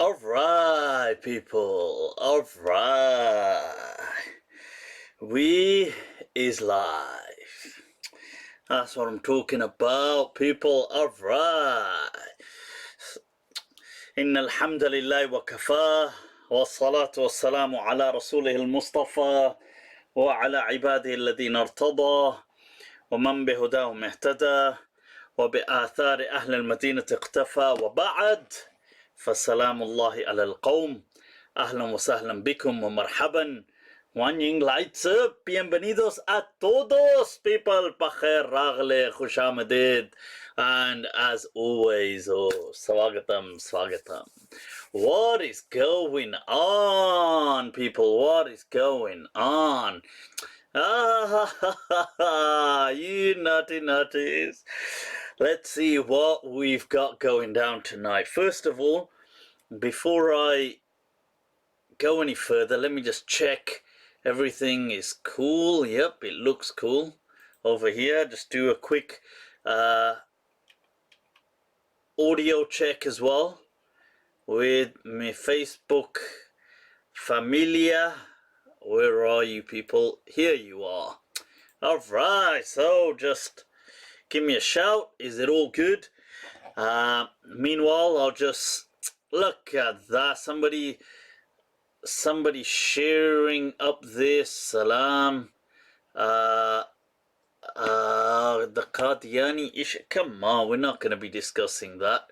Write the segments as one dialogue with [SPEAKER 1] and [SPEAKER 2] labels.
[SPEAKER 1] Alright, people. Alright. We is live. That's what I'm talking about, people. Alright. إن الحمد لله وكفاه والصلاة والسلام على رسوله المصطفى وعلى عباده الذين ارتضى ومن بهداهم اهتدى وبآثار أهل المدينة اقتفى وبعد فسلام الله على القوم. أهلا وسهلا بكم ومرحبا. Wanjing lights up. Bienvenidos a todos, people. Pakhair ragle, khush aamadid. And as always, swagatam, swagatam. What is going on, people? What is going on? You naughty nutties. Let's see what we've got going down tonight. First of all, before I go any further, let me just check everything is cool. Yep, it looks cool over here. Just do a quick audio check as well with my Facebook familia. Where are you, people? Here you are. All right, so just give me a shout. Is it all good? Meanwhile, I'll just look at that. Somebody sharing up this salam. The Qadiani issue. Come on, we're not going to be discussing that.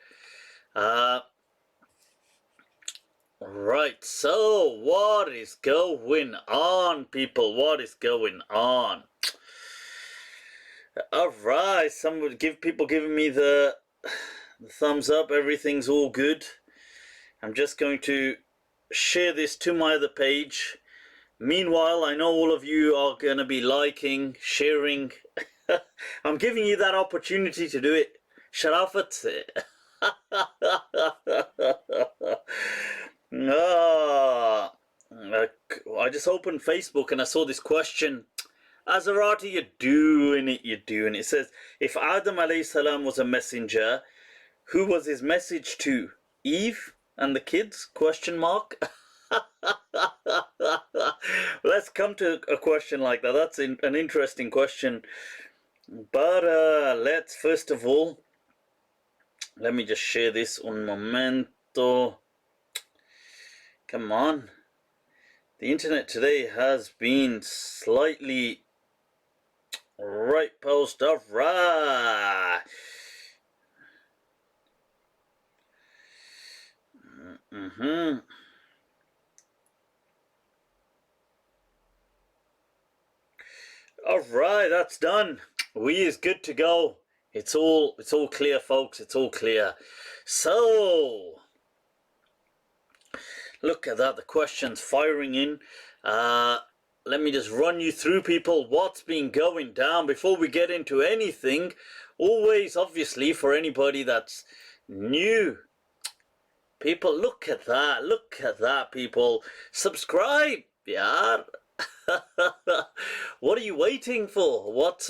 [SPEAKER 1] Right, so what is going on, people? What is going on? Alright, people giving me the thumbs up. Everything's all good. I'm just going to share this to my other page. Meanwhile, I know all of you are going to be liking, sharing. I'm giving you that opportunity to do it. Sharafat. I just opened Facebook and I saw this question. Azarati, you're doing it. It says, if Adam alayhi salam was a messenger, who was his message to? Eve and the kids? Question mark. Let's come to a question like that. That's an interesting question. But let's first of all, let me just share this un momento. Come on. The internet today has been slightly right post. All right. All right, that's done. We is good to go. It's all clear, folks. It's all clear. So look at that. The questions firing in. Let me just run you through, people, what's been going down before we get into anything. Always, obviously, for anybody that's new. People, look at that. Look at that, people. Subscribe, yaar. What are you waiting for? What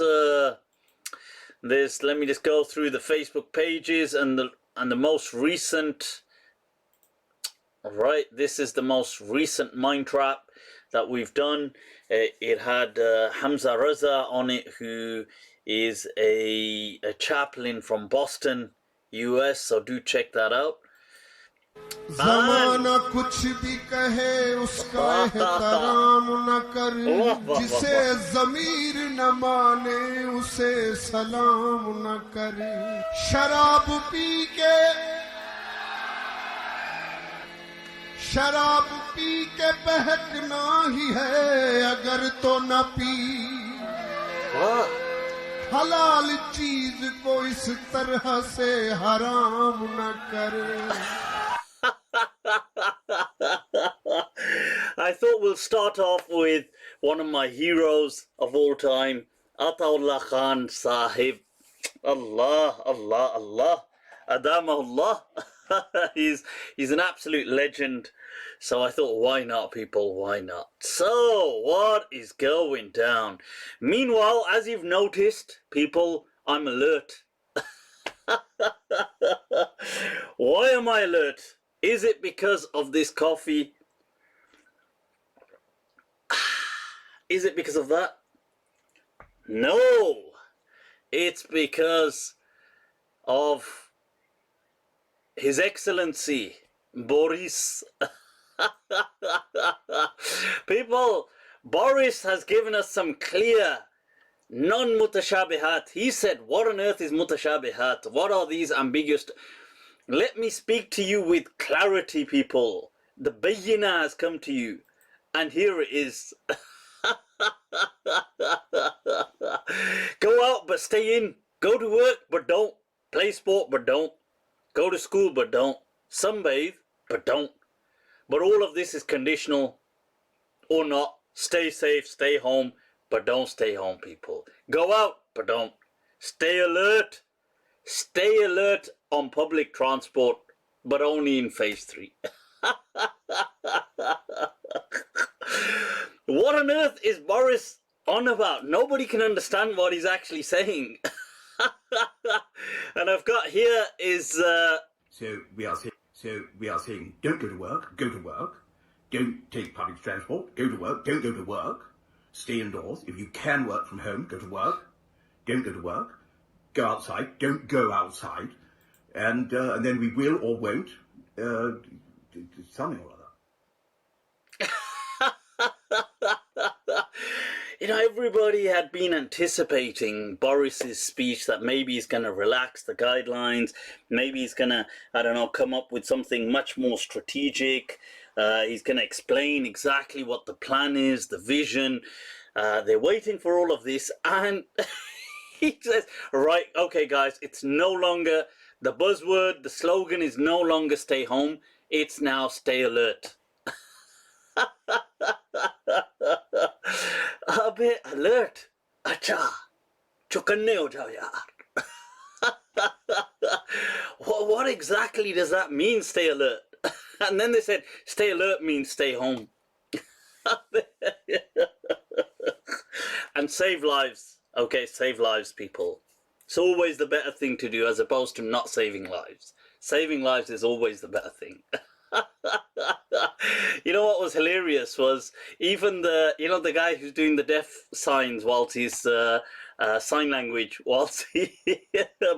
[SPEAKER 1] let me just go through the Facebook pages and the most recent. All right, this is the most recent mind trap that we've done. It had Hamza Raza on it, who is a chaplain from Boston, US, so do check that out.
[SPEAKER 2] ज़माना कुछ भी कहे उसका एहतराम न कर, जिसे ज़मीर न माने उसे सलाम न कर। शराब पी के बहकना ही है अगर तो न पी। हलाल चीज को इस तरह से हराम न कर।
[SPEAKER 1] I thought we'll start off with one of my heroes of all time, Ataullah Khan Sahib. Allah, Allah, Allah. Adamahullah. He's an absolute legend. So I thought, why not, people? Why not? So, what is going down? Meanwhile, as you've noticed, people, I'm alert. Why am I alert? Is it because of this coffee? Is it because of that? No. It's because of His Excellency Boris. People, Boris has given us some clear non-mutashabihat. He said, what on earth is mutashabihat? What are these ambiguous? Let me speak to you with clarity, people. The bayyina has come to you. And here it is. Go out but stay in. Go to work but don't. Play sport but don't. Go to school but don't. Sunbathe but don't. But all of this is conditional or not. Stay safe, stay home, but don't stay home, people. Go out but don't. Stay alert. Stay alert on public transport, but only in phase 3. What on earth is Boris on about? Nobody can understand what he's actually saying. And I've got here is...
[SPEAKER 3] So we are saying, don't go to work, go to work. Don't take public transport, go to work, don't go to work. Stay indoors. If you can work from home, go to work. Don't go to work. Go outside, don't go outside. And then we will or won't, something or other.
[SPEAKER 1] You know, everybody had been anticipating Boris's speech that maybe he's going to relax the guidelines. Maybe he's going to, I don't know, come up with something much more strategic. He's going to explain exactly what the plan is, the vision. They're waiting for all of this. And he says, right, okay, guys, it's no longer the buzzword. The slogan is no longer stay home. It's now stay alert. Abe alert. Acha. Chukanne ho jao yaar. What exactly does that mean, stay alert? And then they said, stay alert means stay home. And save lives. Okay, save lives, people. It's always the better thing to do as opposed to not saving lives. Saving lives is always the better thing. You know what was hilarious was even the guy who's doing the deaf signs whilst he's sign language whilst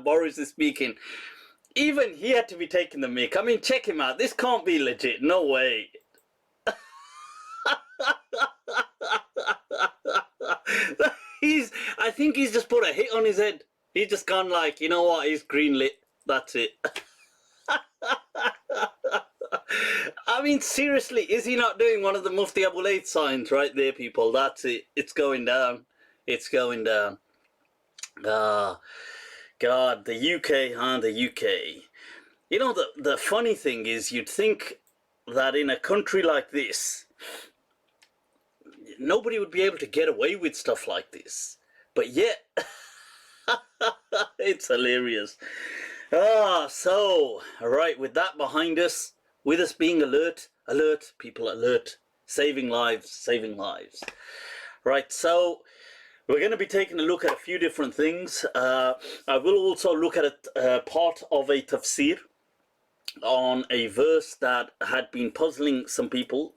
[SPEAKER 1] Boris is speaking. Even he had to be taking the mick. I mean, check him out. This can't be legit. No way. I think he's just put a hit on his head. He's just gone like, you know what? He's greenlit. That's it. I mean, seriously, is he not doing one of the Mufti Abu Layth signs right there, people? That's it. It's going down. It's going down. Ah, God, the UK, huh? The UK. You know, the funny thing is you'd think that in a country like this, nobody would be able to get away with stuff like this. But yet, it's hilarious. Ah, so, right, with that behind us, with us being alert, people alert, saving lives. Right, so we're going to be taking a look at a few different things. I will also look at a part of a tafsir on a verse that had been puzzling some people.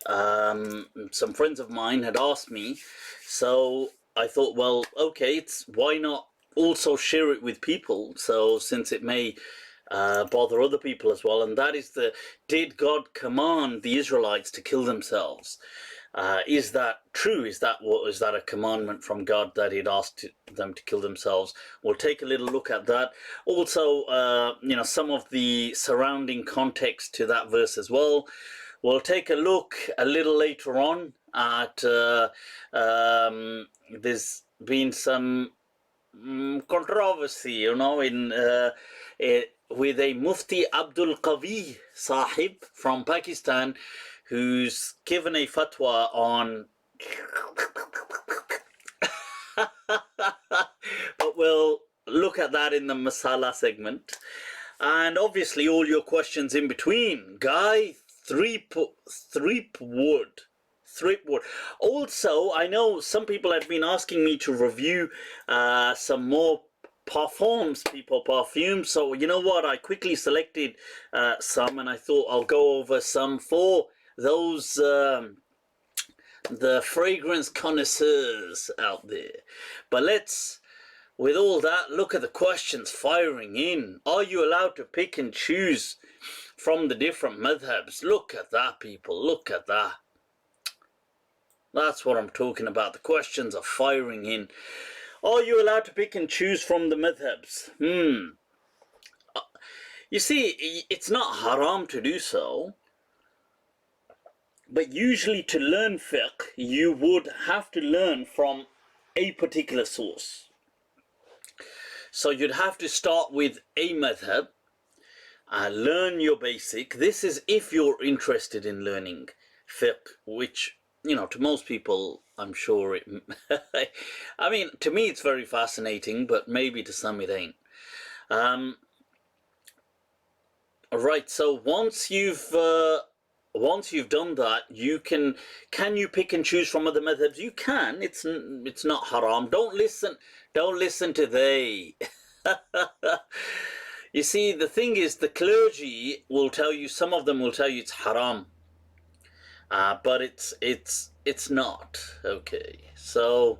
[SPEAKER 1] Some friends of mine had asked me, so I thought, well, okay, why not also share it with people, so since it may bother other people as well, and that is did God command the Israelites to kill themselves? Is that true? Is that a commandment from God that He'd asked them to kill themselves? We'll take a little look at that. Also, some of the surrounding context to that verse as well. We'll take a look a little later on at there's been some controversy, with a Mufti Abdul Qavi Sahib from Pakistan, who's given a fatwa on but we'll look at that in the Masala segment. And obviously all your questions in between. Guy, Threepwood. Also, I know some people have been asking me to review some more perfumes, people, perfume. So you know what? I quickly selected some, and I thought I'll go over some for those the fragrance connoisseurs out there. But let's, with all that, look at the questions firing in. Are you allowed to pick and choose from the different madhabs? Look at that, people. Look at that. That's what I'm talking about. The questions are firing in. Are you allowed to pick and choose from the madhabs? You see, it's not haram to do so. But usually to learn fiqh, you would have to learn from a particular source. So you'd have to start with a madhab, learn your basic. This is if you're interested in learning fiqh, which, you know, to most people, I'm sure it... I mean, to me it's very fascinating, but maybe to some it ain't. Right, so once you've done that, you can you pick and choose from other madhabs? You can. It's not haram. Don't listen to they. You see, the thing is, the clergy will tell you, some of them will tell you it's haram, but it's not. Okay, so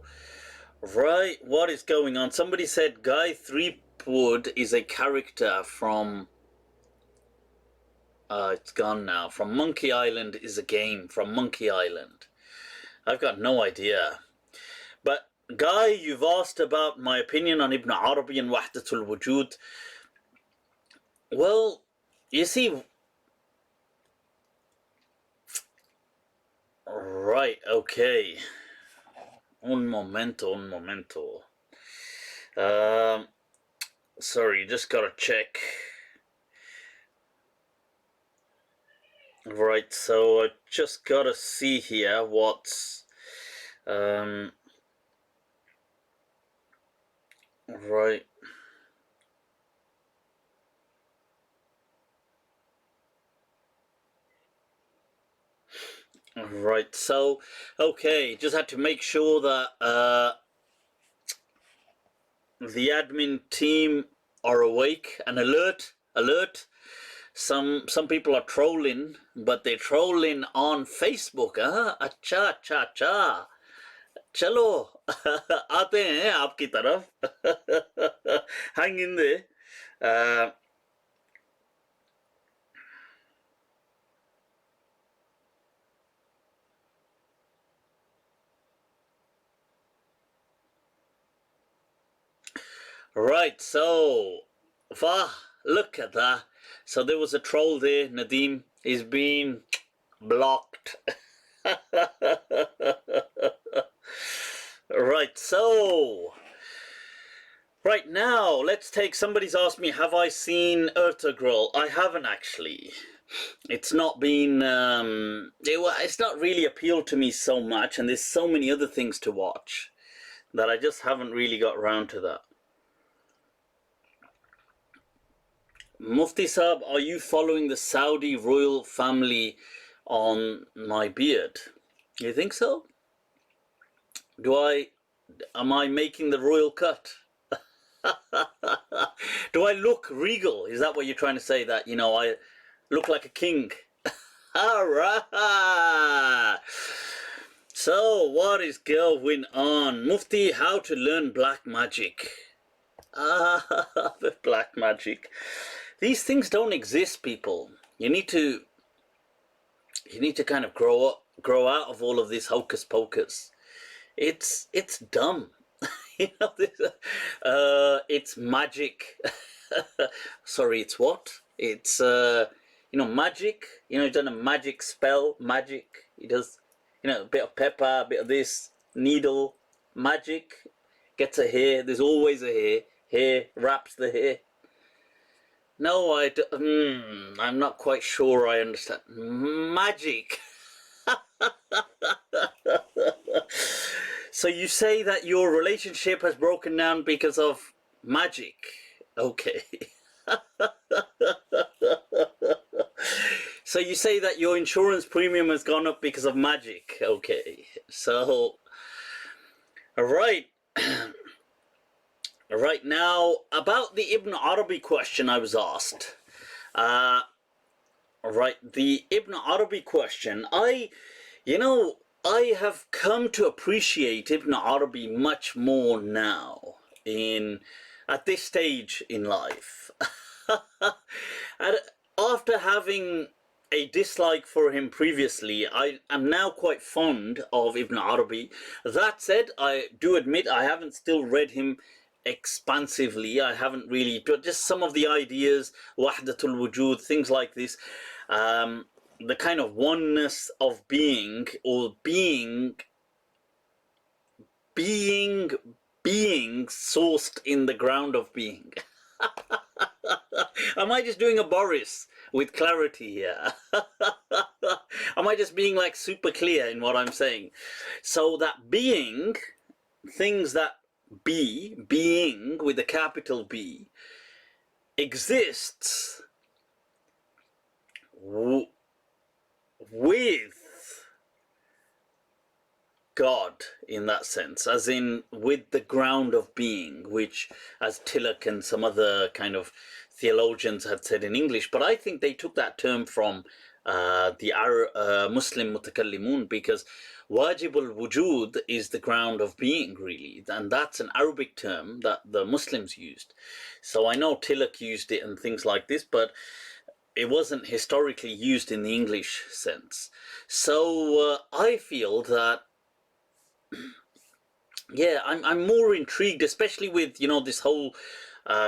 [SPEAKER 1] right, what is going on? Somebody said Guy Threepwood is a character from it's gone now. From Monkey Island is a game from Monkey Island. I've got no idea. But Guy, you've asked about my opinion on Ibn Arabi and Wahdatul Wujud. Well, you see... Right, okay. Un momento. Sorry, just gotta check. Right, so I just gotta see here what's right. Right, so okay, just had to make sure that the admin team are awake and alert. Some people are trolling, but they're trolling on Facebook. अच्छा. चलो आते हैं आपकी तरफ. Hang in there. Right, so look at that. So there was a troll there, Nadeem. He's been blocked. Right, so right now, let's take, somebody's asked me, have I seen Ertugrul? I haven't actually. It's not been, it's not really appealed to me so much, and there's so many other things to watch that I just haven't really got around to that. Mufti Saab, are you following the Saudi royal family on my beard? You think so? Am I making the royal cut? Do I look regal? Is that what you're trying to say? That, you know, I look like a king? Alright. So, what is going on? Mufti, how to learn black magic? The black magic. These things don't exist, people. You need to kind of grow out of all of this hocus pocus. It's dumb. You know, it's magic. Sorry, it's what? It's you know, magic. You know, he's done a magic spell. Magic. He does, you know, a bit of pepper, a bit of this, needle, magic. Gets a hair. There's always a hair. Hair wraps the hair. No, I'm not quite sure I understand. Magic. So you say that your relationship has broken down because of magic. Okay. So you say that your insurance premium has gone up because of magic. Okay. So, all right. Right now, about the Ibn Arabi question I was asked. Right, the Ibn Arabi question. I have come to appreciate Ibn Arabi much more now at this stage in life. And after having a dislike for him previously, I am now quite fond of Ibn Arabi. That said, I do admit I haven't still read him expansively. I haven't really, but just some of the ideas, Wahdatul Wujud, things like this. The kind of oneness of being, or being sourced in the ground of being. Am I just doing a Boris with clarity here? Am I just being like super clear in what I'm saying? So that being, things that being with a capital B, exists with God in that sense, as in with the ground of being, which, as Tilak and some other kind of theologians had said in English, but I think they took that term from the Muslim mutakallimun, because wajibul wujud is the ground of being, really, and that's an Arabic term that the Muslims used. So I know Tilak used it and things like this, but it wasn't historically used in the English sense. So I feel that, yeah, I'm more intrigued, especially with, this whole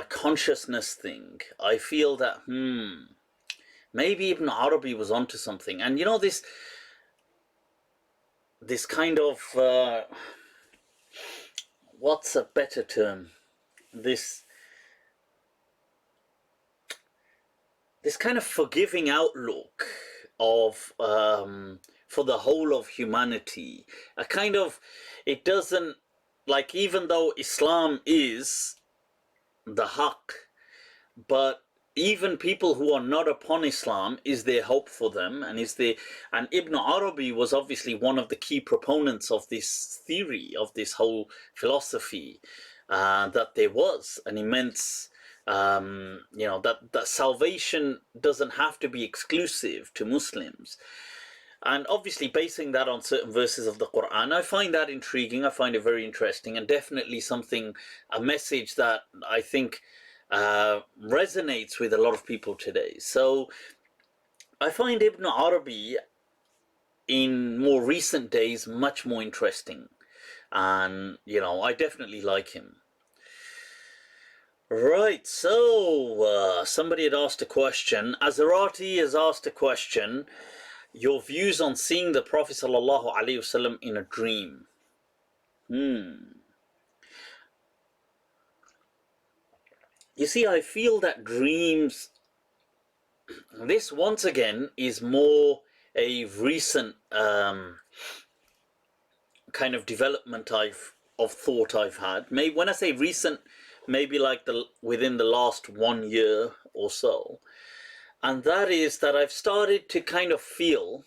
[SPEAKER 1] consciousness thing. I feel that, maybe Ibn Arabi was onto something. And this kind of, what's a better term? This kind of forgiving outlook of, for the whole of humanity. A kind of, it doesn't, like, even though Islam is the haqq, but even people who are not upon Islam, is there hope for them? And Ibn Arabi was obviously one of the key proponents of this theory, of this whole philosophy, that there was an immense, that salvation doesn't have to be exclusive to Muslims. And obviously basing that on certain verses of the Quran, I find that intriguing. I find it very interesting, and definitely a message that I think resonates with a lot of people today. So I find Ibn Arabi in more recent days much more interesting, and I definitely like him. Right, so somebody had asked a question. Azarati has asked a question. Your views on seeing the Prophet ﷺ in a dream. You see, I feel that dreams, this once again is more a recent kind of development of thought I've had. Maybe when I say recent, maybe like within the last 1 year or so. And that is that I've started to kind of feel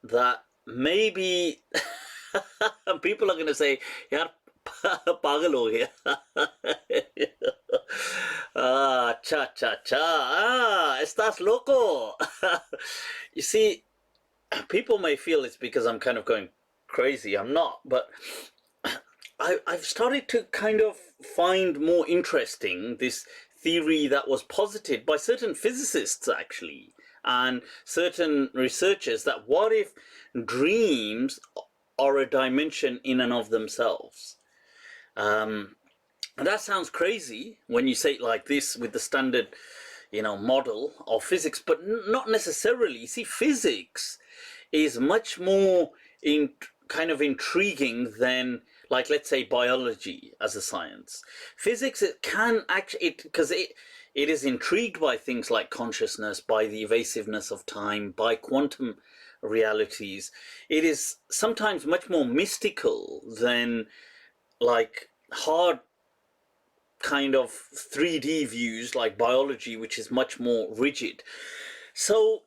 [SPEAKER 1] that maybe people are going to say, yaar, pagal ho gaya. Estás loco. You see, people may feel it's because I'm kind of going crazy. I'm not, but I've started to kind of find more interesting this theory that was posited by certain physicists, actually, and certain researchers, that what if dreams are a dimension in and of themselves? And that sounds crazy when you say it like this with the standard, model of physics, but not necessarily. You see, physics is much more kind of intriguing than, like, let's say, biology as a science. Physics, it can actually, because it is intrigued by things like consciousness, by the evasiveness of time, by quantum realities. It is sometimes much more mystical than, like, hard kind of 3D views like biology, which is much more rigid. So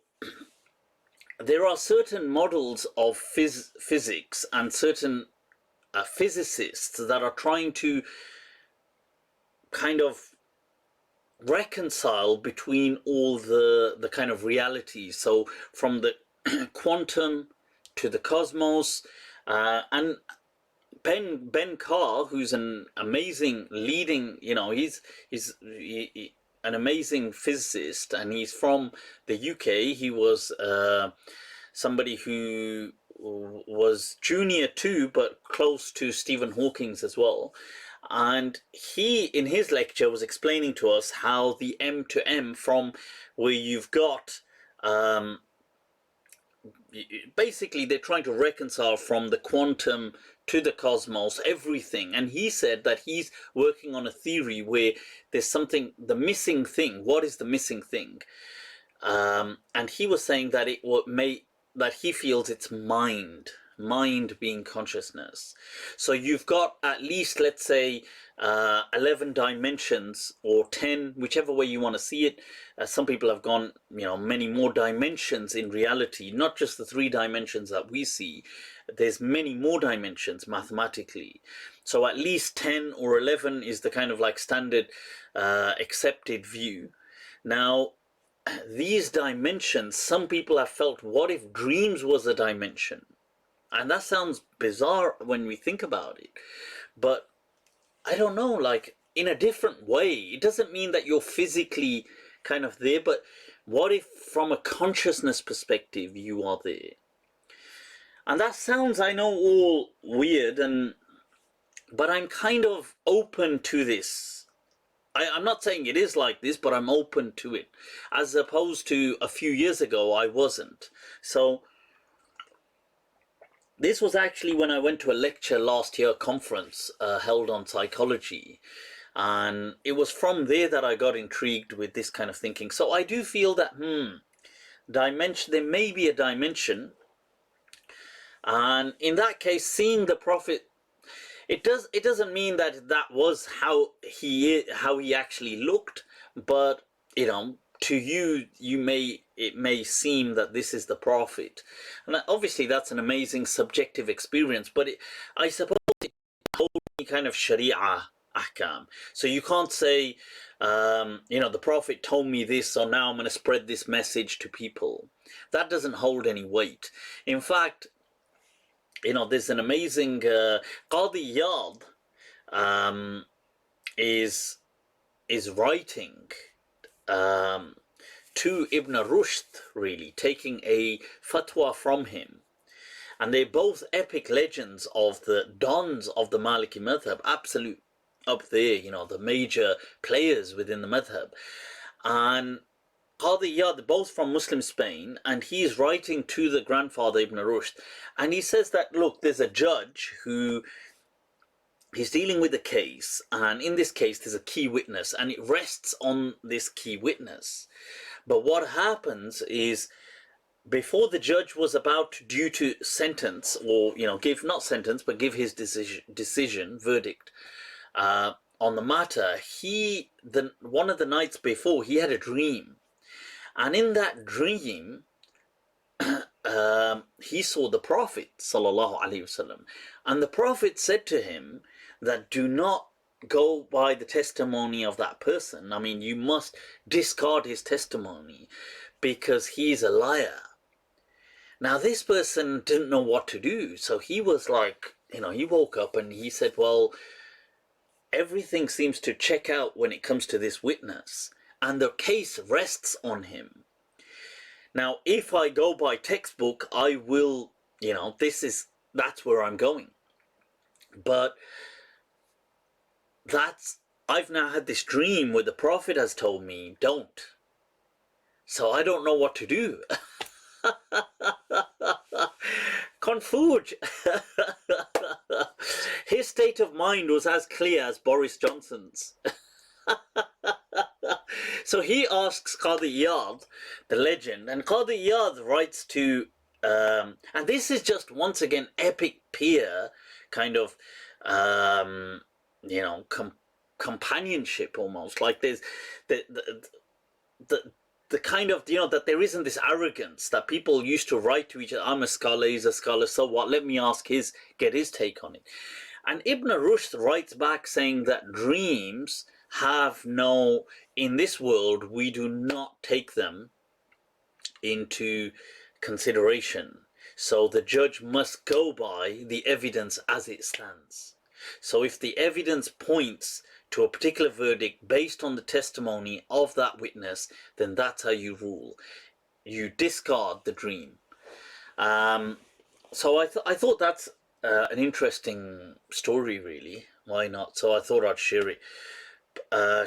[SPEAKER 1] there are certain models of physics and certain physicists that are trying to kind of reconcile between all the kind of realities. So from the quantum to the cosmos, and Ben Carr, who's an amazing leading, he's an amazing physicist, and he's from the UK. He was somebody who was junior to, but close to Stephen Hawking's as well. And he, in his lecture, was explaining to us how the M to M, from where you've got, basically they're trying to reconcile from the quantum to the cosmos, everything. And he said that he's working on a theory where there's something, the missing thing. What is the missing thing? And he was saying that that he feels it's mind being consciousness. So you've got at least, let's say, 11 dimensions, or 10, whichever way you want to see it. Some people have gone, many more dimensions in reality, not just the 3 dimensions that we see. There's many more dimensions mathematically. So at least 10 or 11 is the kind of like standard accepted view. Now, these dimensions, some people have felt, what if dreams was a dimension? And that sounds bizarre when we think about it. But I don't know, like in a different way. It doesn't mean that you're physically kind of there, but what if from a consciousness perspective you are there? And that sounds, I know, all weird, but I'm kind of open to this. I'm not saying it is like this, but I'm open to it. As opposed to a few years ago, I wasn't. So this was actually when I went to a lecture last year, conference held on psychology. And it was from there that I got intrigued with this kind of thinking. So I do feel that, there may be a dimension. And in that case, seeing the Prophet, it doesn't mean that was how he actually looked, but to you, it may seem that this is the Prophet, and obviously that's an amazing subjective experience. But I suppose it holds any kind of Sharia ahkam. So you can't say, the Prophet told me this, so now I'm going to spread this message to people. That doesn't hold any weight. In fact, there's an amazing Qadi Iyad is writing to Ibn Rushd, really, taking a fatwa from him. And they're both epic legends of the dons of the Maliki madhab, absolute up there, the major players within the madhab. And Qadi Iyad, both from Muslim Spain, and he's writing to the grandfather Ibn Rushd, and he says that, look, there's a judge who he's dealing with a case, and in this case there's a key witness, and it rests on this key witness. But what happens is, before the judge was about due to sentence, or give, not sentence, but give his decision verdict on the matter, one of the nights before, he had a dream. And in that dream, he saw the Prophet sallallahu alaihi wasallam, and the Prophet said to him that do not go by the testimony of that person. I mean, you must discard his testimony because he's a liar. Now, this person didn't know what to do, so he was like, he woke up and he said, well, everything seems to check out when it comes to this witness, and the case rests on him. Now, if I go by textbook, I will, that's where I'm going. But I've now had this dream where the Prophet has told me, don't. So I don't know what to do. Confuge. His state of mind was as clear as Boris Johnson's. So he asks Qadi Iyad, the legend, and Qadi Iyad writes to, and this is just once again epic peer kind of, companionship almost. Like there's the kind of, that there isn't this arrogance that people used to write to each other. I'm a scholar, he's a scholar, so what? Let me get his take on it. And Ibn Rushd writes back saying that dreams have no, in this world, we do not take them into consideration. So the judge must go by the evidence as it stands. So if the evidence points to a particular verdict based on the testimony of that witness, then that's how you rule. You discard the dream. So I thought that's an interesting story, really. Why not? So I thought I'd share it.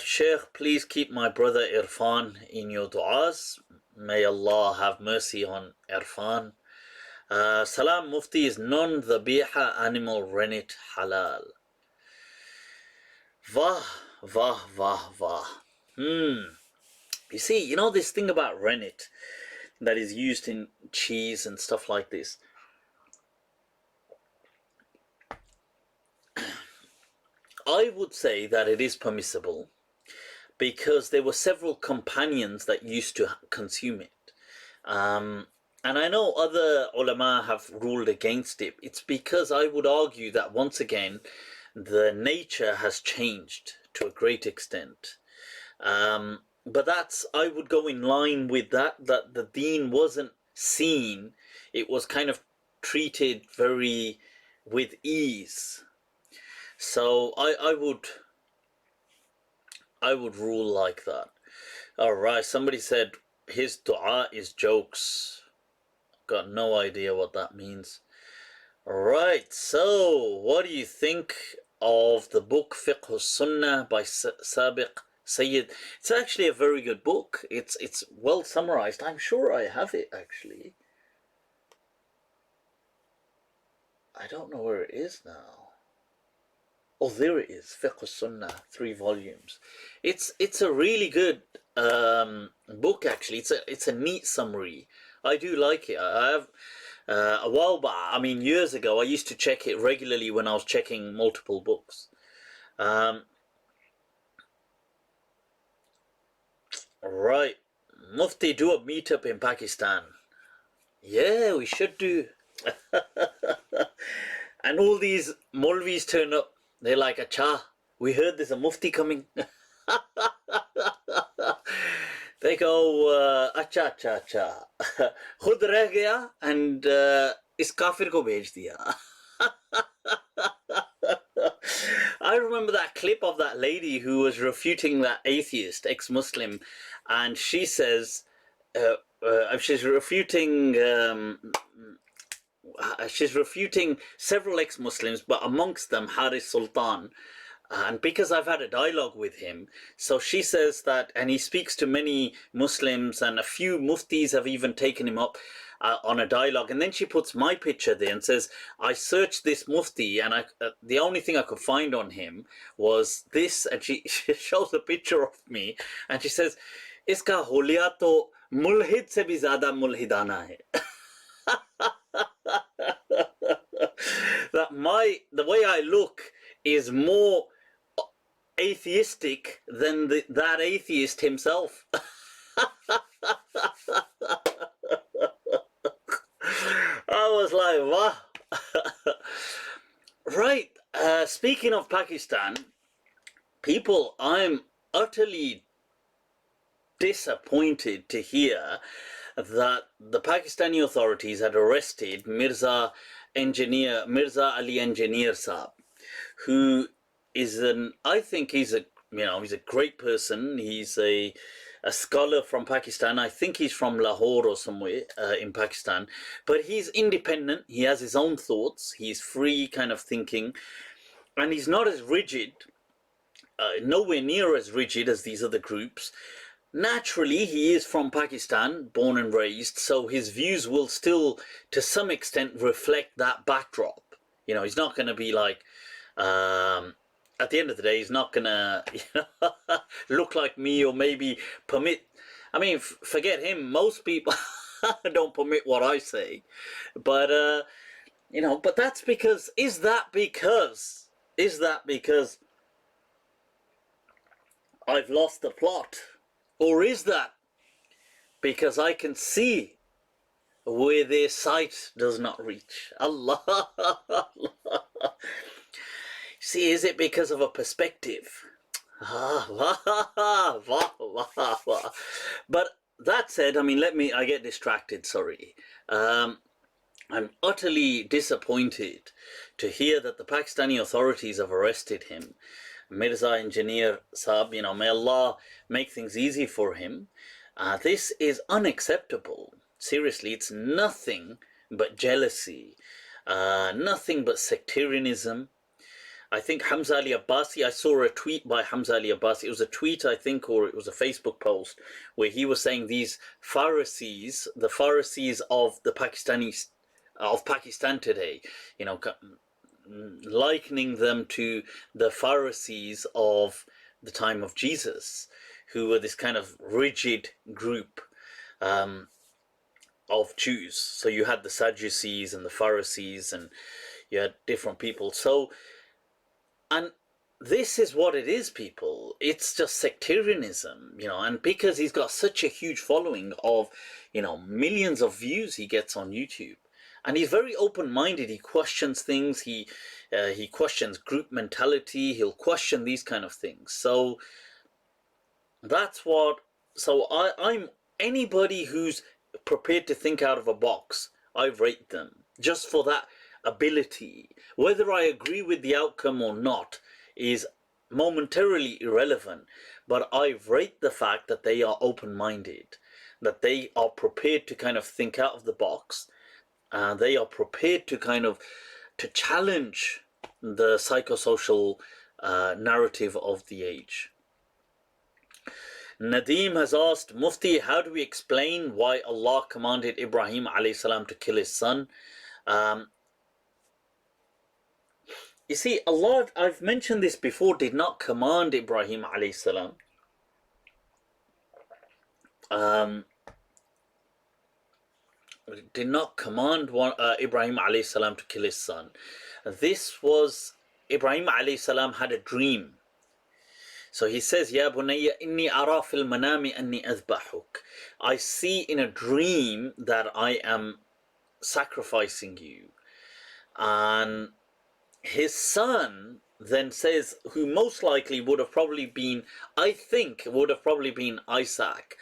[SPEAKER 1] Sheikh, please keep my brother Irfan in your du'as. May Allah have mercy on Irfan. Salam Mufti, is non-dhabiha animal rennet halal? Vah, vah, vah, vah. You see, you know this thing about rennet that is used in cheese and stuff like this. I would say that it is permissible because there were several companions that used to consume it. And I know other ulama have ruled against it. It's because I would argue that once again, the nature has changed to a great extent. But that's, I would go in line with that the deen wasn't seen. It was kind of treated very with ease. So I would rule like that. All right, somebody said his dua is jokes. Got no idea what that means. All right, so what do you think of the book Fiqh Sunnah by Sabiq Sayyid? It's actually a very good book. It's well summarized. I'm sure I have it actually. I don't know where it is now. Oh, there it is, Fiqh Sunnah, 3 volumes. It's a really good book actually. It's a neat summary. I do like it. I have a while back, I mean years ago, I used to check it regularly when I was checking multiple books. Right, Mufti, do a meetup in Pakistan. Yeah, we should do. And all these Maulvis turn up. They're like, acha, we heard there's a Mufti coming. They go, acha, acha, acha. Khud reh gaya and is kafir ko bhej diya. I remember that clip of that lady who was refuting that atheist, ex-Muslim, and she says, she's refuting several ex-Muslims, but amongst them Haris Sultan. And because I've had a dialogue with him, so she says that, and he speaks to many Muslims, and a few muftis have even taken him up on a dialogue. And then she puts my picture there and says, I searched this mufti, and the only thing I could find on him was this. And she shows a picture of me, and she says, Iska holiya to mulhid se bhi zyada mulhidana hai. That the way I look is more atheistic than that atheist himself. I was like, wow. Right, speaking of Pakistan, people, I'm utterly disappointed to hear that the Pakistani authorities had arrested Mirza Ali Engineer Saab, who is I think he's a great person. He's a scholar from Pakistan. I think he's from Lahore or somewhere in Pakistan, but he's independent. He has his own thoughts. He's free kind of thinking, and he's not as rigid, nowhere near as rigid as these other groups. Naturally, he is from Pakistan, born and raised, so his views will still, to some extent, reflect that backdrop. You know, he's not going to be like, at the end of the day, he's not going to look like me or maybe permit. I mean, forget him. Most people don't permit what I say. But, but that's because, is that because I've lost the plot? Or is that because I can see where their sight does not reach? Allah. See, is it because of a perspective? Wah, wah, wah. But that said, I mean, I get distracted, sorry. I'm utterly disappointed to hear that the Pakistani authorities have arrested him. Mirza Engineer Saab, may Allah make things easy for him. This is unacceptable. Seriously, it's nothing but jealousy, nothing but sectarianism. I think Hamza Ali Abbasi, I saw a tweet by Hamza Ali Abbasi. It was a tweet, I think, or it was a Facebook post, where he was saying these Pharisees, the Pharisees of the Pakistanis, of Pakistan today, likening them to the Pharisees of the time of Jesus, who were this kind of rigid group of Jews. So you had the Sadducees and the Pharisees, and you had different people. So, and this is what it is, people. It's just sectarianism, and because he's got such a huge following of, millions of views he gets on YouTube. And he's very open-minded. He questions things. He questions group mentality. He'll question these kind of things. So that's what. So I'm anybody who's prepared to think out of a box. I rate them just for that ability. Whether I agree with the outcome or not is momentarily irrelevant. But I rate the fact that they are open-minded, that they are prepared to kind of think out of the box. They are prepared to to challenge the psychosocial narrative of the age. Nadeem has asked, Mufti, how do we explain why Allah commanded Ibrahim alayhi salam to kill his son? You see, Allah, I've mentioned this before, did not command Ibrahim alayhi salam did not command Ibrahim alayhi salam to kill his son. This was, Ibrahim alayhi salam had a dream. So he says, Ya bunayya inni ara fil manami anni adhbahuk. I see in a dream that I am sacrificing you. And his son then says, who most likely would have probably been, I think, would have probably been Isaac,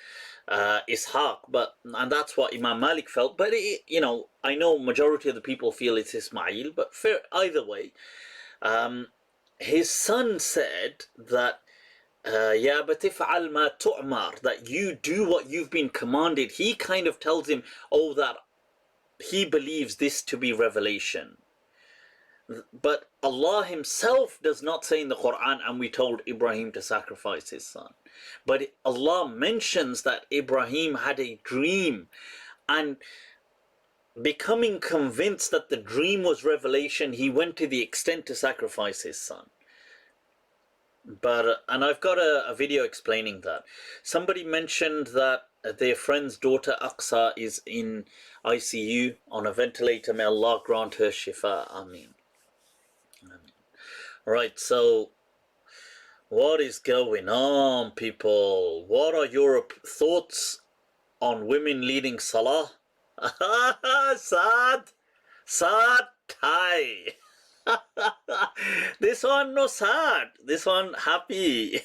[SPEAKER 1] Ishaq, and that's what Imam Malik felt. But I know majority of the people feel it's Ismail. But fair either way, his son said that, Ya batif'al ma tu'mar, that you do what you've been commanded. He kind of tells him, that he believes this to be revelation. But Allah himself does not say in the Quran, and we told Ibrahim to sacrifice his son. But Allah mentions that Ibrahim had a dream, and becoming convinced that the dream was revelation, he went to the extent to sacrifice his son. And I've got a video explaining that. Somebody mentioned that their friend's daughter Aqsa is in ICU on a ventilator. May Allah grant her shifa. Ameen. Right, so what is going on, people? What are your thoughts on women leading salah? Sad Thai. This one no sad, this one happy.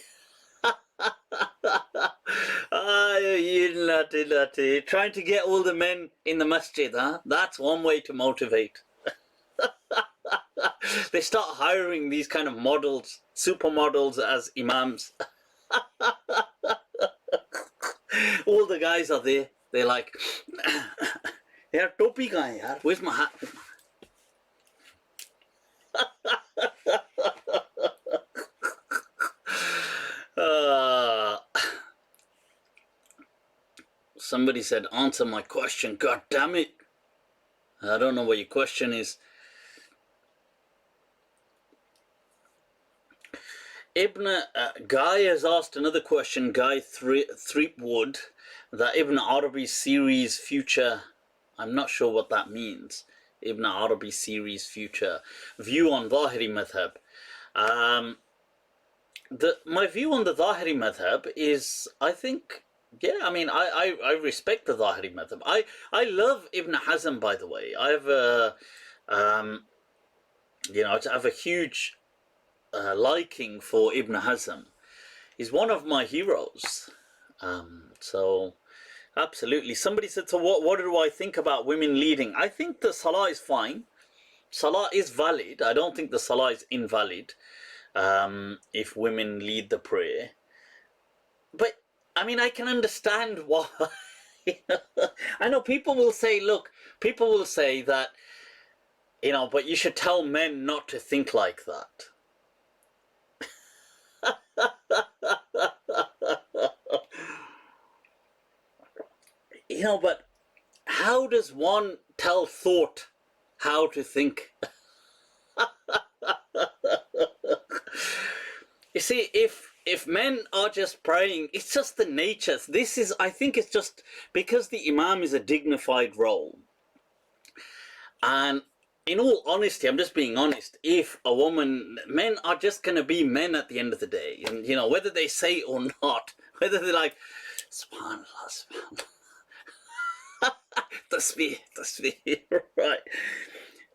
[SPEAKER 1] You nutty. Trying to get all the men in the masjid, huh? That's one way to motivate. They start hiring these kind of models, supermodels as imams. All the guys are there. They're like, yaar, topi kahan hai, yaar? Where's my hat? Somebody said, answer my question. God damn it. I don't know what your question is. Guy has asked another question, Guy Threepwood, that Ibn Arabi's series future, I'm not sure what that means, Ibn Arabi series future, view on Zahiri Madhab. My view on the Zahiri Madhab is, I think, yeah, I mean, I respect the Zahiri Madhab. I love Ibn Hazm, by the way. I have a huge liking for Ibn Hazm. is one of my heroes. So absolutely. Somebody said, so what do I think about women leading? I think the salah is fine. Salah is valid. I don't think the salah is invalid if women lead the prayer. But I mean, I can understand why. I know people will say, look, people will say that, you know, but you should tell men not to think like that. You know, but how does one tell thought how to think? You see, if men are just praying, it's just the nature. This is, I think it's just because the Imam is a dignified role. And in all honesty, I'm just being honest, if a woman, men are just going to be men at the end of the day. And, you know, whether they say it or not, whether they're like, subhanallah, subhanallah. Tasbih, right.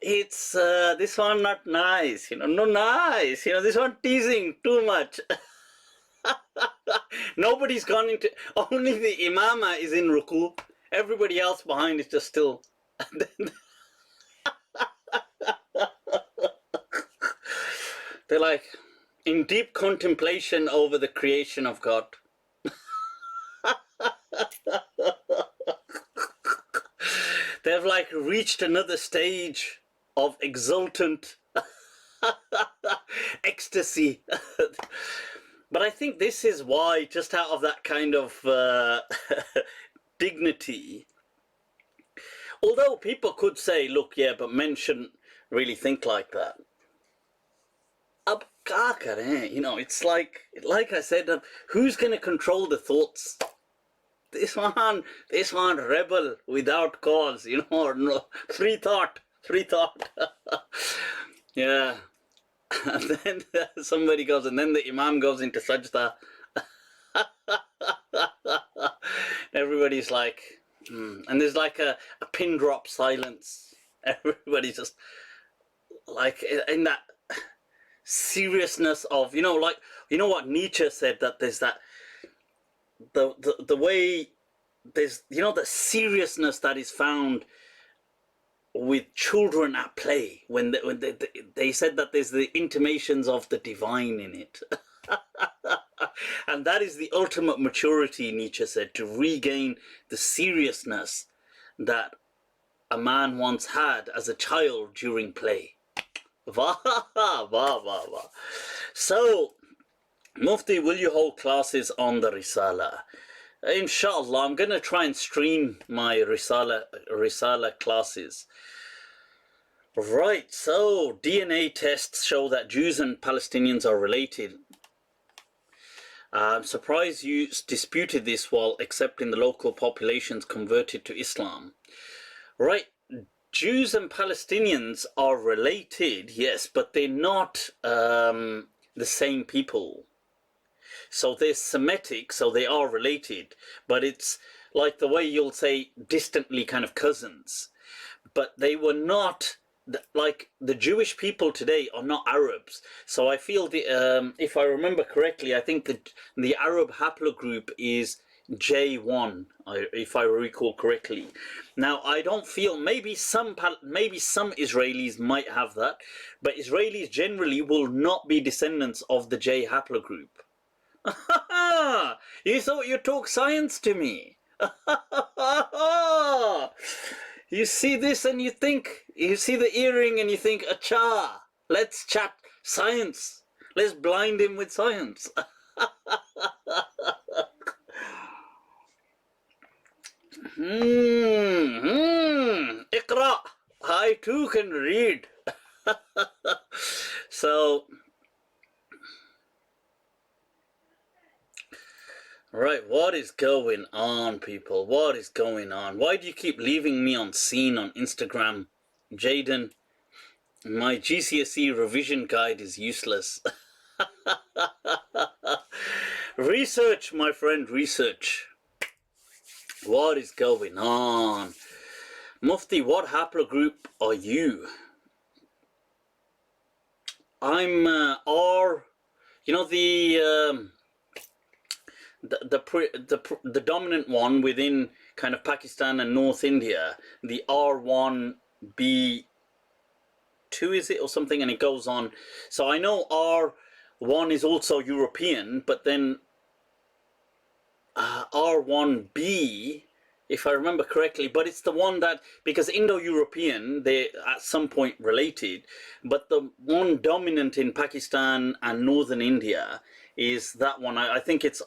[SPEAKER 1] It's, this one not nice, you know, no nice, you know, this one teasing too much. Nobody's gone into, only the imama is in ruku, everybody else behind is just still. They're like in deep contemplation over the creation of God. They've like reached another stage of exultant ecstasy. But I think this is why, just out of that kind of dignity, although people could say, look, yeah, but men shouldn't really think like that. Ab kya kare? You know, it's like I said, who's going to control the thoughts? This one rebel without cause, you know, or no, free thought. Yeah. And then somebody goes, and then the Imam goes into sajda. Everybody's like, and there's like a pin drop silence. Everybody's just like in that seriousness of, you know, like, you know what Nietzsche said, that there's that, the way there's, you know, the seriousness that is found with children at play when they said that there's the intimations of the divine in it. And that is the ultimate maturity, Nietzsche said, to regain the seriousness that a man once had as a child during play. Wah, wah, wah, wah. So, Mufti, will you hold classes on the Risala? Inshallah, I'm going to try and stream my Risala classes. Right, so DNA tests show that Jews and Palestinians are related. I'm surprised you disputed this while accepting the local populations converted to Islam. Right, Jews and Palestinians are related, yes, but they're not the same people. So they're Semitic, so they are related, but it's like the way you'll say distantly kind of cousins. But they were not, like the Jewish people today are not Arabs. So I feel if I remember correctly, I think the Arab haplogroup is J1, if I recall correctly. Now I don't feel, maybe some Israelis might have that, but Israelis generally will not be descendants of the J haplogroup. You thought you talk science to me. You see this and you think, you see the earring and you think, acha, let's chat science. Let's blind him with science. Iqra. I too can read. So, right, what is going on, people? What is going on? Why do you keep leaving me on scene on Instagram? Jaden, my GCSE revision guide is useless. Research, my friend, research. What is going on? Mufti, what haplogroup are you? I'm R, you know, the the dominant one within kind of Pakistan and North India, the R1B2 is it or something, and it goes on. So I know R1 is also European, but then R1B, if I remember correctly, but it's the one that, because Indo-European, they at some point related, but the one dominant in Pakistan and northern India is that one. I think it's,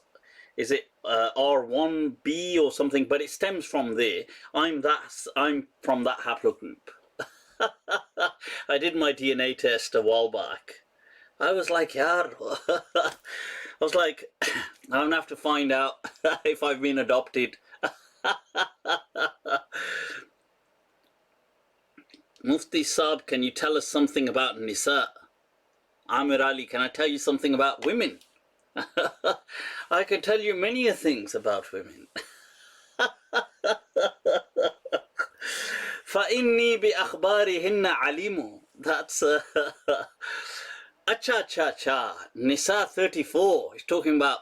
[SPEAKER 1] is it R1B or something, but it stems from there. I'm from that haplogroup. I did my DNA test a while back. I was like, yeah, I was like, I'm gonna have to find out if I've been adopted. Mufti Saab, can you tell us something about Nisa? Amir Ali, can I tell you something about women? I can tell you many things about women. فَإِنِّي بِأَخْبَارِهِنَّ عَلِيمٌ. That's Acha. Nisa 34. He's talking about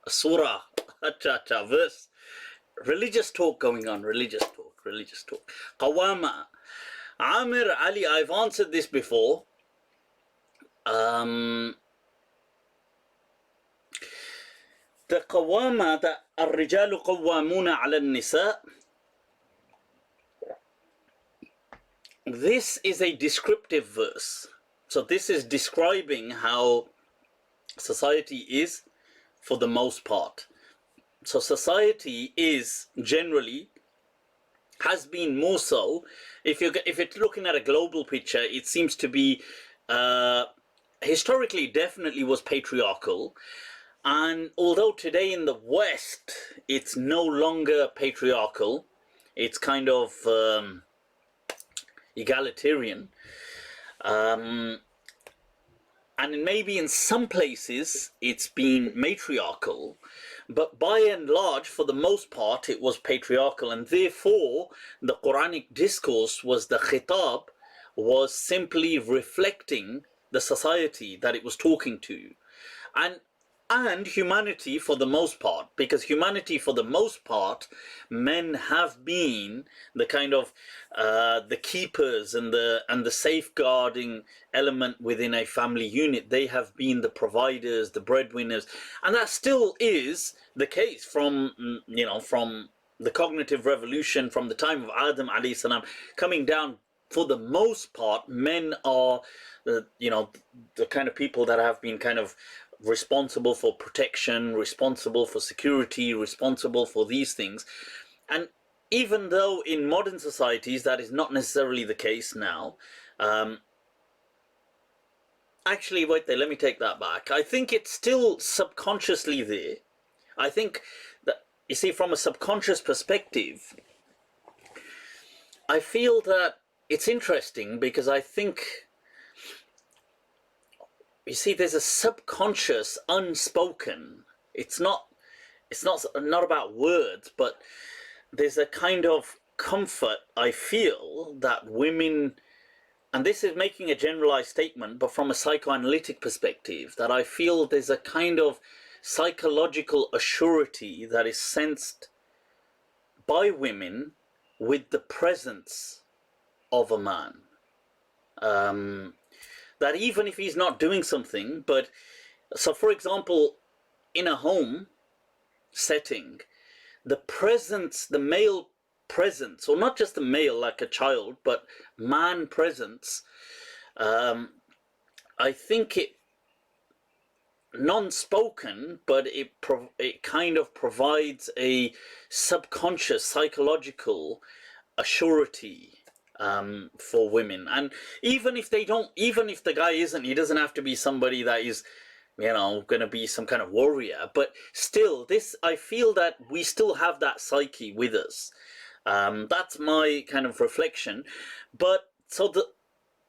[SPEAKER 1] a surah. Acha, verse. Religious talk going on. Religious talk. Qawama. Amir Ali, I've answered this before. The Qawama, the الرجال قوامون على النساء. This is a descriptive verse. So this is describing how society is for the most part. So society is generally, has been more so, if you're looking at a global picture, it seems to be, historically definitely was patriarchal. And although today in the West, it's no longer patriarchal, it's kind of egalitarian. And maybe in some places it's been matriarchal, but by and large, for the most part, it was patriarchal. And therefore, the Quranic discourse was, the khitab was simply reflecting the society that it was talking to. And humanity for the most part, because humanity for the most part, men have been the kind of the keepers and the safeguarding element within a family unit. They have been the providers, the breadwinners, and that still is the case from from the cognitive revolution, from the time of Adam alayhi salam coming down. For the most part, men are the kind of people that have been kind of responsible for protection, responsible for security, responsible for these things. And even though in modern societies that is not necessarily the case now, actually, wait there, let me take that back. I think it's still subconsciously there. I think that, you see, from a subconscious perspective, I feel that it's interesting because I think, you see, there's a subconscious, unspoken. It's not about words, but there's a kind of comfort I feel that women, and this is making a generalized statement, but from a psychoanalytic perspective, that I feel there's a kind of psychological assurity that is sensed by women with the presence of a man. That even if he's not doing something, but so for example, in a home setting, the presence, the male presence, or not just the male like a child, but man presence, I think it non-spoken, but it kind of provides a subconscious psychological assurity for women. And even if they don't, even if the guy isn't, he doesn't have to be somebody that is going to be some kind of warrior, but still, this, I feel that we still have that psyche with us. That's my kind of reflection. But so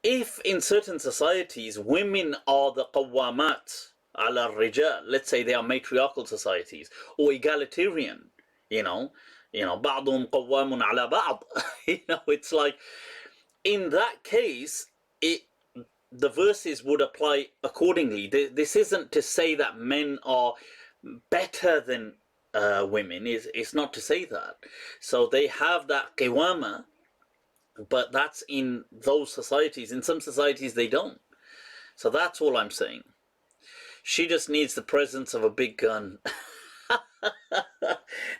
[SPEAKER 1] if in certain societies women are the qawamat ala rijal, let's say they are matriarchal societies or egalitarian, بعضهم قوام على بعض, it's like, in that case, the verses would apply accordingly. This isn't to say that men are better than women is not to say that. So they have that qiwama, but that's in those societies. In some societies they don't. So that's all I'm saying. She just needs the presence of a big gun.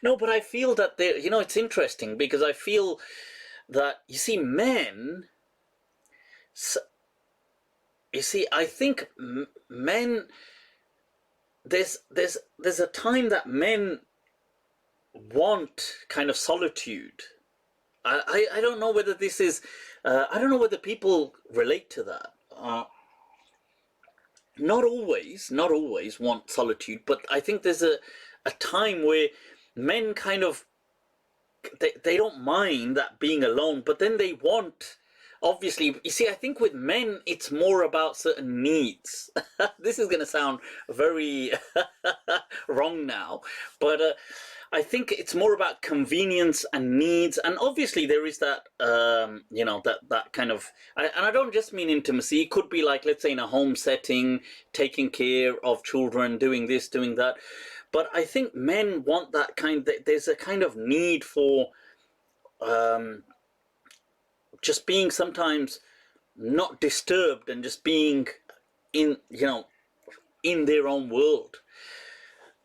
[SPEAKER 1] No, but I feel that they, it's interesting because I feel that, you see, men, I think men, there's a time that men want kind of solitude. I don't know whether this is, I don't know whether people relate to that. Not always want solitude, but I think there's a time where men kind of, they don't mind that being alone, but then they want, obviously, you see, I think with men it's more about certain needs. This is going to sound very wrong now, but I think it's more about convenience and needs, and obviously there is that that kind of, and I don't just mean intimacy. It could be like, let's say, in a home setting, taking care of children, doing this, doing that. But I think men want that kind. There's a kind of need for just being sometimes not disturbed and just being in in their own world.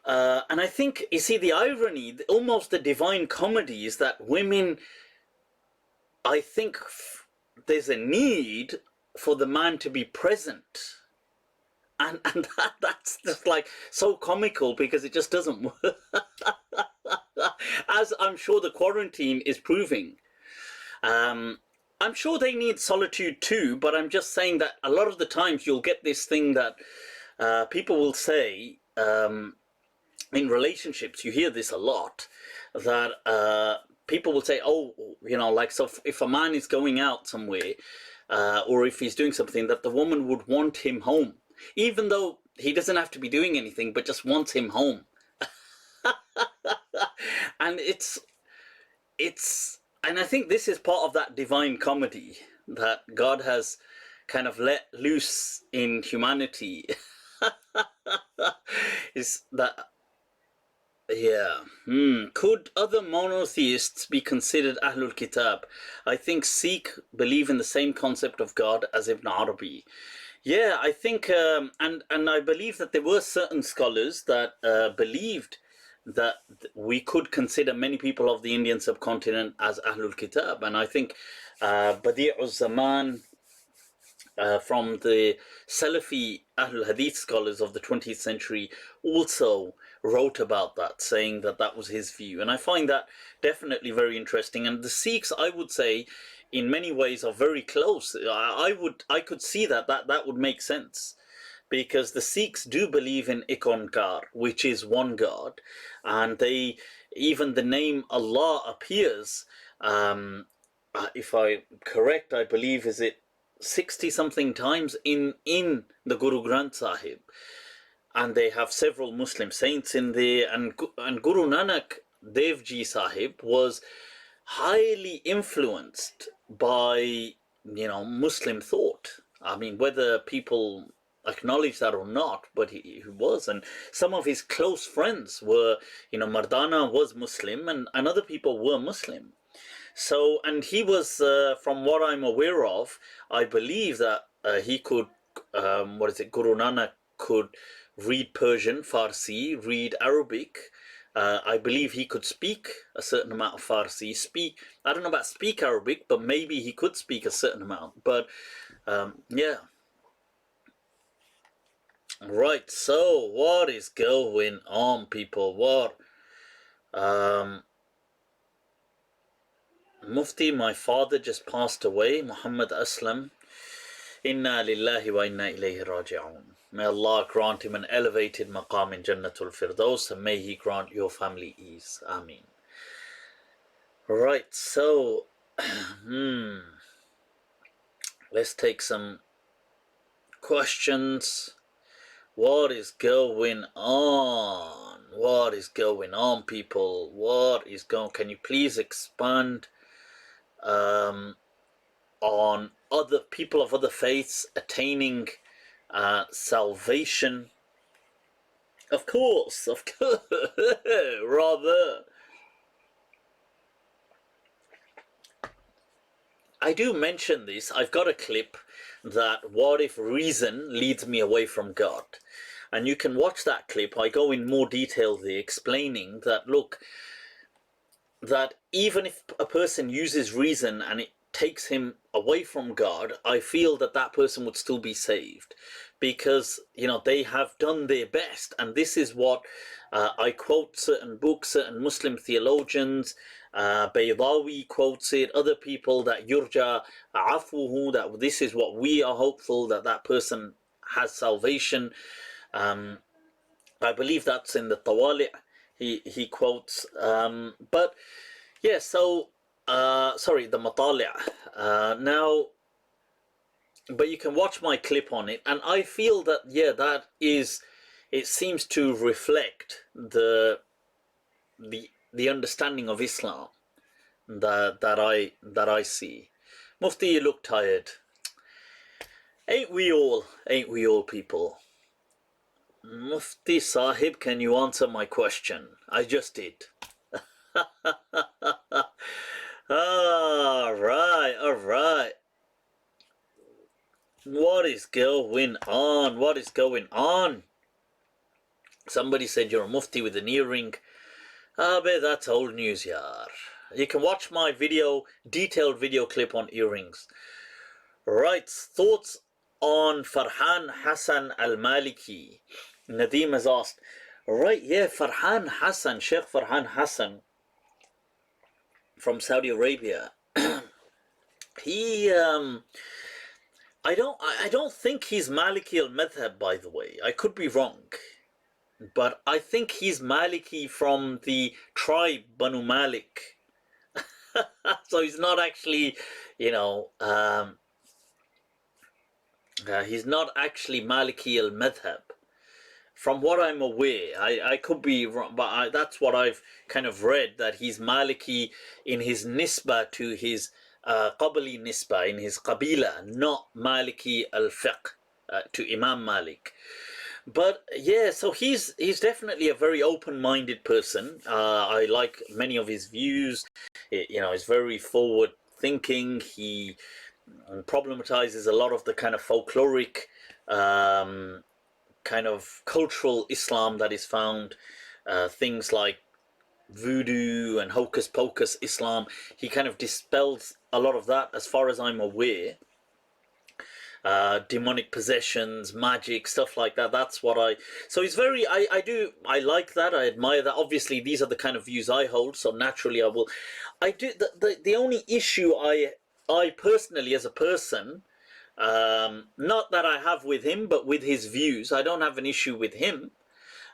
[SPEAKER 1] And I think, you see, the irony, almost the divine comedy, is that women, I think there's a need for the man to be present. And that's just like so comical because it just doesn't work. As I'm sure the quarantine is proving. I'm sure they need solitude too, but I'm just saying that a lot of the times you'll get this thing that people will say, in relationships, you hear this a lot, that people will say, oh, like, so if a man is going out somewhere, or if he's doing something, that the woman would want him home, even though he doesn't have to be doing anything, but just wants him home. And and I think this is part of that divine comedy that God has kind of let loose in humanity. Is that, could other monotheists be considered Ahlul Kitab? I think Sikh believe in the same concept of God as Ibn Arabi. Yeah, I think, and I believe that there were certain scholars that believed that we could consider many people of the Indian subcontinent as Ahlul Kitab. And I think Badi'uz Zaman, from the Salafi Ahlul Hadith scholars of the 20th century, also wrote about that, saying that that was his view. And I find that definitely very interesting. And the Sikhs, I would say, in many ways are very close. I could see that would make sense, because the Sikhs do believe in Ikonkar, which is one God, and even the name Allah appears, if I'm correct, I believe, is it 60 something times in the Guru Granth Sahib, and they have several Muslim saints in there, and Guru Nanak Dev Ji Sahib was highly influenced by Muslim thought. I mean, whether people acknowledge that or not, but he was, and some of his close friends were, Mardana was Muslim, and other people were Muslim. So, and he was, from what I'm aware of, I believe that he could, Guru Nanak could read Persian, Farsi, read Arabic. I believe he could speak a certain amount of Farsi. I don't know about speak Arabic, but maybe he could speak a certain amount. But yeah. Right, so what is going on, people? What? Mufti, my father just passed away, Muhammad Aslam. Inna lillahi wa inna ilayhi raji'un. May Allah grant him an elevated maqam in Jannatul Firdaus, and may He grant your family ease. Ameen. Right, so let's take some questions. What is going on? What is going on, people? What is going? Can you please expand on other people of other faiths attaining salvation Of course, rather. I do mention this. I've got a clip that what if reason leads me away from God? And you can watch that clip. I go in more detail there explaining that, look, that even if a person uses reason and it takes him away from God, I feel that that person would still be saved, because they have done their best. And this is what I quote certain books, certain Muslim theologians. Baydawi quotes it, other people, that yurja afuhu, that this is what we are hopeful, that that person has salvation. I believe that's in the Tawali' he quotes. But yeah, so sorry, the Matali'. Now, but you can watch my clip on it, and I feel that that is, it seems to reflect the understanding of Islam that I see. Mufti, you look tired. Ain't we all, people? Mufti Sahib, can you answer my question? I just did. All right. What is going on? Somebody said you're a Mufti with an earring. Bet that's old news, yar. You can watch my detailed video clip on earrings. Right, thoughts on Farhan Hassan al-Maliki. Nadeem has asked, right, yeah, Farhan Hassan, Sheikh Farhan Hassan from Saudi Arabia. He, I don't think he's Maliki al-Madhab, by the way. I could be wrong. But I think he's Maliki from the tribe Banu Malik. So he's not actually, he's not actually Maliki al-Madhab. From what I'm aware, I could be wrong, but that's what I've kind of read, that he's Maliki in his nisbah to his Qabli nisbah, in his Qabila, not Maliki al-Fiqh, to Imam Malik. But yeah, so he's definitely a very open-minded person. I like many of his views. He's very forward-thinking. He problematizes a lot of the kind of folkloric, kind of cultural Islam that is found. Things like voodoo and hocus pocus Islam. He kind of dispels a lot of that, as far as I'm aware. Demonic possessions, magic, stuff like that. That's what so he's very, I like that. I admire that. Obviously, these are the kind of views I hold, so naturally the only issue I personally, as a person, not that I have with him, but with his views, I don't have an issue with him,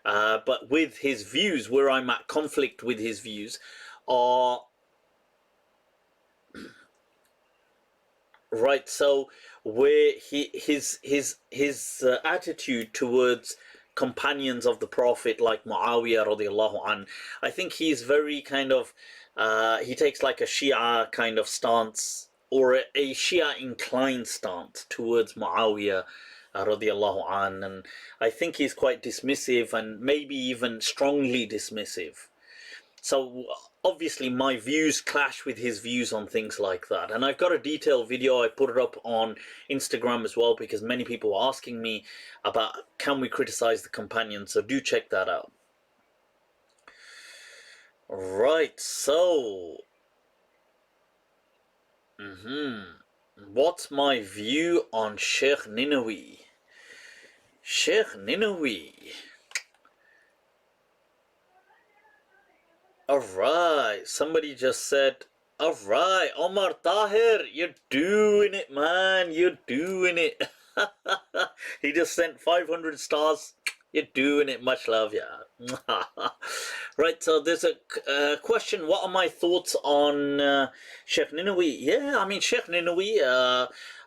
[SPEAKER 1] but with his views, where I'm at conflict with his views, are right. So where his attitude towards companions of the Prophet, like Muawiyah radiallahu an, I think he's very kind of, he takes like a Shia kind of stance, or a Shia inclined stance towards Muawiyah radiallahu an, and I think he's quite dismissive, and maybe even strongly dismissive. So obviously my views clash with his views on things like that. And I've got a detailed video. I put it up on Instagram as well, because many people were asking me about, can we criticize the companions? So do check that out. Right, so what's my view on Sheikh Ninawi? Alright, somebody just said, alright, Omar Tahir, you're doing it, man, you're doing it. He just sent 500 stars. You're doing it, much love, yeah. Right, so there's a question, what are my thoughts on Sheikh Ninawi? Yeah, I mean, Sheikh Ninawi,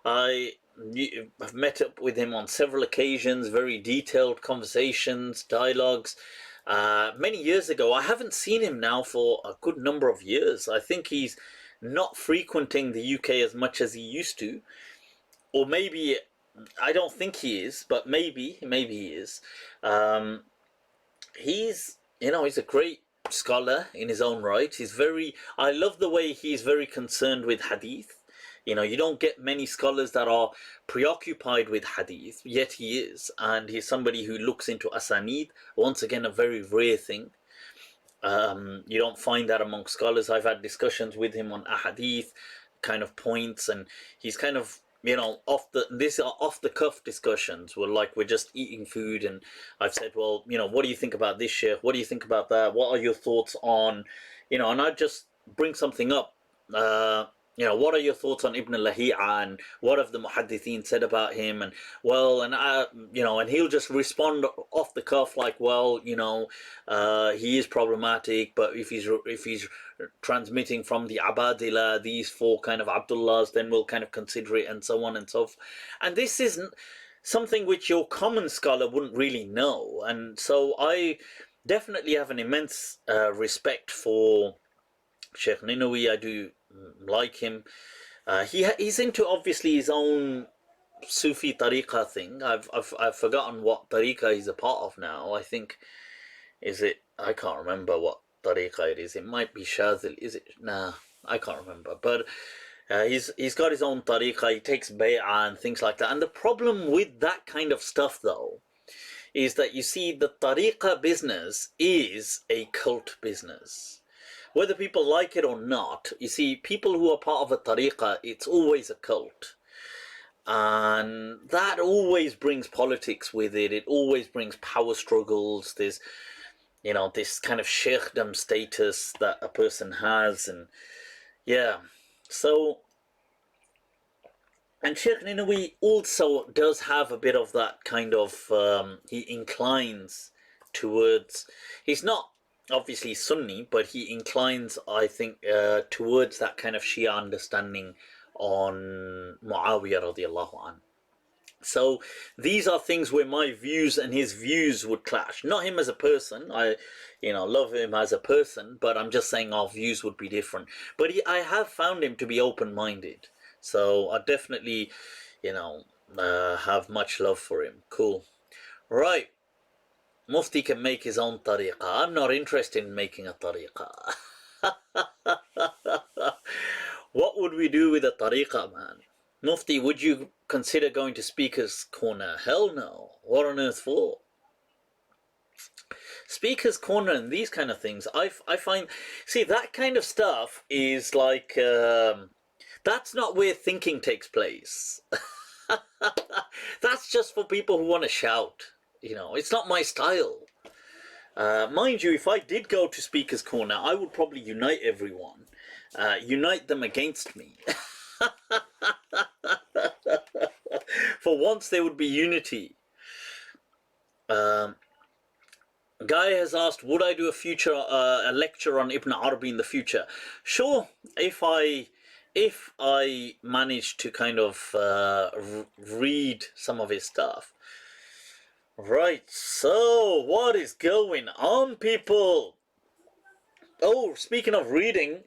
[SPEAKER 1] I've met up with him on several occasions, very detailed conversations, dialogues. Many years ago. I haven't seen him now for a good number of years. I think he's not frequenting the UK as much as he used to, or maybe, I don't think he is, but maybe he is. he's, he's a great scholar in his own right. I love the way he's very concerned with hadith. You don't get many scholars that are preoccupied with hadith, yet he is, and he's somebody who looks into asanid. Once again, a very rare thing. You don't find that among scholars. I've had discussions with him on ahadith kind of points, and he's kind of, these are off the cuff discussions. We're just eating food, and I've said, well, what do you think about this, Sheikh? What do you think about that? What are your thoughts on, and I just bring something up. What are your thoughts on Ibn Lahi'a, and what have the muhaddithin said about him? And and he'll just respond off the cuff like, well, he is problematic, but if he's transmitting from the Abadila, these four kind of Abdullahs, then we'll kind of consider it, and so on and so forth. And this isn't something which your common scholar wouldn't really know. And so I definitely have an immense respect for Sheikh Ninawi. I do like him. He's into obviously his own Sufi tariqah thing. I've forgotten what tariqah he's a part of now. I think, I can't remember what tariqah it is. It might be Shazil. Is it? Nah, I can't remember. But he's got his own tariqah. He takes bay'ah and things like that. And the problem with that kind of stuff, though, is that you see the tariqah business is a cult business. Whether people like it or not, you see, people who are part of a tariqah, it's always a cult. And that always brings politics with it. It always brings power struggles. There's, this kind of sheikhdom status that a person has. And yeah, so, and Sheikh Ninawi also does have a bit of that kind of, he inclines towards, he's not obviously Sunni, but he inclines, I think, towards that kind of Shia understanding on Muawiyah radiallahu anh. So these are things where my views and his views would clash. Not him as a person. I, love him as a person, but I'm just saying our views would be different. But I have found him to be open-minded. So I definitely, have much love for him. Cool. Right. Mufti can make his own tariqah. I'm not interested in making a tariqah. What would we do with a tariqah, man? Mufti, would you consider going to Speaker's Corner? Hell no. What on earth for? Speaker's Corner and these kind of things, I find... See, that kind of stuff is like... that's not where thinking takes place. That's just for people who want to shout. It's not my style. Mind you, if I did go to Speaker's Corner, I would probably unite everyone. Unite them against me. For once there would be unity. Guy has asked, would I do a lecture on Ibn Arabi in the future? Sure, if I manage to kind of read some of his stuff. Right, so what is going on, people? Oh, speaking of reading,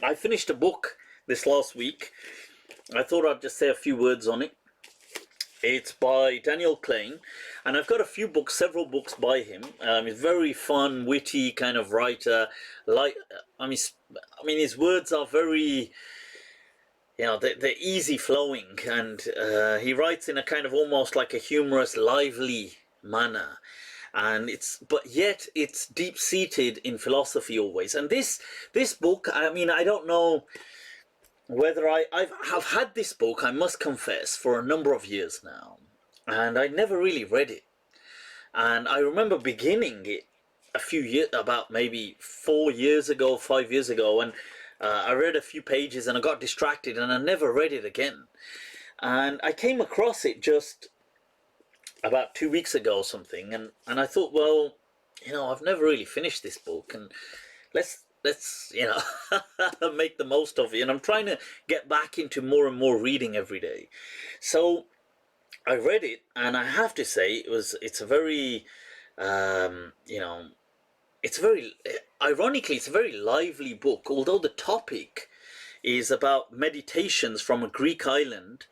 [SPEAKER 1] I finished a book this last week. I thought I'd just say a few words on it. It's by Daniel Klein, and I've got several books by him. He's a very fun, witty kind of writer. His words are very... they're easy flowing, and he writes in a kind of almost like a humorous, lively manner, but yet it's deep seated in philosophy always. And this book, I don't know whether I've had this book, I must confess, for a number of years now, and I never really read it. And I remember beginning it a few years, about maybe 5 years ago, and I read a few pages and I got distracted and I never read it again. And I came across it just about 2 weeks ago or something, and I thought, well, I've never really finished this book, and let's make the most of it. And I'm trying to get back into more and more reading every day. So I read it, and I have to say it's a very ironically, it's a very lively book, although the topic is about meditations from a Greek island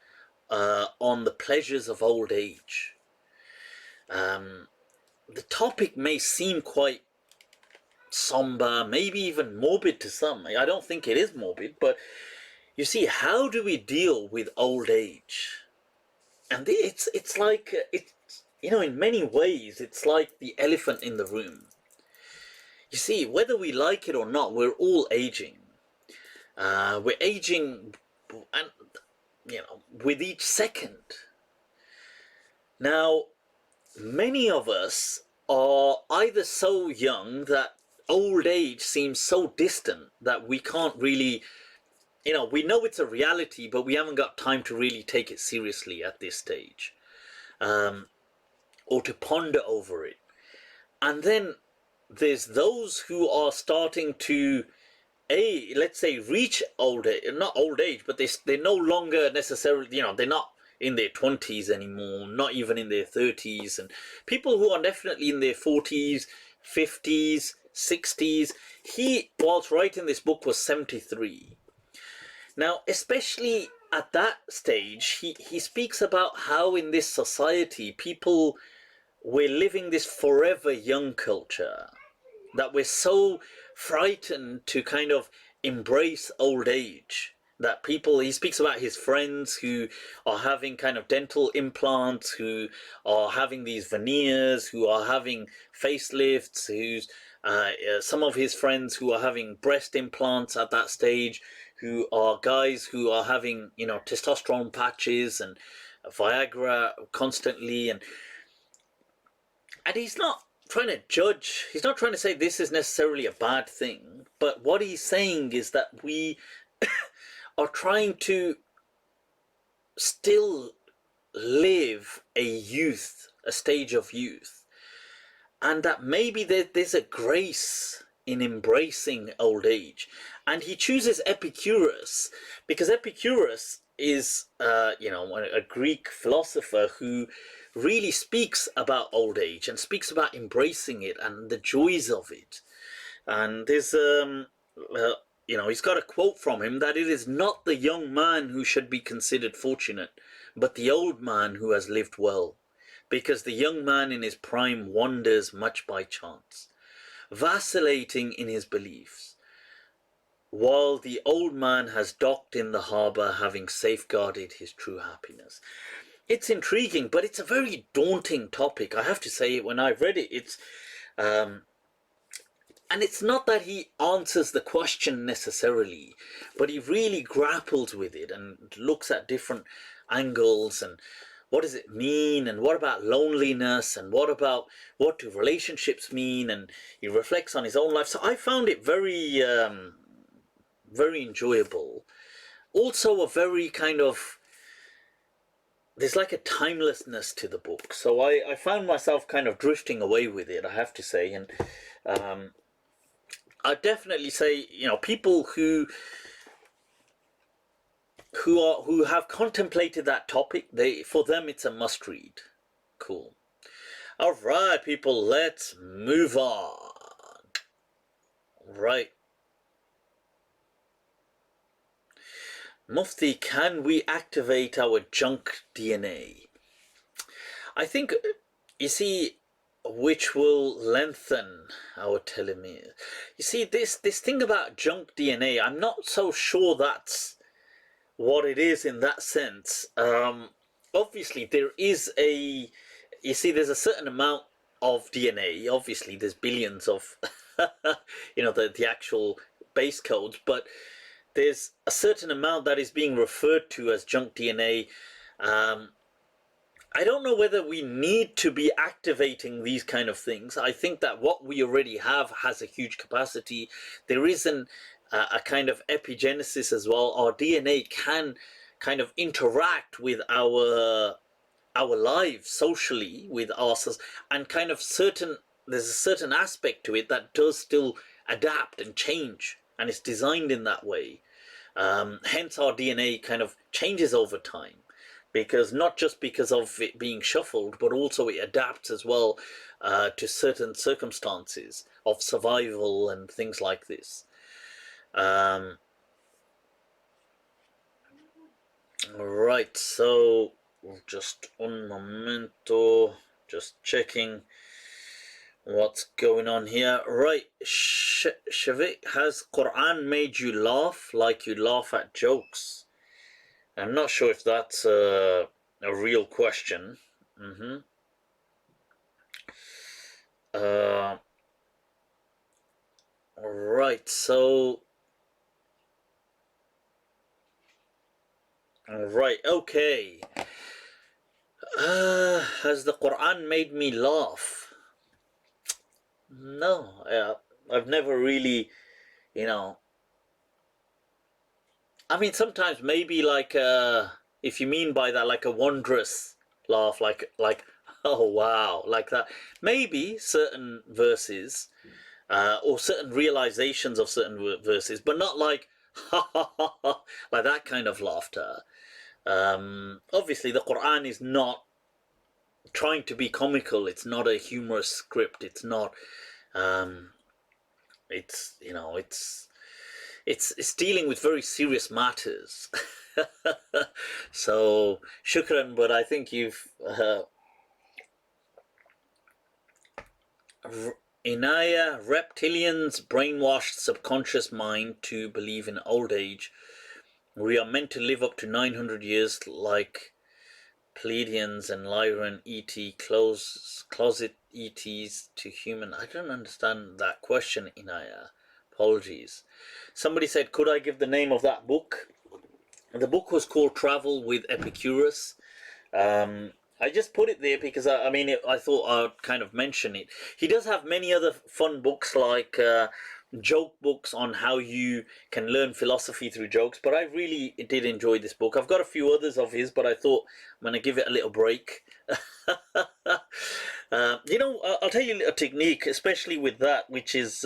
[SPEAKER 1] on the pleasures of old age. the topic may seem quite somber, maybe even morbid to some. I don't think it is morbid, but you see, how do we deal with old age? And it's like it's, you know, in many ways it's like the elephant in the room. You see, whether we like it or not, we're all aging. We're aging, and you know, with each second. Now, many of us are either so young that old age seems so distant that we can't really, you know, we know it's a reality, but we haven't got time to really take it seriously at this stage, or to ponder over it. And then there's those who are starting to, let's say, reach old age, not old age, but they're no longer necessarily, you know, they're not in their 20s anymore, not even in their 30s, and people who are definitely in their 40s, 50s, 60s. He, whilst writing this book, was 73. Now, especially at that stage, he speaks about how in this society people, we're living this forever young culture, that we're so frightened to kind of embrace old age, that people, he speaks about his friends who are having kind of dental implants, who are having these veneers, who are having facelifts, who's some of his friends who are having breast implants at that stage, who are guys who are having, you know, testosterone patches and Viagra constantly, and he's not trying to judge, he's not trying to say this is necessarily a bad thing, but what he's saying is that we are trying to still live a youth, a stage of youth, and that maybe there's a grace in embracing old age. And he chooses Epicurus because Epicurus is, you know, a Greek philosopher who really speaks about old age and speaks about embracing it and the joys of it. And there's, you know, he's got a quote from him that it is not the young man who should be considered fortunate, but the old man who has lived well, because the young man in his prime wanders much by chance, vacillating in his beliefs, while the old man has docked in the harbour, having safeguarded his true happiness. It's intriguing, but it's a very daunting topic. I have to say, when I read it, it's and it's not that he answers the question necessarily, but he really grapples with it and looks at different angles and what does it mean, and what about loneliness, and what do relationships mean, and he reflects on his own life. So I found it very very enjoyable. Also a very kind of, there's like a timelessness to the book. So I found myself kind of drifting away with it, I have to say. And I definitely say, you know, people who have contemplated that topic, for them it's a must read. Cool. All right, people, let's move on. Right. Mufti, can we activate our junk DNA? I think, you see, which will lengthen our telomere. You see, this thing about junk DNA, I'm not so sure that's what it is in that sense. Obviously, there is there's a certain amount of DNA. Obviously, there's billions of, you know, the actual base codes, but there's a certain amount that is being referred to as junk DNA. I don't know whether we need to be activating these kind of things. I think that what we already have has a huge capacity. There is a kind of epigenesis as well. Our DNA can kind of interact with our lives socially, with us, and kind of there's a certain aspect to it that does still adapt and change, and it's designed in that way. Hence our DNA kind of changes over time, because not just because of it being shuffled, but also it adapts as well to certain circumstances of survival and things like this. Right, so just un momento, just checking. What's going on here? Right, Shavik, has Quran made you laugh like you laugh at jokes? I'm not sure if that's a real question. Uh, right, so... Right, okay. Has the Quran made me laugh? No, I've never really, you know... I mean, sometimes maybe like, if you mean by that, like a wondrous laugh, like, oh wow, like that. Maybe certain verses, or certain realizations of certain verses, but not like, ha ha ha ha, like that kind of laughter. Obviously, the Quran is not trying to be comical. It's not a humorous script. It's not. It's it's dealing with very serious matters. So shukran, but I think you've Inaya, reptilians brainwashed subconscious mind to believe in old age. We are meant to live up to 900 years like Pleiadians and Lyran ET, closet ETs to human. I don't understand that question, Inaya. Apologies. Somebody said, could I give the name of that book? The book was called Travel with Epicurus. I just put it there because I thought I'd kind of mention it. He does have many other fun books like joke books on how you can learn philosophy through jokes, but I really did enjoy this book. I've got a few others of his, but I thought I'm going to give it a little break. I'll tell you a technique, especially with that, which is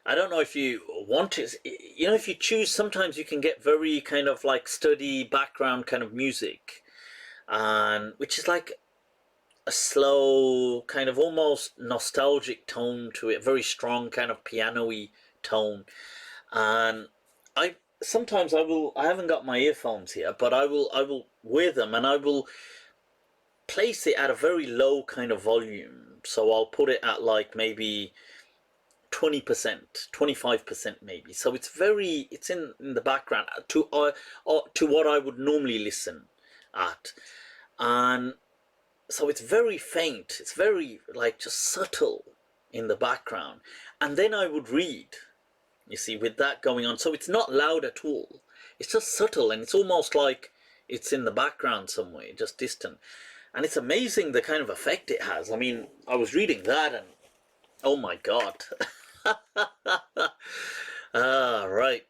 [SPEAKER 1] I don't know if you want to, if you choose, sometimes you can get very kind of like study background kind of music, and which is like a slow, kind of almost nostalgic tone to it, very strong kind of piano-y tone. And I haven't got my earphones here, but I will wear them and I will place it at a very low kind of volume. So I'll put it at like maybe 20%, 25% maybe. So it's in the background to what I would normally listen at. And so it's very faint, it's very like just subtle in the background. And then I would read, you see, with that going on. So it's not loud at all. It's just subtle, and it's almost like it's in the background somewhere, just distant. And it's amazing the kind of effect it has. I mean, I was reading that and oh my God. Right.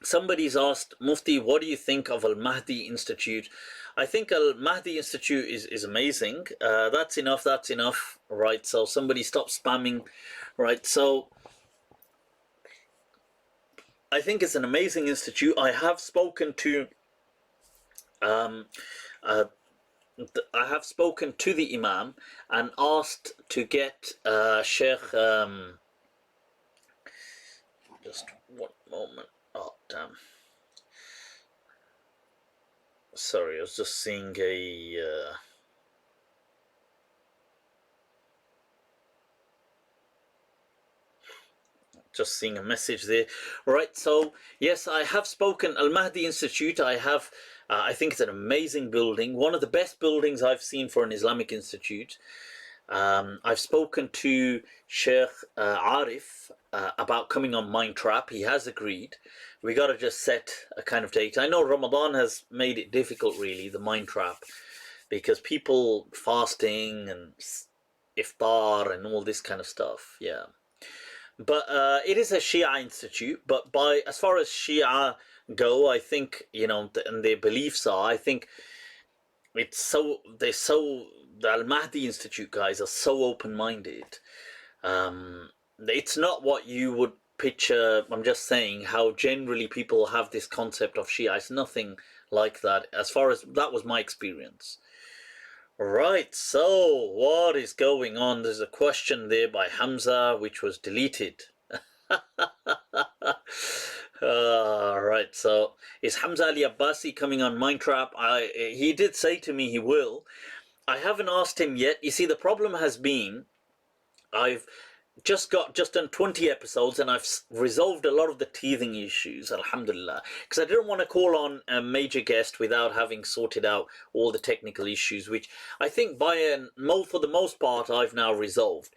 [SPEAKER 1] Somebody's asked, Mufti, what do you think of Al Mahdi Institute? I think Al Mahdi Institute is amazing. That's enough. Right. So somebody stop spamming. Right. So I think it's an amazing institute. I have spoken to the Imam and asked to get Sheikh. Just one moment. Oh, damn. Sorry, I was just seeing a message there. Right, so yes, I have spoken. Al Mahdi Institute, I think it's an amazing building, one of the best buildings I've seen for an Islamic institute. I've spoken to Sheikh Arif about coming on Mind Trap. He has agreed. We got to just set a kind of date. I know Ramadan has made it difficult, really, the Mind Trap, because people fasting and iftar and all this kind of stuff. Yeah. But it is a Shia institute. But as far as Shia go, I think, and their beliefs are, I think the Al Mahdi Institute guys are so open-minded. It's not what you would picture. I'm just saying how generally people have this concept of Shia. It's nothing like that, as far as that was my experience. Right, so what is going on? There's a question there by Hamza which was deleted. Right, so is Hamza Ali Abbasi coming on Mindtrap? He did say to me he will. I haven't asked him yet. You see, the problem has been I've just done 20 episodes and I've resolved a lot of the teething issues, alhamdulillah, because I didn't want to call on a major guest without having sorted out all the technical issues, which I think for the most part I've now resolved.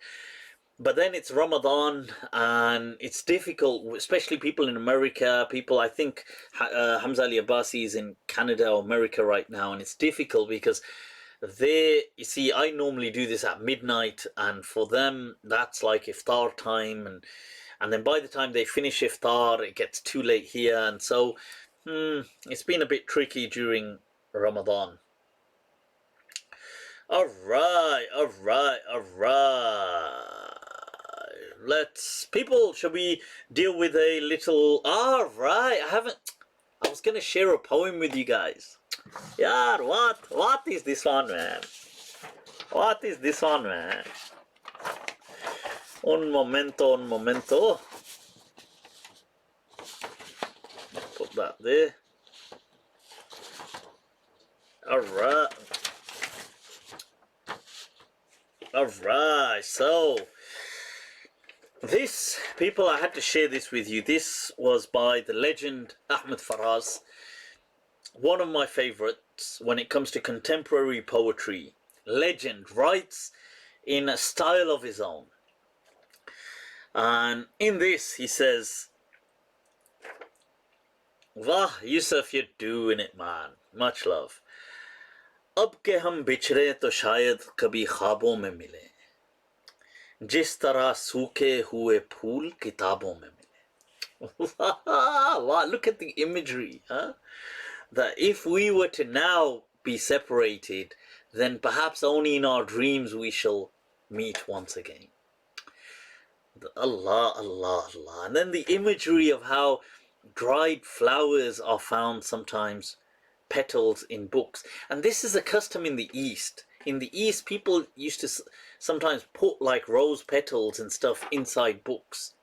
[SPEAKER 1] But then it's Ramadan and it's difficult, especially people in America. I think Hamza Ali Abbasi is in Canada or America right now, and it's difficult because you see, I normally do this at midnight, and for them that's like iftar time, and then by the time they finish iftar it gets too late here, and so it's been a bit tricky during Ramadan. All right. Shall we deal with a little? All right, I was gonna share a poem with you guys. Yeah, what is this one, man? What is this one, man? Un momento. Put that there. Alright. So, this, people, I had to share this with you. This was by the legend Ahmed Faraz. One of my favorites when it comes to contemporary poetry. Legend, writes in a style of his own. And in this he says, Wah, Yusuf, you're doing it, man. Much love. अब के हम बिछड़े तो शायद कभी ख्वाबों में मिले, जिस तरह सूखे हुए फूल किताबों में मिले. Wow, look at the imagery, huh? That if we were to now be separated, then perhaps only in our dreams we shall meet once again. Allah. And then the imagery of how dried flowers are found sometimes, petals in books. And this is a custom in the East. In the East, people used to sometimes put like rose petals and stuff inside books.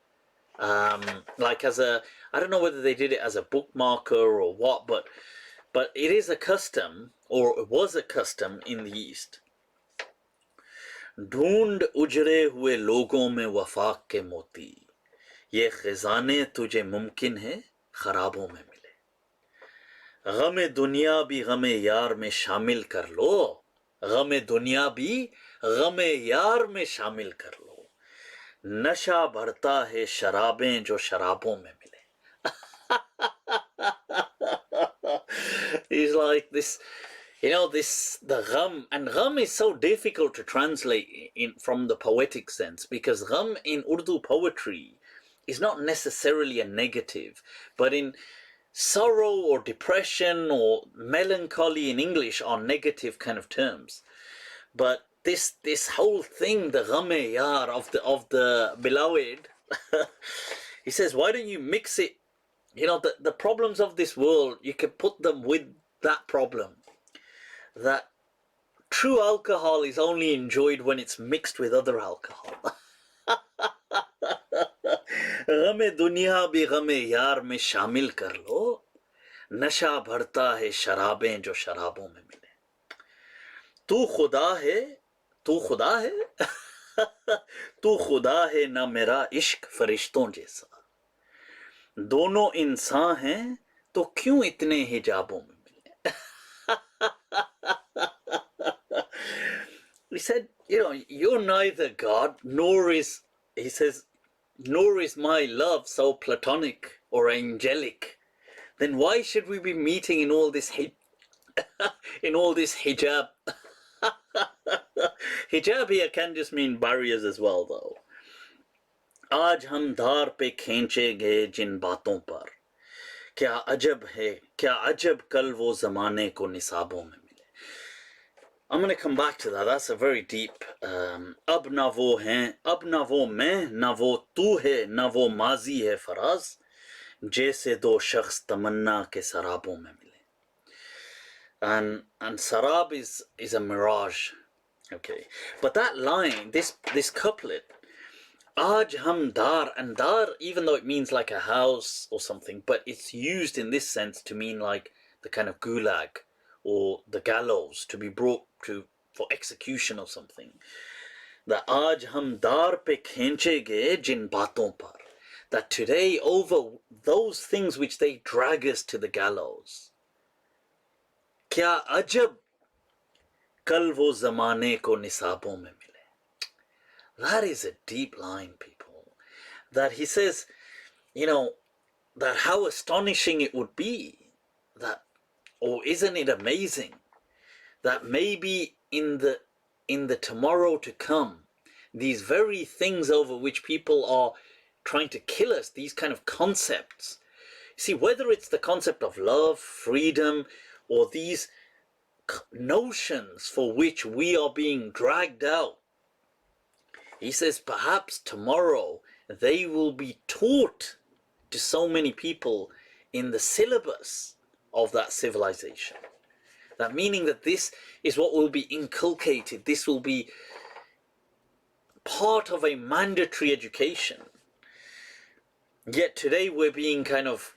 [SPEAKER 1] Like I don't know whether they did it as a bookmarker or what, but it is a custom, or it was a custom in the East. ढूंढ उजड़े हुए लोगों में वफा के मोती, ये खजाने तुझे मुमकिन है खराबों में मिले. गमे दुनिया भी गमे यार में शामिल कर लो, गमे दुनिया भी गमे यार में शामिल कर लो, नशा बढ़ता है शराबें जो शराबों में मिले. He's like this, the gham, and gham is so difficult to translate from the poetic sense, because gham in Urdu poetry is not necessarily a negative, but in sorrow or depression or melancholy in English are negative kind of terms. But this whole thing, the gham-e-yar of the beloved, he says, why don't you mix it? The problems of this world, you can put them with that problem. That true alcohol is only enjoyed when it's mixed with other alcohol. गमे दुनिया भी गमे यार में शामिल कर लो, नशा बढ़ता है शराबें जो शराबों में मिले. तू खुदा है तू खुदा है ना मेरा इश्क फरिश्तों जैसा, दोनों इंसान हैं तो क्यों इतने हिजाबों में मिले. He said, you're neither God nor is my love so platonic or angelic. Then why should we be meeting in all this hijab? Hijab here can just mean barriers as well, though. आज हम धार पे खींचे गए जिन बातों पर, क्या अजब कल वो ज़माने को निसाबों में. I'm going to come back to that. That's a very deep. अब ना वो हैं, अब ना वो मैं, ना वो तू है, ना वो माजी है फराज, जैसे दो शख्स तमन्ना के सराबों में मिले. And sarab is a mirage. Okay, but that line, this couplet, Aj hum dar, and dar, even though it means like a house or something, but it's used in this sense to mean like the kind of gulag or the gallows, to be brought to for execution or something. That aaj hum dar pe khenchege jin baaton par. That today, over those things which they drag us to the gallows. Kya ajab kal wo zamane ko nisabon mein mile. That is a deep line, people. That he says, you know, that how astonishing it would be that, or isn't it amazing that maybe in the tomorrow to come, these very things over which people are trying to kill us, these kind of concepts, see, whether it's the concept of love, freedom, or these notions for which we are being dragged out, he says perhaps tomorrow they will be taught to so many people in the syllabus of that civilization. That meaning that this is what will be inculcated, this will be part of a mandatory education. Yet today we're being kind of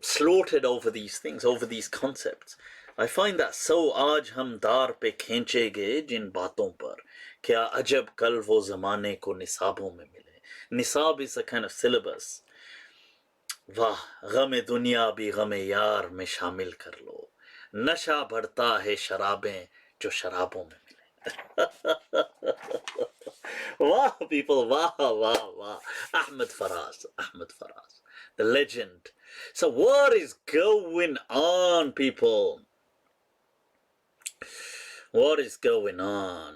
[SPEAKER 1] slaughtered over these things, over these concepts. I find that so aaj hum dar pe khenchege jin baaton par, kya ajab kal wo zamane ko nisabon mein mile. Nisab is a kind of syllabus. वाह गम दुनिया भी गम यार में शामिल कर लो, नशा बढ़ता है शराबें जो शराबों में मिले. Wow, people, wow, wow, wow. Ahmed Faraz, the legend. So what is going on, people? What is going on?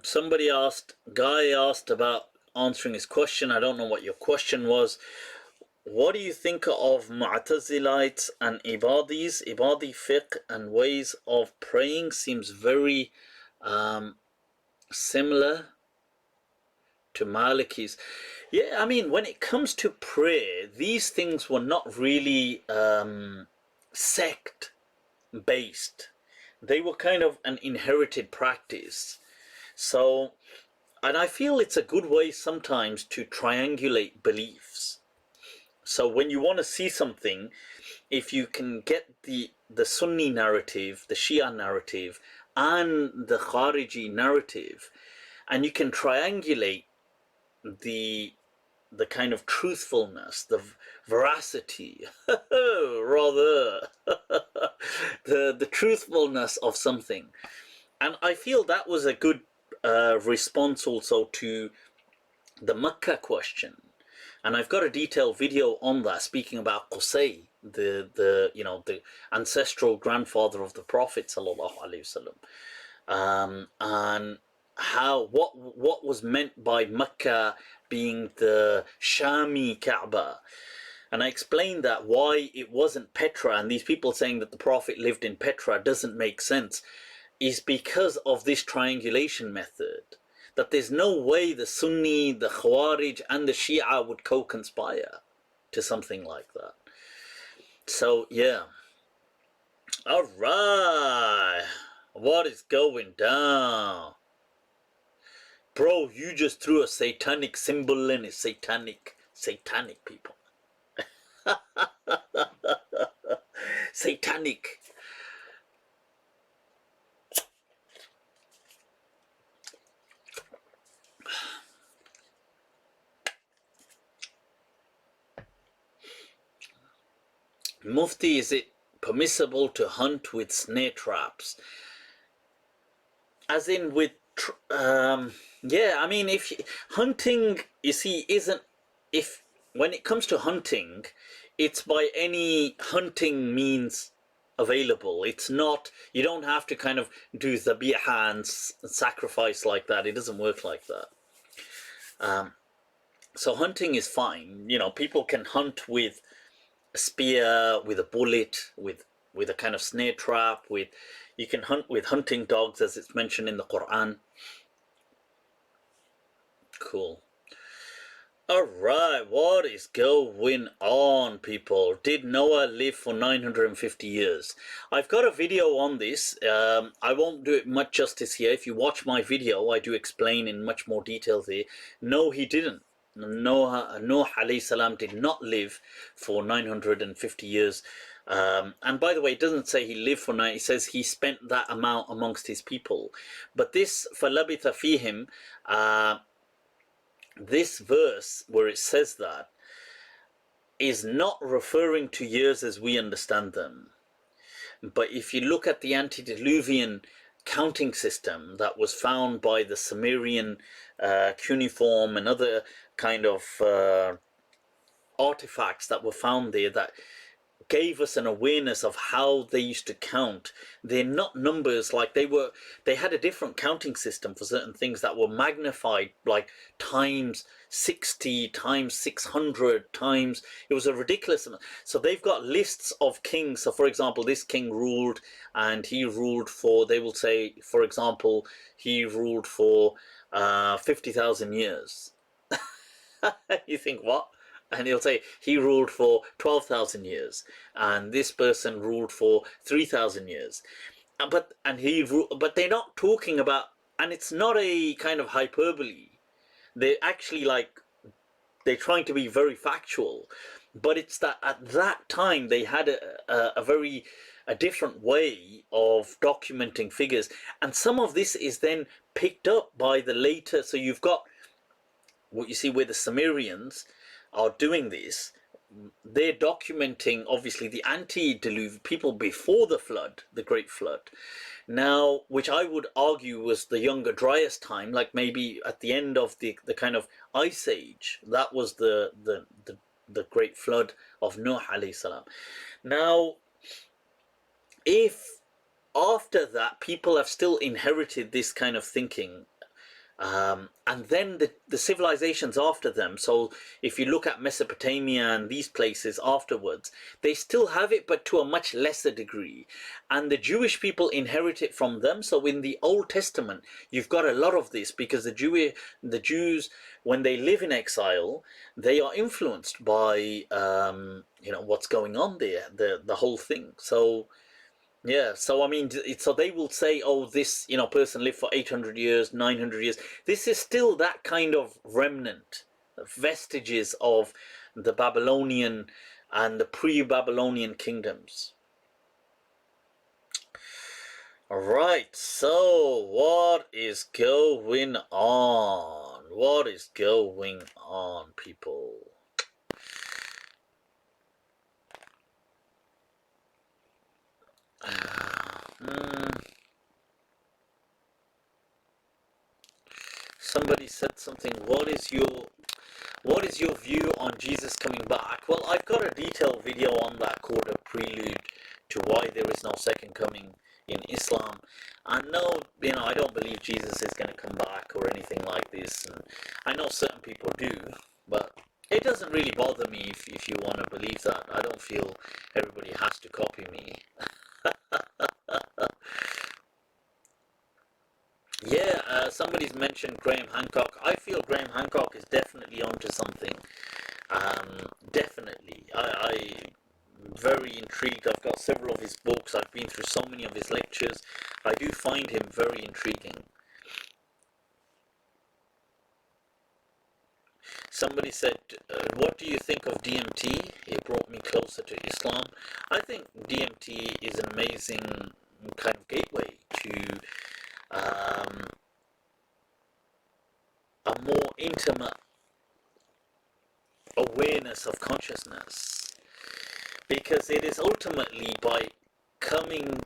[SPEAKER 1] Somebody asked, Guy asked about answering his question. I don't know what your question was. What do you think of Mu'tazilites and Ibadis? Ibadi fiqh and ways of praying seems very similar to Malikis. Yeah, I mean, when it comes to prayer, these things were not really sect-based. They were kind of an inherited practice. So, and I feel it's a good way sometimes to triangulate beliefs. So when you want to see something, if you can get the Sunni narrative, the Shia narrative, and the Khariji narrative, and you can triangulate the kind of truthfulness, the veracity, rather, the truthfulness of something. And I feel that was a good response also to the Makkah question. And I've got a detailed video on that, speaking about Qusay, the ancestral grandfather of the Prophet sallallahu alaihi wasallam, and how what was meant by Mecca being the Shami Kaaba. And I explained that why it wasn't Petra, and these people saying that the Prophet lived in Petra doesn't make sense, is because of this triangulation method. That there's no way the Sunni, the Khawarij, and the Shia would co-conspire to something like that. So, yeah. Alright. What is going down? Bro, you just threw a satanic symbol in. It's satanic people. Satanic. Mufti, is it permissible to hunt with snare traps? As in with, yeah, I mean, if hunting, you see, isn't, if, when it comes to hunting, it's by any hunting means available. It's not, you don't have to kind of do zabiha and sacrifice like that. It doesn't work like that. So hunting is fine. You know, people can hunt with a spear, with a bullet, with a kind of snare trap, with, you can hunt with hunting dogs as it's mentioned in the Quran. Cool. Alright, what is going on, people? Did Noah live for 950 years? I've got a video on this. I won't do it much justice here. If you watch my video, I do explain in much more detail there. No, he didn't. Noah alayhi salam did not live for 950 years. And by the way, it doesn't say he lived for 9, it says he spent that amount amongst his people. But this فَلَبِثَ فِيهِمْ, this verse where it says that is not referring to years as we understand them. But if you look at the antediluvian counting system that was found by the Sumerian cuneiform and other kind of artifacts that were found there that gave us an awareness of how they used to count. They're not numbers like they had a different counting system for certain things that were magnified, like times 60, times 600, times, it was a ridiculous amount. So they've got lists of kings. So for example, this king ruled, and he ruled for, they will say, for example, he ruled for 50,000 years. You think, what? And he'll say he ruled for 12,000 years, and this person ruled for 3,000 years. But they're not talking about, and it's not a kind of hyperbole. They're actually they're trying to be very factual, but it's that at that time they had a different way of documenting figures, and some of this is then picked up by the later. So you've got what you see where the Sumerians are doing this. They're documenting obviously the antediluvian people before the flood, the great flood. Now, which I would argue was the Younger Dryas time, like maybe at the end of the kind of ice age. That was the great flood of Nuh alayhi salam. Now, if after that people have still inherited this kind of thinking, and then the civilizations after them, so if you look at Mesopotamia and these places afterwards, they still have it, but to a much lesser degree, and the Jewish people inherit it from them. So in the Old Testament you've got a lot of this, because the Jews, when they live in exile, they are influenced by what's going on there, the whole thing. So yeah, so I mean, so they will say, oh, this person lived for 800 years, 900 years. This is still that kind of remnant, vestiges of the Babylonian and the pre-Babylonian kingdoms. All right, so what is going on? What is going on, people? Somebody said something. What is your view on Jesus coming back? Well, I've got a detailed video on that called A Prelude to Why There Is No Second Coming in Islam. And no, I don't believe Jesus is going to come back or anything like this. And I know certain people do, but it doesn't really bother me if you want to believe that. I don't feel everybody has to copy me. Yeah, somebody's mentioned Graham Hancock. I feel Graham Hancock is definitely onto something. Definitely. I'm very intrigued. I've got several of his books. I've been through so many of his lectures. I do find him very intriguing. Somebody said, what do you think of DMT? It brought me closer to Islam. I think DMT is an amazing kind of gateway to a more intimate awareness of consciousness, because it is ultimately by coming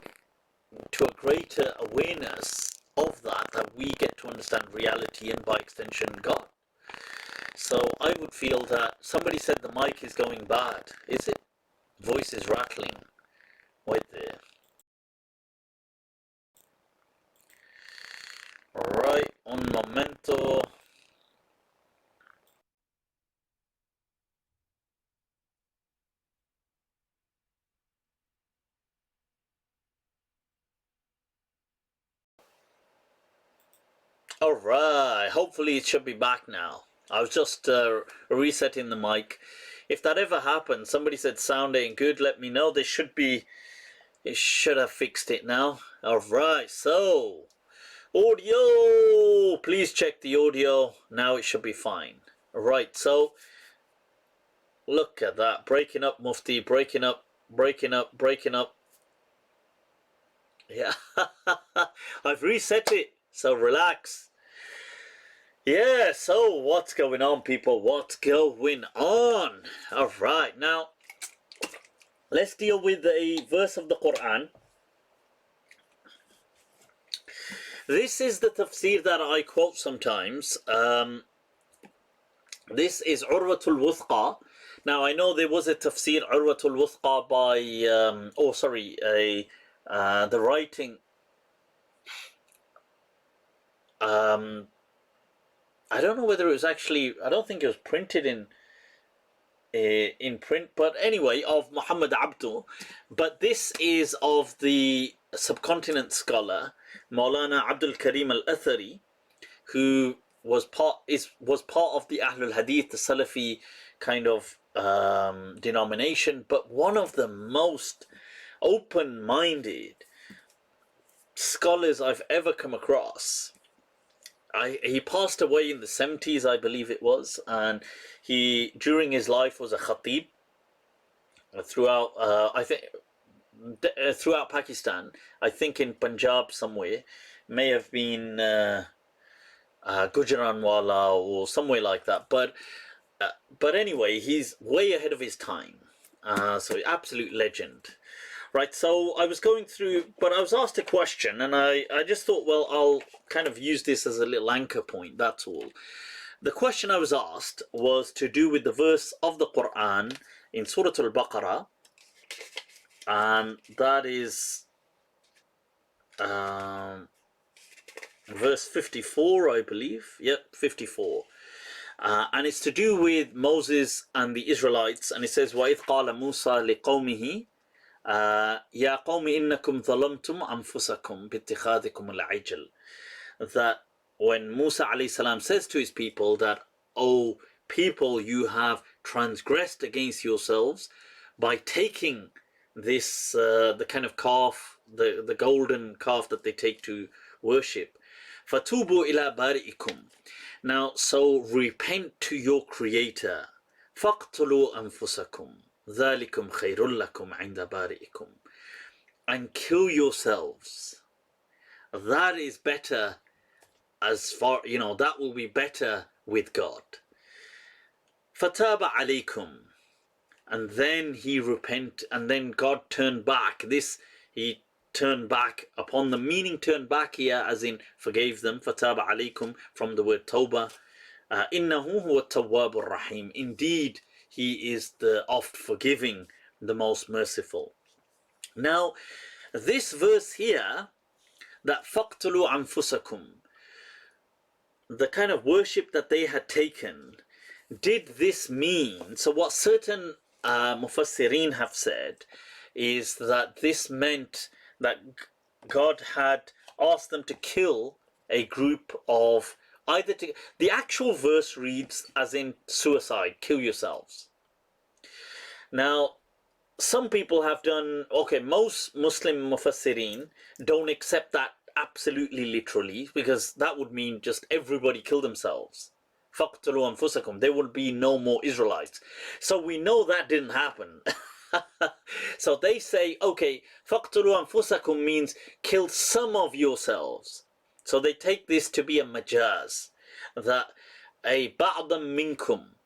[SPEAKER 1] to a greater awareness of that we get to understand reality, and by extension God. So I would feel that somebody said the mic is going bad. Is it? Voice is rattling. Wait there. Alright, un momento. Alright, hopefully it should be back now. I was just resetting the mic. If that ever happens, somebody said sound ain't good, let me know. It should have fixed it now. Alright, so audio, please check the audio. Now it should be fine. Right, so look at that. Breaking up, Mufti, breaking up, breaking up, breaking up. Yeah, I've reset it, so relax. Yeah, so what's going on, people? What's going on? Alright, now let's deal with a verse of the Quran. This is the tafsir that I quote sometimes. This is Urwatul Wuthqa. Now I know there was a tafsir Urwatul Wuthqa by, the writing. I don't know whether it was actually. I don't think it was printed in print, but anyway, of Muhammad Abdul. But this is of the subcontinent scholar Maulana Abdul Karim Al-Athari, who was part of the Ahlul Hadith, the Salafi kind of denomination, but one of the most open-minded scholars I've ever come across. He passed away in the 70s, I believe it was, and he, during his life, was a khatib throughout, throughout Pakistan. I think in Punjab somewhere, may have been Gujranwala or somewhere like that. But anyway, he's way ahead of his time. So absolute legend. Right, so I was going through, but I was asked a question, and I just thought, well, I'll kind of use this as a little anchor point, that's all. The question I was asked was to do with the verse of the Quran in Surah Al-Baqarah, and that is verse 54, I believe. Yep, 54. And it's to do with Moses and the Israelites, and it says, وَإِذْ قَالَ مُوسَى لِقَوْمِهِ يا قوم إنكم ظلمتم أنفسكم باتخاذكم العجل. That when Musa alayhi salam says to his people that, oh people, you have transgressed against yourselves by taking this the kind of calf, the golden calf that they take to worship. فَتُوبُوا إِلَى بَارِئِكُمْ. Now, so repent to your Creator. فَاقْتُلُوا أَنفُسَكُمْ ذَلِكُمْ خَيْرٌ لَكُمْ عِنْدَ بَارِئِكُمْ. And kill yourselves. That is better, as far, that will be better with God. فَتَابَ عَلَيْكُمْ. And then he repent, and then God turned back. He turned back upon them, meaning turned back here as in forgave them. فَتَابَ عَلَيْكُمْ from the word tawbah. إِنَّهُ هُوَ التَّوَّابُ الرَّحِيمُ. Indeed, he is the oft forgiving, the most merciful. Now, this verse here, that فَقْتُلُوا أَنفُسَكُمْ, the kind of worship that they had taken, did this mean, so what certain Mufassirin have said is that this meant that God had asked them to kill a group of the actual verse reads as in suicide, kill yourselves. Now, some people have done, most Muslim Mufassirin don't accept that absolutely literally, because that would mean just everybody kill themselves. فَقْتُلُوا أَنفُسَكُمْ. There will be no more Israelites. So we know that didn't happen. So they say, فَقْتُلُوا أَنفُسَكُمْ means kill some of yourselves. So they take this to be a majaz, that a بَعْضًا مِنْكُمْ,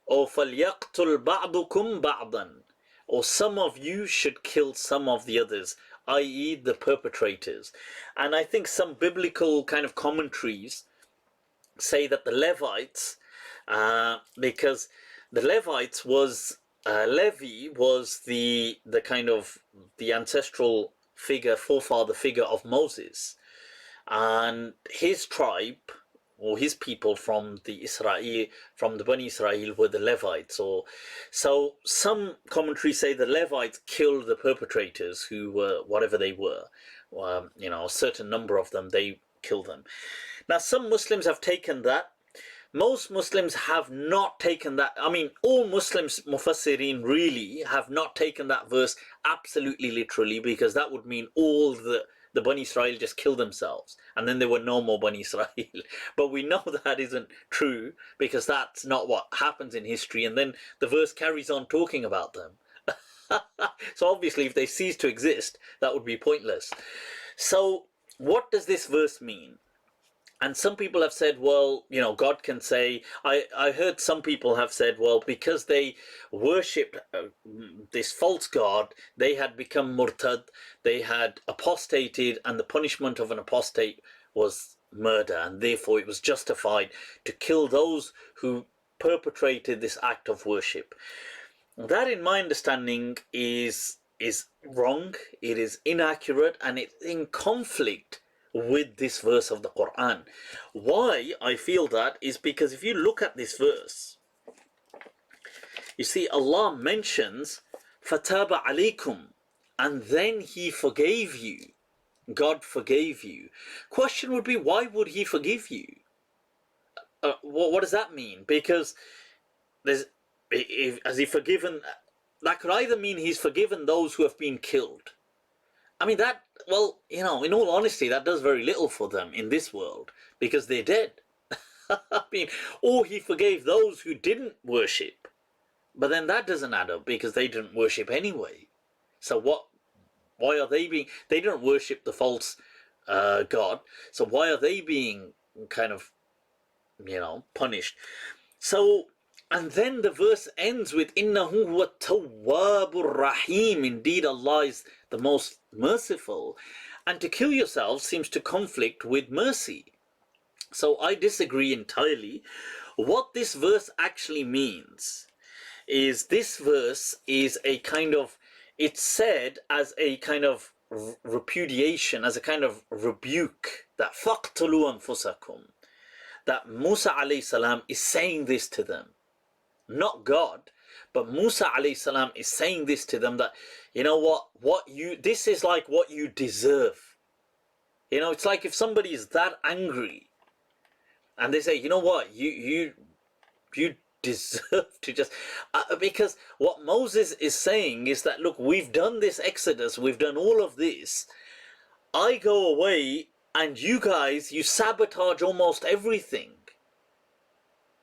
[SPEAKER 1] or فَلْيَقْتُلْ بَعْضُكُمْ بَعْضًا, or some of you should kill some of the others, i.e. the perpetrators. And I think some biblical kind of commentaries say that the Levites, because the Levites was, Levi was the kind of the ancestral figure, forefather figure of Moses, and his tribe or his people from the Bani Israel were the Levites. So some commentaries say the Levites killed the perpetrators, who were whatever they were. A certain number of them, they killed them. Now, some Muslims have taken that. Most Muslims have not taken that. I mean, all Muslims, Mufassirin, really have not taken that verse absolutely literally, because that would mean all the the Bani Israel just killed themselves and then there were no more Bani Israel. But we know that isn't true because that's not what happens in history, and then the verse carries on talking about them. So obviously if they cease to exist, that would be pointless. So what does this verse mean? And some people have said, well, you know, God can say, I heard some people have said, well, because they worshipped this false God, they had become murtad, they had apostated, and the punishment of an apostate was murder, and therefore it was justified to kill those who perpetrated this act of worship. That, in my understanding, is wrong, it is inaccurate, and it's in conflict with this verse of the Quran. Why I feel that is because if you look at this verse, you see Allah mentions fataba alaykum, and then He forgave you. God forgave you. Question would be, why would He forgive you? What does that mean? Because has He forgiven? That could either mean He's forgiven those who have been killed. I mean, that, well, you know, in all honesty, that does very little for them in this world because they're dead. I mean, or He forgave those who didn't worship, but then that doesn't add up because they didn't worship anyway. So why are they being, they didn't worship the false God, so why are they being kind of, you know, punished? So, and then the verse ends with Innahu huwa tawwabur rahim. Indeed, Allah is the most merciful. And to kill yourself seems to conflict with mercy. So I disagree entirely. What this verse actually means is this verse is a kind of, it's said as a kind of repudiation, as a kind of rebuke, that faqtulu anfusakum, that Musa alayhi salam is saying this to them. Not God, but Musa alayhi salam is saying this to them, that, you know what you, this is like what you deserve. You know, it's like if somebody is that angry and they say, you know what, you deserve to just, because what Moses is saying is that, look, we've done this exodus, we've done all of this, I go away and you guys, you sabotage almost everything.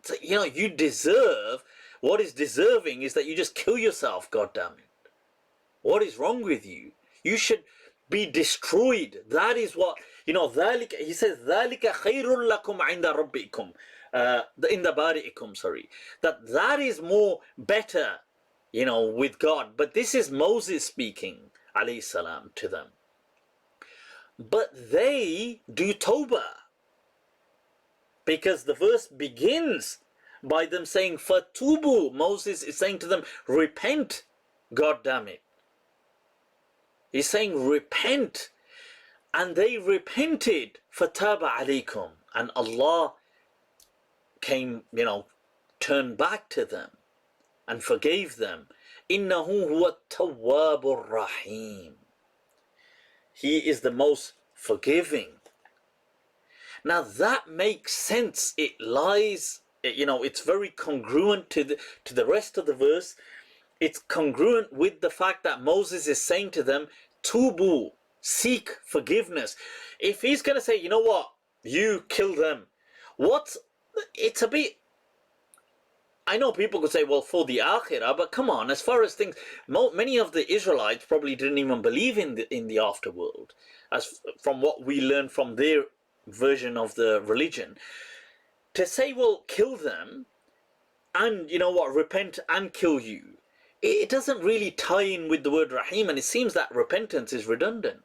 [SPEAKER 1] So, you know, you deserve, what is deserving is that you just kill yourself, goddammit. What is wrong with you? You should be destroyed. That is what, you know, he says, ذَلِكَ خَيْرٌ لَكُمْ عِنْدَ رَبِّكُمْ, in the bari'ikum, sorry. That is more better, you know, with God. But this is Moses speaking, alayhi salam, to them. But they do tawbah. Because the verse begins by them saying, Fatubu. Moses is saying to them, repent, God damn it. He's saying, repent. And they repented, Fataba alaykum. And Allah came, you know, turned back to them and forgave them. Innahu huwa tawwabur rahim. He is the most forgiving. Now that makes sense. It lies, you know, it's very congruent to the rest of the verse. It's congruent with the fact that Moses is saying to them, Tubu, seek forgiveness. If he's going to say, you know what, you kill them, it's a bit, I know people could say, well, for the akhirah, but come on, as far as things, many of the Israelites probably didn't even believe in the afterworld, as from what we learn from their version of the religion. To say, well, kill them, and you know what, repent and kill you, it doesn't really tie in with the word Rahim, and it seems that repentance is redundant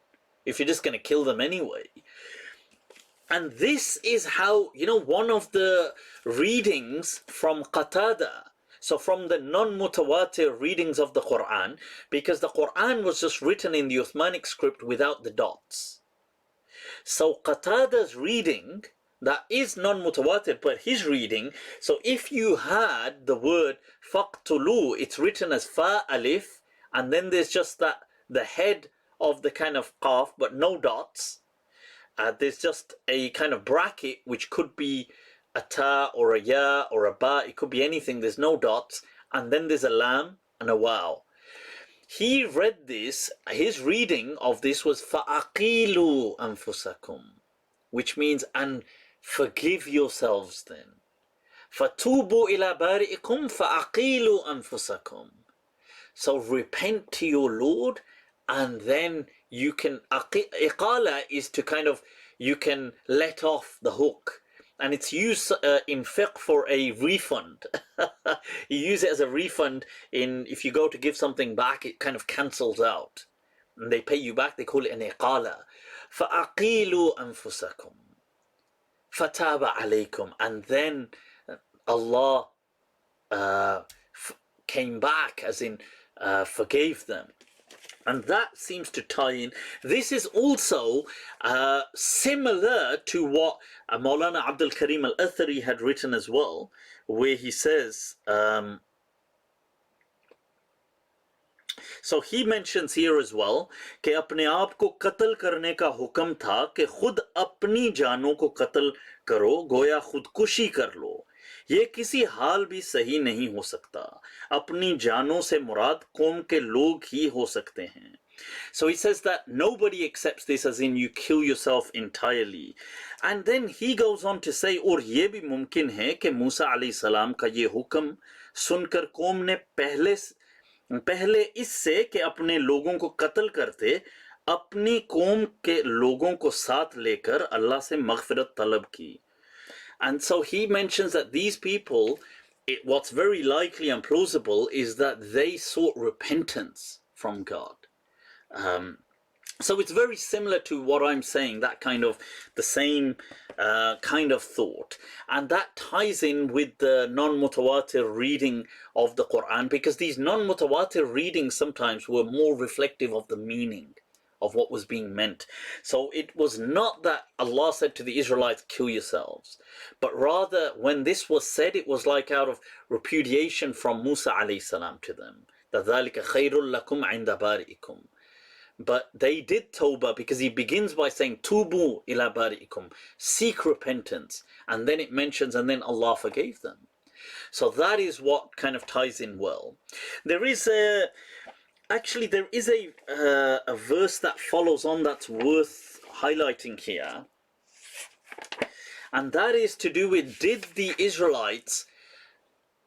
[SPEAKER 1] if you're just going to kill them anyway. And this is how, you know, one of the readings from Qatada, so from the non-mutawatir readings of the Quran, because the Quran was just written in the Uthmanic script without the dots. So Qatada's reading, that is non-mutawatir, but his reading, so if you had the word faqtulu, it's written as fa alif, and then there's just that, the head of the kind of qaf, but no dots. There's just a kind of bracket, which could be a ta or a ya or a ba, it could be anything, there's no dots, and then there's a lam and a waw. he read this, his reading of this was فَأَقِيلُوا أَنفُسَكُمْ, which means, and forgive yourselves then. فَتُوبُوا إِلَى بَارِئِكُمْ فَأَقِيلُوا أَنفُسَكُمْ. So repent to your Lord, and then you can, iqala is to kind of, you can let off the hook. And it's used in fiqh for a refund. You use it as a refund in, if you go to give something back, it kind of cancels out. And they pay you back, they call it an iqala. فَأَقِيلُوا أَنفُسَكُمْ فَتَابَ عَلَيْكُمْ. And then Allah came back, as in forgave them. And that seems to tie in. This is also similar to what Maulana Abdul Karim al-Athari had written as well, where he says, so he mentions here as well कि अपने आप को कत्ल करने का हुक्म था कि खुद अपनी जानों को कत्ल करो, गोया खुदकुशी कर लो, ये किसी हाल भी सही नहीं हो सकता, अपनी जानों से मुराद कौम के लोग ही हो सकते हैं. So he says that nobody accepts this as in you kill yourself entirely. And then he goes on to say, और ये भी मुमकिन है कि मूसा अलैहि सलाम का ये हुक्म सुनकर कौम ने पहले इससे कि अपने लोगों को कत्ल करते, अपनी कौम के लोगों को साथ लेकर अल्लाह से मग़फ़िरत तलब की. And so he mentions that these people, what's very likely and plausible is that they sought repentance from God. So it's very similar to what I'm saying, that kind of, the same kind of thought. And that ties in with the non-mutawatir reading of the Quran, because these non-mutawatir readings sometimes were more reflective of the meaning of what was being meant. So it was not that Allah said to the Israelites, kill yourselves, but rather when this was said, it was like out of repudiation from Musa alayhi salam to them. ذَلِكَ خَيْرٌ لَكُمْ عِنْدَ بَارِئِكُمْ. But they did tawbah, because he begins by saying, Tubu ila bari'ikum, seek repentance. And then it mentions, and then Allah forgave them. So that is what kind of ties in well. There is a verse that follows on that's worth highlighting here. And that is to do with, did the Israelites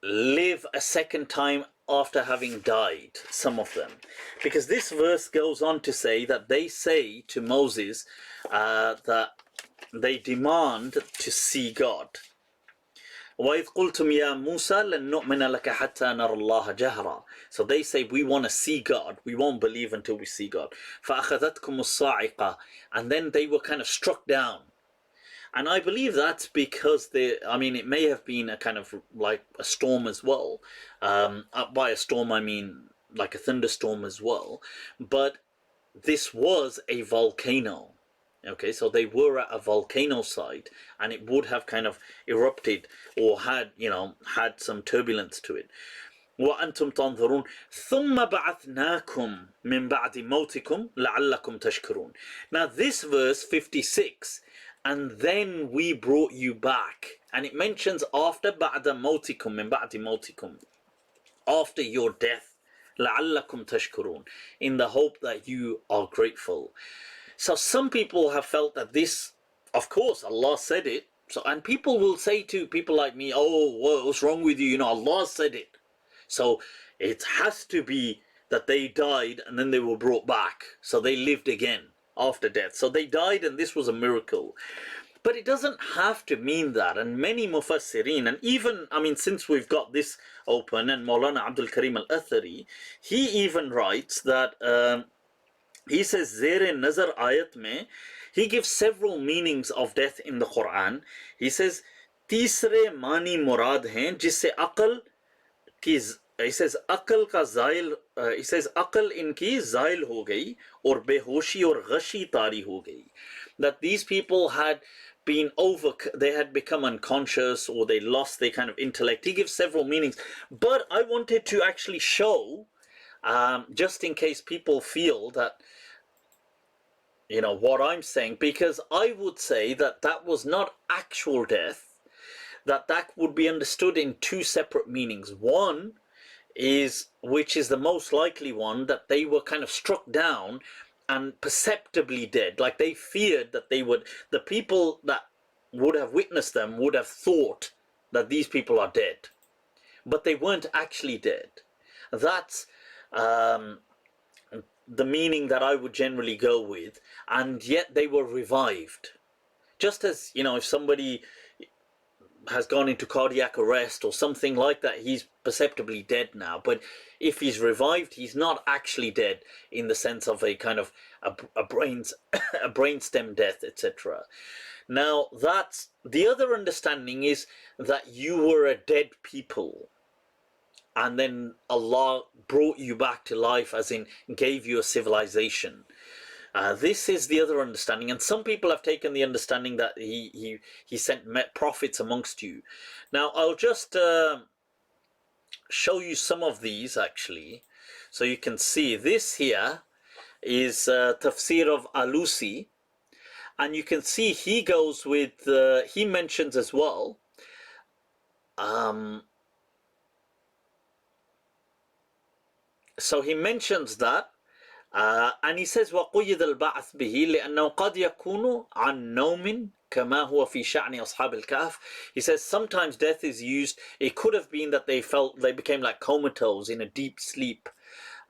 [SPEAKER 1] live a second time after having died, some of them? Because this verse goes on to say that they say to Moses that they demand to see God. وَإِذْ قُلْتُمْ يَا مُوسَى لَن نُؤْمِنَ لَكَ حَتَّى نَرَى اللَّهَ جَهْرًا. So they say, we want to see God, we won't believe until we see God. فَأَخَذَتْكُمُ الصَّاعِقَةُ. And then they were kind of struck down. And I believe that's because it may have been a kind of like a storm as well. By a storm, I mean like a thunderstorm as well. But this was a volcano. Okay, so they were at a volcano site, and it would have kind of erupted or had some turbulence to it. وَأَنْتُمْ تَنْظُرُونَ ثُمَّ بَعَثْنَاكُمْ مِنْ بَعْدِ مَوْتِكُمْ لَعَلَّكُمْ تَشْكُرُونَ. Now this verse 56, and then we brought you back, and it mentions after بَعْدَ مَوْتِكُمْ مِنْ بَعْدِ مَوْتِكُمْ, after your death, لَعَلَّكُمْ تَشْكُرُونَ, in the hope that you are grateful. So some people have felt that this, of course, Allah said it. So, and people will say to people like me, oh, what's wrong with you? Allah said it. So it has to be that they died and then they were brought back. So they lived again after death. So they died and this was a miracle. But it doesn't have to mean that. And many mufassirin, and even, since we've got this open, and Maulana Abdul Karim al-Athari, he even writes that, he says, Zere Nazar ayat mein, he gives several meanings of death in the Quran. He says, Tisre mani murad hain, jisse aql ki, he says, aql ka zail, he says, aql inki zail ho gayi, or behoshi or ghashi tari ho gayi. That these people had been they had become unconscious, or they lost their kind of intellect. He gives several meanings. But I wanted to actually show, just in case people feel that, what I'm saying, because I would say that that was not actual death, that would be understood in two separate meanings. One is, which is the most likely one, that they were kind of struck down and perceptibly dead. Like they feared that the people that would have witnessed them would have thought that these people are dead, but they weren't actually dead. That's the meaning that I would generally go with, and yet they were revived. Just as, if somebody has gone into cardiac arrest or something like that, he's perceptibly dead now, but if he's revived, he's not actually dead in the sense of a kind of a brainstem death, etc. Now, that's the other understanding, is that you were a dead people and then Allah brought you back to life, as in gave you a civilization. This is the other understanding, and some people have taken the understanding that he sent prophets amongst you. Now, I'll just show you some of these actually, so you can see. This here is Tafsir of Alusi, and you can see he goes with, he mentions as well, so he mentions that, and he says وَقُيِّدَ الْبَعْثِ بِهِ لِأَنَّهُ قَدْ يَكُونُ عَنْ نَوْمٍ كَمَا هُوَ فِي شَأْنِ أَصْحَابِ الْكَهْفِ. He says sometimes death is used, it could have been that they became like comatose in a deep sleep.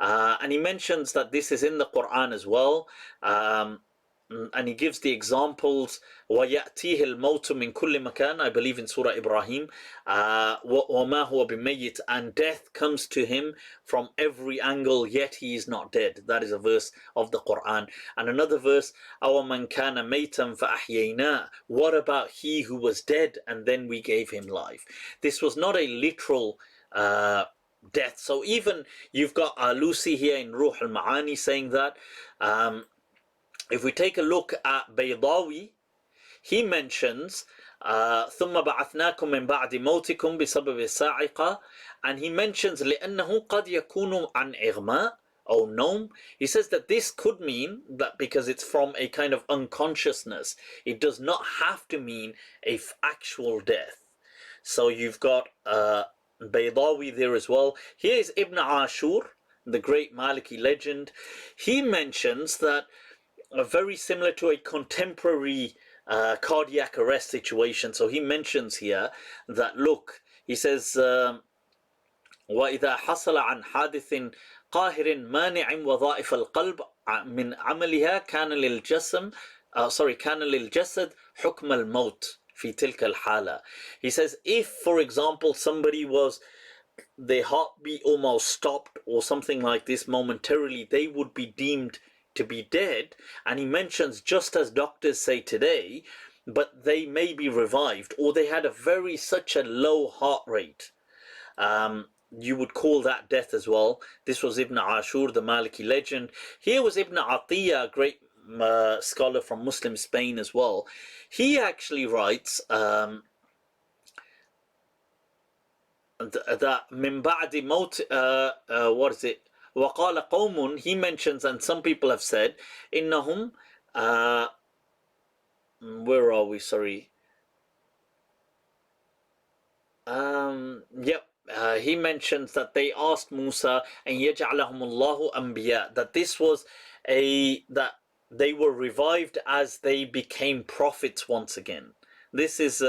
[SPEAKER 1] And he mentions that this is in the Quran as well. And he gives the examples, وَيَأْتِيهِ الْمَوْتُ مِنْ كُلِّ مَكَانٍ, I believe in Surah Ibrahim, وَمَا هُوَ بِمَيِّتٍ, and death comes to him from every angle, yet he is not dead. That is a verse of the Quran. And another verse, أَوَمَنْ كَانَ مَيْتًا فَأَحْيَيْنَاهُ, what about he who was dead and then we gave him life? This was not a literal death. So even you've got Alusi here in Ruh al-Ma'ani saying that. If we take a look at Baydawi, he mentions ثُمَّ بَعَثْنَاكُمْ مِنْ بَعْدِ مَوْتِكُمْ بِسَبَبِ الصَّاعِقَةِ, and he mentions لِأَنَّهُ قَدْ يَكُونُ عَنْ إِغْمَاء أو نوم. He says that this could mean that because it's from a kind of unconsciousness, it does not have to mean a actual death. So you've got Baydawi there as well. Here is Ibn Ashur, the great Maliki legend. He mentions that very similar to a contemporary cardiac arrest situation. So he mentions here that, look, he says, وَإِذَا حَصَلَ عَنْ حَادِثٍ قَاهِرٍ مَانِعٍ وَظَائِفَ الْقَلْبِ مِنْ عَمَلِهَا كَانَ لِلْجَسَدِ حُكْمَ الْمَوْتِ فِي تِلْكَ الْحَالَةِ. He says, if, for example, somebody was, their heartbeat almost stopped or something like this momentarily, they would be deemed to be dead. And he mentions, just as doctors say today, but they may be revived, or they had such a low heart rate. You would call that death as well. This was Ibn Ashur, the Maliki legend. Here was Ibn Atiyah, a great scholar from Muslim Spain as well. He actually writes that min ba'di maut, what is it? وَقَالَ قَوْمٌ, he mentions, and some people have said, إِنَّهُمْ, where are we, sorry. He mentions that they asked Musa, and يَجْعَلَهُمُ اللَّهُ أَنْبِيَاء, that this was that they were revived as they became prophets once again. This is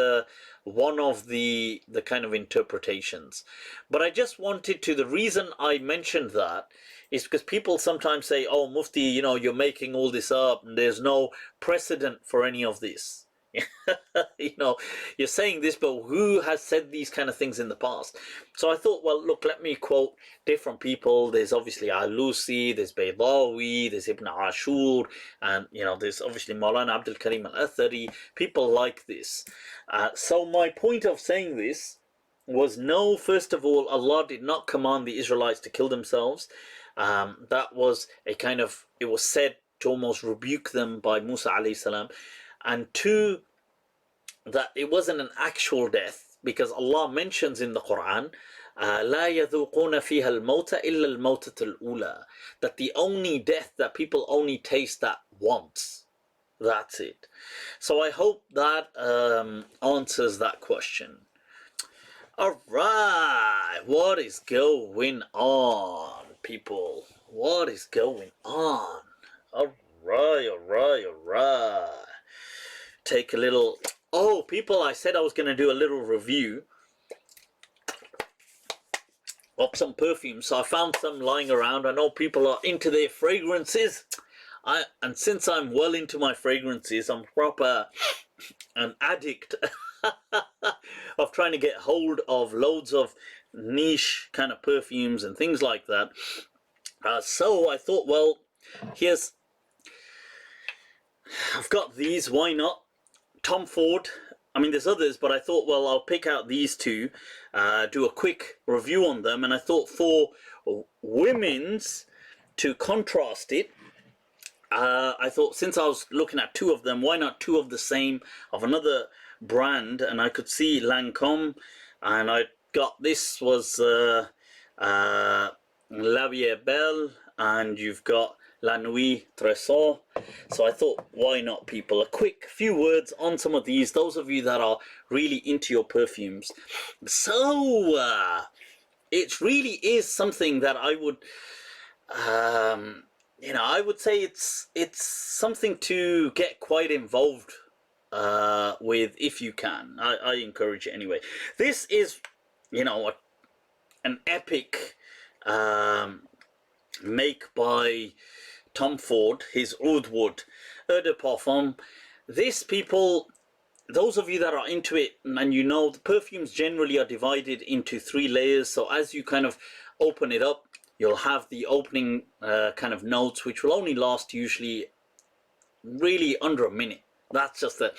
[SPEAKER 1] one of the kind of interpretations. But I just wanted to, the reason I mentioned that is because people sometimes say, oh, Mufti, you're making all this up and there's no precedent for any of this. You're saying this, but who has said these kind of things in the past? So I thought, well, look, let me quote different people. There's obviously Alusi, there's Baydawi, there's Ibn Ashur, and there's obviously Maulana Abdul Karim al-Athari, people like this. So my point of saying this was, no, first of all, Allah did not command the Israelites to kill themselves. That was a kind of, it was said to almost rebuke them by Musa alayhi salam. And two, that it wasn't an actual death, because Allah mentions in the Quran, لا يذوقون فيها الموت إلا الموتة الأولى, that the only death that people only taste that once. That's it. So I hope that answers that question. All right, what is going on, people? What is going on? All right, all right, all right. Take a little. Oh, people, I said I was going to do a little review of some perfumes. So I found some lying around. I know people are into their fragrances. And since I'm well into my fragrances, I'm proper an addict of trying to get hold of loads of niche kind of perfumes and things like that. So I thought, well, I've got these, why not? Tom Ford. I mean, there's others, but I thought, well, I'll pick out these two, do a quick review on them. And I thought for women's, to contrast it, I thought since I was looking at two of them, why not two of the same, of another brand? And I could see Lancôme, and I got this was La Vie est Belle, and you've got La Nuit Trésor. So I thought, why not, people? A quick few words on some of these, those of you that are really into your perfumes. So it really is something that I would I would say it's something to get quite involved with if you can. I encourage it anyway. This is, an epic make by Tom Ford, his Oud Wood Eau de Parfum. This, people, those of you that are into it, and the perfumes generally are divided into 3 layers. So as you kind of open it up, you'll have the opening kind of notes, which will only last usually really under a minute. That's just it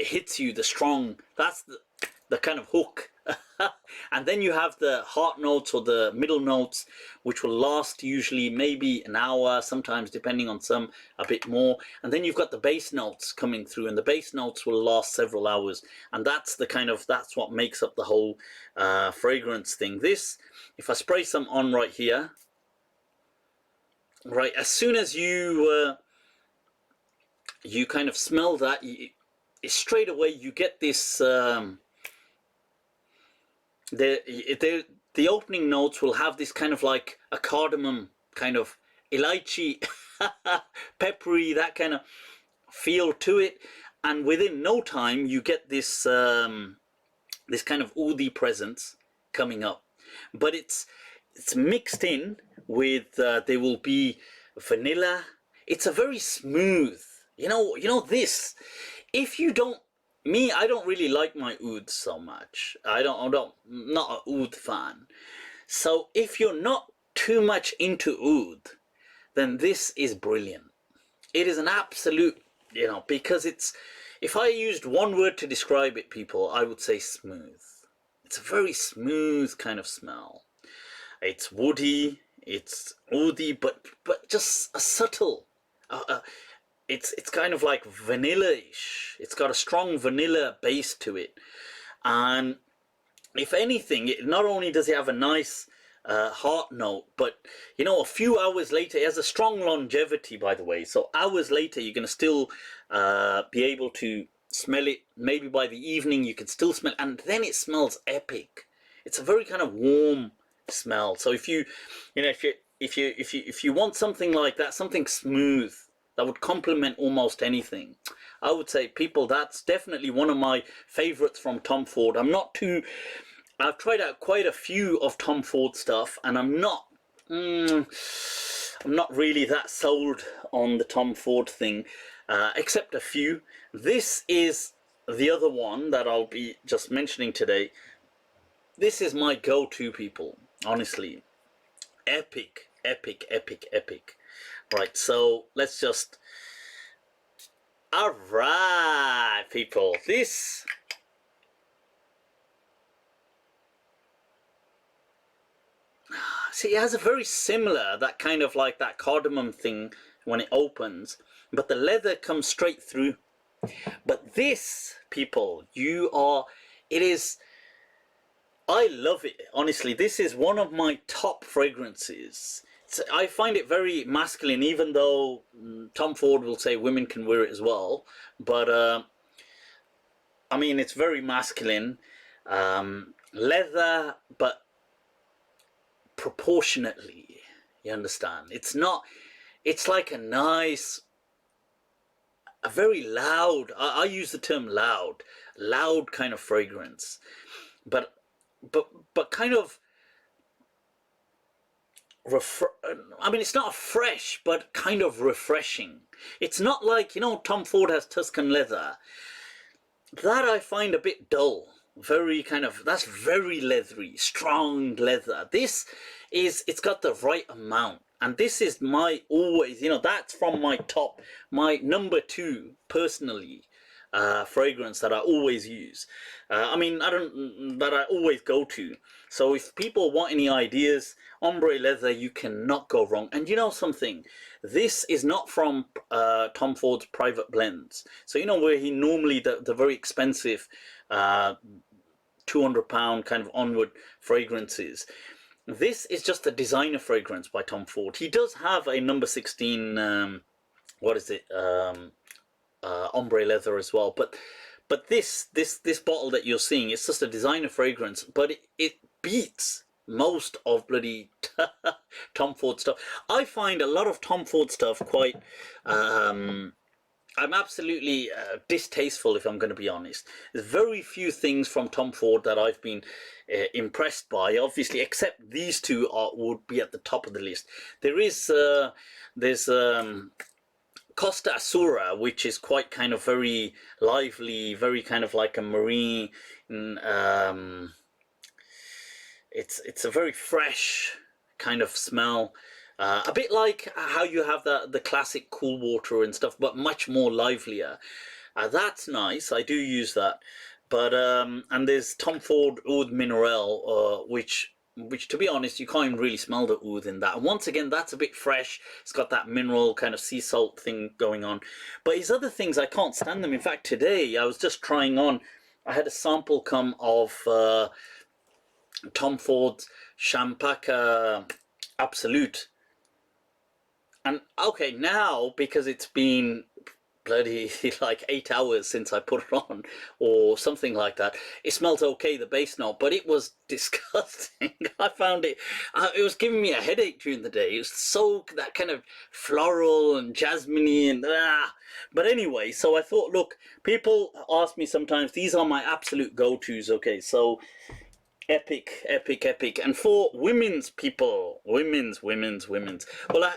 [SPEAKER 1] hits you, the strong, that's the kind of hook. And then you have the heart notes or the middle notes, which will last usually maybe an hour, sometimes depending on some a bit more. And then you've got the base notes coming through, and the base notes will last several hours. And that's that's what makes up the whole fragrance thing. This, if I spray some on right here, right, as soon as you kind of smell that, straight away you get this the opening notes will have this kind of like a cardamom, kind of elaichi, peppery, that kind of feel to it. And within no time you get this this kind of oudi presence coming up, but it's mixed in with there will be vanilla. It's a very smooth, this, if you don't, I don't really like my ouds so much. Not an oud fan. So if you're not too much into oud, then this is brilliant. It is an absolute, because if I used one word to describe it, people, I would say smooth. It's a very smooth kind of smell. It's woody, it's oudy, but just a subtle, it's kind of like vanilla-ish. It's got a strong vanilla base to it. And if anything, not only does it have a nice heart note, but, a few hours later, it has a strong longevity, by the way. So hours later, you're going to still be able to smell it. Maybe by the evening, you can still smell it. And then it smells epic. It's a very kind of warm smell. So if you want something like that, something smooth, that would complement almost anything, I would say, people, that's definitely one of my favorites from Tom Ford. I've tried out quite a few of Tom Ford stuff, and I'm not really that sold on the Tom Ford thing, except a few. This is the other one that I'll be just mentioning today. This is my go-to, people, honestly. Epic, epic, epic, epic. Right, so let's just... Alright, people, this... See, it has a very similar, that kind of like that cardamom thing when it opens, but the leather comes straight through. But this, people, I love it, honestly. This is one of my top fragrances. I find it very masculine, even though Tom Ford will say women can wear it as well. But, I mean, it's very masculine. leather, but proportionately. You understand? It's not. It's like a nice, a very loud. I use the term loud kind of fragrance, but but kind of I mean, it's not fresh, but kind of refreshing. It's not like, you know, Tom Ford has Tuscan leather. That I find a bit dull. Very kind of, that's very leathery, strong leather. This is, it's got the right amount. And this is my always, you know, that's from my top, my number 2 personally, fragrance that I always use. I mean, that I always go to. So if people want any ideas, ombre leather, you cannot go wrong. And you know something, this is not from Tom Ford's private blends. So you know where he normally, the very expensive £200 kind of onward fragrances. This is just a designer fragrance by Tom Ford. He does have a number 16, what is it, ombre leather as well. But this bottle that you're seeing, it's just a designer fragrance, but it beats most of bloody Tom Ford stuff. I find a lot of Tom Ford stuff quite I'm absolutely distasteful, if I'm going to be honest. There's very few things from Tom Ford that I've been impressed by, obviously, except these two would be at the top of the list. There's Costa Azura, which is quite kind of very lively, very kind of like a marine. It's a very fresh kind of smell. A bit like how you have the classic cool water and stuff, but much more livelier. That's nice. I do use that. But and there's Tom Ford Oud Mineral, which to be honest, you can't even really smell the oud in that. And once again, that's a bit fresh. It's got that mineral kind of sea salt thing going on. But his other things, I can't stand them. In fact, today I was just trying on. I had a sample come of Tom Ford's Champaca Absolute. And okay, now, because it's been bloody like 8 hours since I put it on, or something like that, it smells okay, the base note, but it was disgusting. I found it was giving me a headache during the day. It was so, that kind of floral and jasmine-y and But anyway, so I thought, look, people ask me sometimes, these are my absolute go-tos, okay, so epic. And for women's people, women's. Well,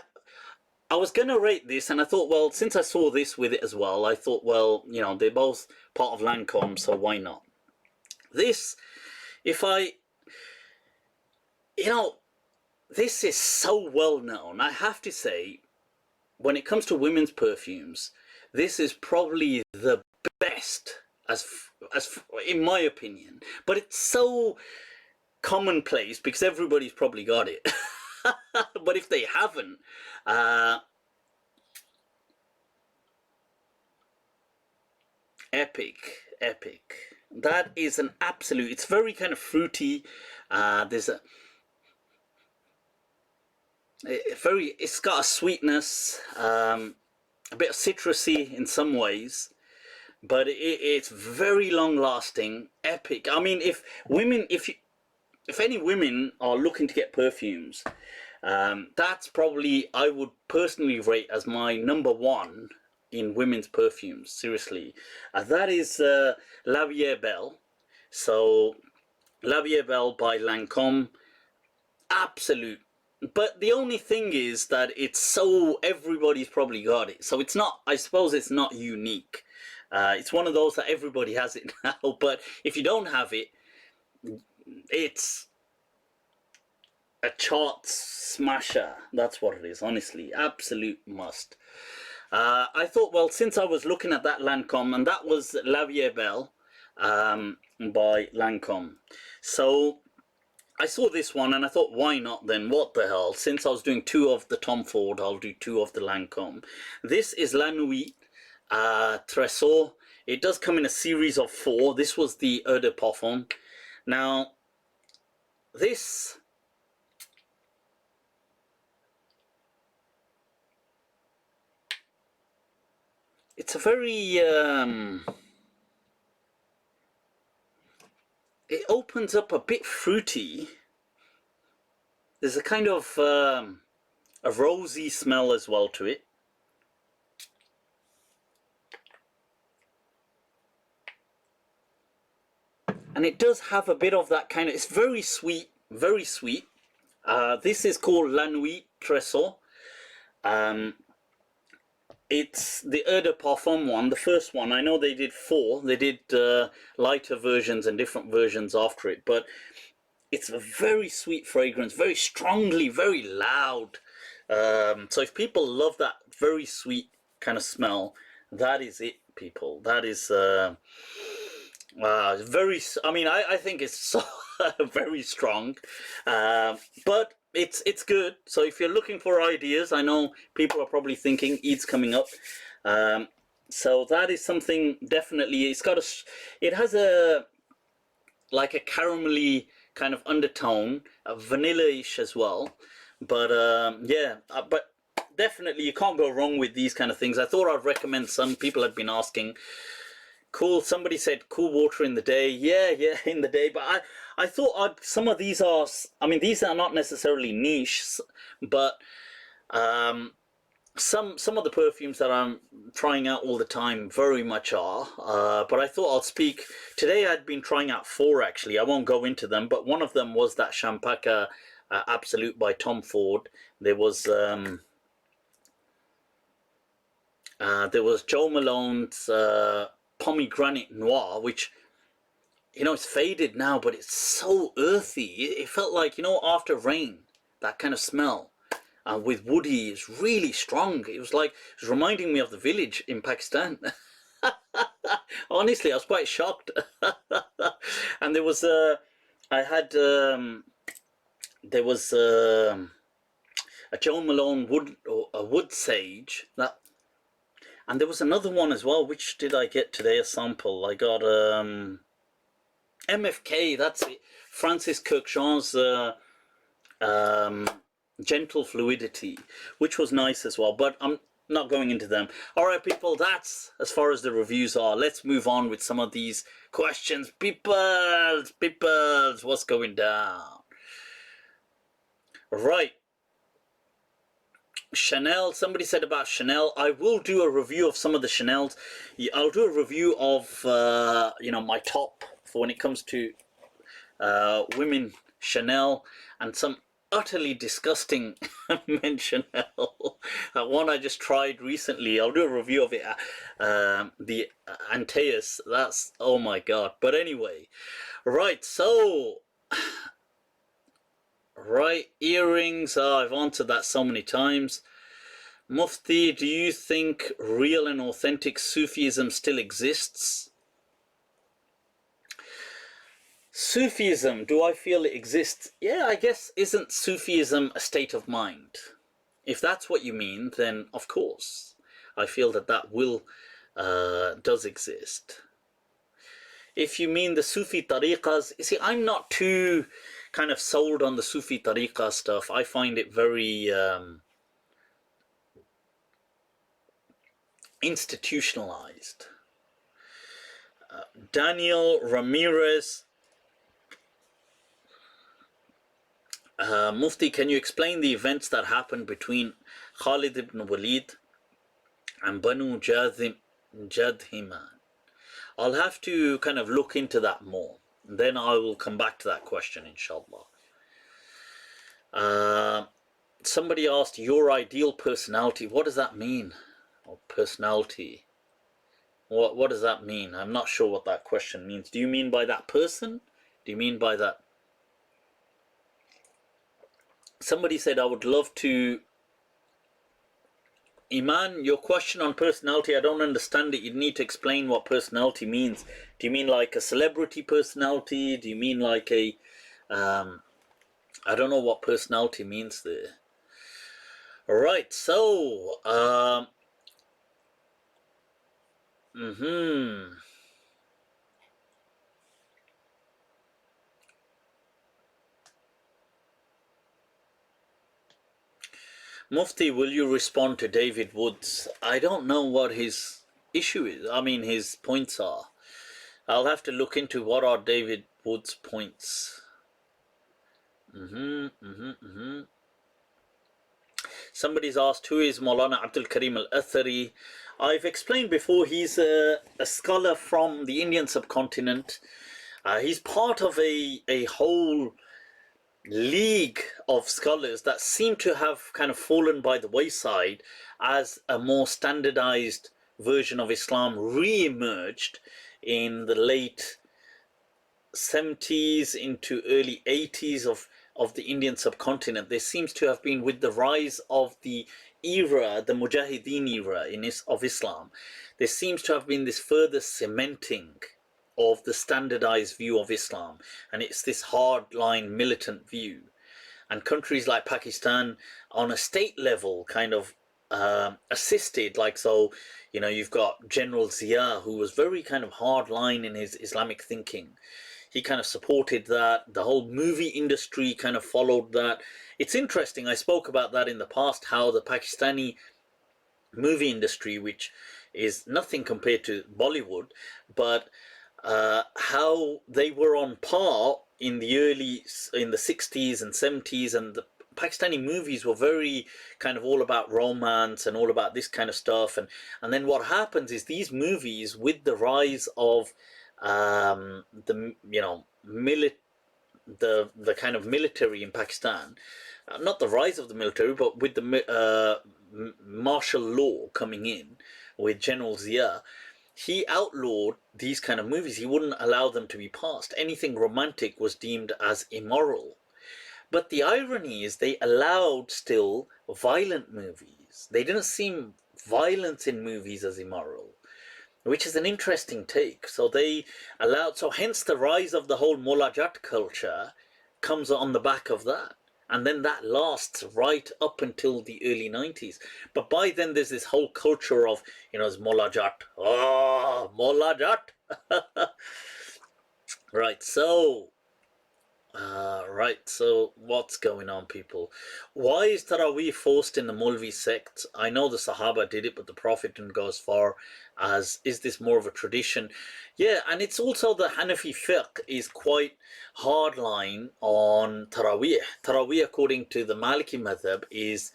[SPEAKER 1] I was going to rate this, and I thought, well, since I saw this with it as well, I thought, well, you know, they're both part of Lancome, so why not? This, you know, this is so well known. I have to say, when it comes to women's perfumes, this is probably the best, as in my opinion. But it's so commonplace because everybody's probably got it. But if they haven't, epic. That is an absolute, it's very kind of fruity. There's it's got a sweetness, a bit of citrusy in some ways, but it's very long lasting, epic. I mean, if any women are looking to get perfumes, that's probably, I would personally rate as my number 1 in women's perfumes, seriously. That is La Vie Belle. So La Vie Belle by Lancome, absolute. But the only thing is that it's so, everybody's probably got it, so it's not, I suppose it's not unique. It's one of those that everybody has it now, but if you don't have it, it's a chart smasher. That's what it is, honestly. Absolute must. I thought, well, since I was looking at that Lancome, and that was La Vie Belle by Lancome, so I saw this one and I thought, why not then? What the hell? Since I was doing 2 of the Tom Ford, I'll do 2 of the Lancome. This is La Nuit Trésor. It does come in a series of 4. This was the Eau de Parfum. Now, this, it's a very it opens up a bit fruity. There's a kind of a rosy smell as well to it. And it does have a bit of that kind of, it's very sweet, very sweet. This is called La Nuit Tresor. It's the Eau de Parfum one, the first one. I know they did 4. They did lighter versions and different versions after it. But it's a very sweet fragrance, very strongly, very loud. So if people love that very sweet kind of smell, that is it, people. That is very, I mean, I think it's so very strong. But it's good. So if you're looking for ideas, I know people are probably thinking Eid's coming up. So that is something definitely, it has a, like a caramelly kind of undertone, vanilla-ish as well. But yeah, but definitely you can't go wrong with these kind of things. I thought I'd recommend some. People have been asking. Cool, somebody said cool water in the day. Yeah, in the day. But I thought some of these are, I mean, these are not necessarily niche, but some of the perfumes that I'm trying out all the time very much are. But I thought I'll speak. Today I'd been trying out 4 actually. I won't go into them, but one of them was that Champaka Absolute by Tom Ford. There was Joe Malone's Pomegranate Noir, which, you know, it's faded now, but it's so earthy. It felt like, you know, after rain, that kind of smell. With woody, it's really strong. It was reminding me of the village in Pakistan. Honestly, I was quite shocked. And there was a Joe Malone wood sage that. And there was another one as well. Which did I get today? A sample. I got MFK. That's it. Francis Kirkjean's Gentle Fluidity, which was nice as well. But I'm not going into them. All right, people. That's as far as the reviews are. Let's move on with some of these questions. Peoples, what's going down? Right. Chanel, somebody said about Chanel. I will do a review of some of the Chanels. I'll do a review of you know, my top for when it comes to women Chanel, and some utterly disgusting men Chanel. One I just tried recently. I'll do a review of it. The Antaeus. That's, oh my god. But anyway, right. So. Right, earrings. I've answered that so many times. Mufti, do you think real and authentic Sufism still exists? Sufism, do I feel it exists? Yeah, I guess, isn't Sufism a state of mind? If that's what you mean, then of course, I feel that will does exist. If you mean the Sufi tariqas, you see, I'm not too kind of sold on the Sufi tariqa stuff. I find it very institutionalized. Daniel Ramirez, Mufti, can you explain the events that happened between Khalid ibn Walid and Banu Jadhiman? I'll have to kind of look into that more. Then I will come back to that question, inshallah. Somebody asked, your ideal personality. What does that mean? Or personality. What does that mean? I'm not sure what that question means. Do you mean by that person? Do you mean by that? Somebody said, I would love to. Iman, your question on personality, I don't understand it. You need to explain what personality means. Do you mean like a celebrity personality? Do you mean like a... I don't know what personality means there. Alright, so... Mufti, will you respond to David Woods? I don't know what his issue is. I mean, his points are. I'll have to look into what are David Wood's points. Somebody's asked, who is Maulana Abdul Karim al-Athari? I've explained before, he's a scholar from the Indian subcontinent. He's part of a whole league of scholars that seem to have kind of fallen by the wayside as a more standardized version of Islam re-emerged in the late 70s into early 80s of the Indian subcontinent. There seems to have been, with the rise of the era, the Mujahideen era of Islam, there seems to have been this further cementing of the standardized view of Islam, and it's this hardline militant view. And countries like Pakistan on a state level kind of assisted, like, so, you know, you've got General Zia, who was very kind of hardline in his Islamic thinking. He kind of supported that. The whole movie industry kind of followed that. It's interesting, I spoke about that in the past, how the Pakistani movie industry, which is nothing compared to Bollywood, but how they were on par in the 60s and 70s, and the Pakistani movies were very kind of all about romance and all about this kind of stuff. And then what happens is these movies, with the rise of the kind of military in Pakistan, not the rise of the military, but with the martial law coming in with General Zia, he outlawed these kind of movies. He wouldn't allow them to be passed. Anything romantic was deemed as immoral. But the irony is they allowed still violent movies. They didn't see violence in movies as immoral, which is an interesting take. So they allowed, so hence the rise of the whole Molajat culture comes on the back of that. And then that lasts right up until the early 90s. But by then there's this whole culture of, you know, it's Molajat. Oh, Molajat. Right, so what's going on, people? Why is Taraweeh forced in the Mulvi sect? I know the Sahaba did it, but the Prophet didn't go as far as, is this more of a tradition? Yeah, and it's also the Hanafi fiqh is quite hardline on Taraweeh. Taraweeh, according to the Maliki madhab, is,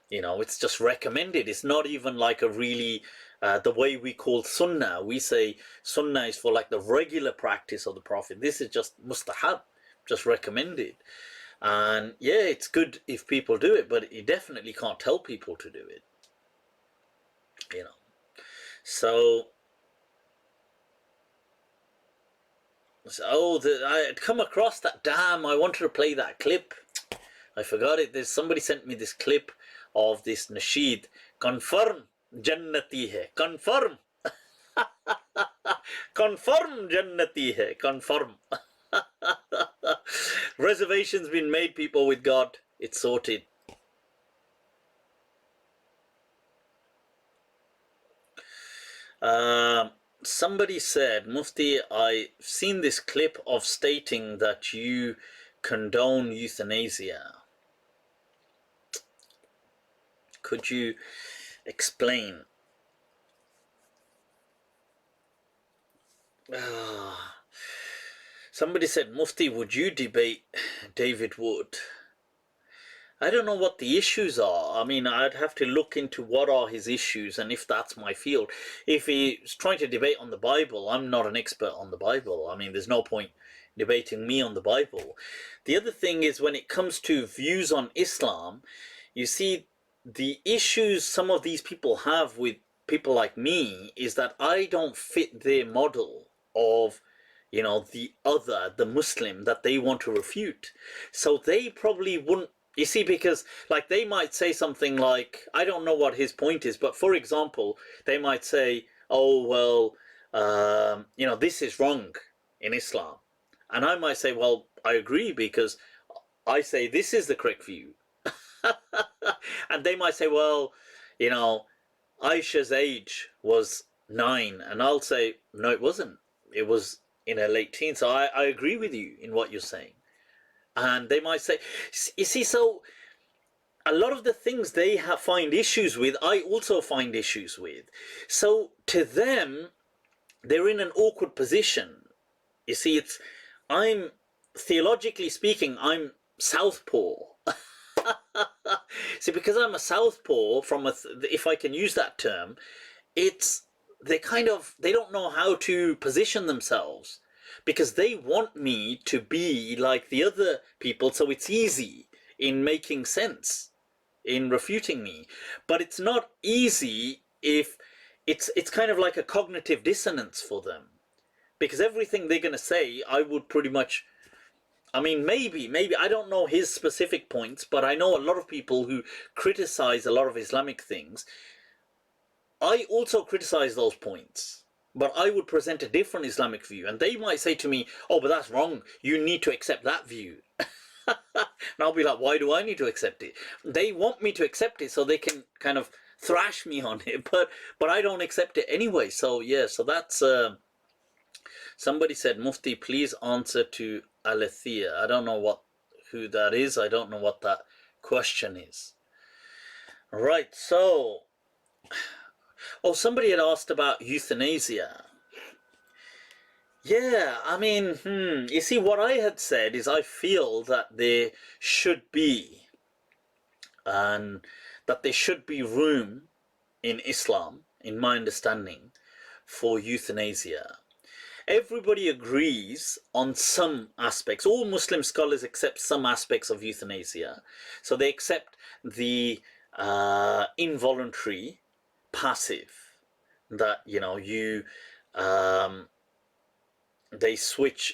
[SPEAKER 1] you know, it's just recommended. It's not even like a really, the way we call Sunnah. We say Sunnah is for like the regular practice of the Prophet. This is just mustahab, just recommended. And yeah, it's good if people do it, but you definitely can't tell people to do it, you know. So I had come across that. Damn, I wanted to play that clip. I forgot it. There's somebody sent me this clip of this nasheed. Confirm Jannati hai. Confirm. Confirm Jannati hai. Confirm. Reservations been made, people, with God. It's sorted. Somebody said, Mufti, I've seen this clip of stating that you condone euthanasia. Could you explain? Somebody said, Mufti, would you debate David Wood? I don't know what the issues are. I mean, I'd have to look into what are his issues and if that's my field. If he's trying to debate on the Bible, I'm not an expert on the Bible. I mean, there's no point debating me on the Bible. The other thing is, when it comes to views on Islam, you see, the issues some of these people have with people like me is that I don't fit their model of, you know, the Muslim that they want to refute. So they probably wouldn't, you see, because like they might say something like, I don't know what his point is, but for example, they might say, oh, well, you know, this is wrong in Islam. And I might say, well, I agree, because I say this is the correct view. And they might say, well, you know, Aisha's age was 9. And I'll say, no, it wasn't. It was in her late teens. So I agree with you in what you're saying. And they might say, you see, so a lot of the things they find issues with, I also find issues with. So to them, they're in an awkward position. You see, I'm, theologically speaking, I'm southpaw. See, because I'm a southpaw, if I can use that term, they don't know how to position themselves, because they want me to be like the other people, so it's easy in making sense, in refuting me. But it's not easy if it's kind of like a cognitive dissonance for them, because everything they're going to say, I would pretty much, I mean, maybe I don't know his specific points, but I know a lot of people who criticize a lot of Islamic things. I also criticize those points, but I would present a different Islamic view, and they might say to me, oh, but that's wrong, you need to accept that view. And I'll be like, why do I need to accept it? They want me to accept it so they can kind of thrash me on it, but I don't accept it anyway. So yeah, so that's somebody said, Mufti, please answer to Alethea. I don't know who that is. I don't know what that question is. Right, so somebody had asked about euthanasia. Yeah, I mean, you see, what I had said is I feel that there should be, and that there should be room in Islam, in my understanding, for euthanasia. Everybody agrees on some aspects. All Muslim scholars accept some aspects of euthanasia. So they accept the involuntary, passive, that,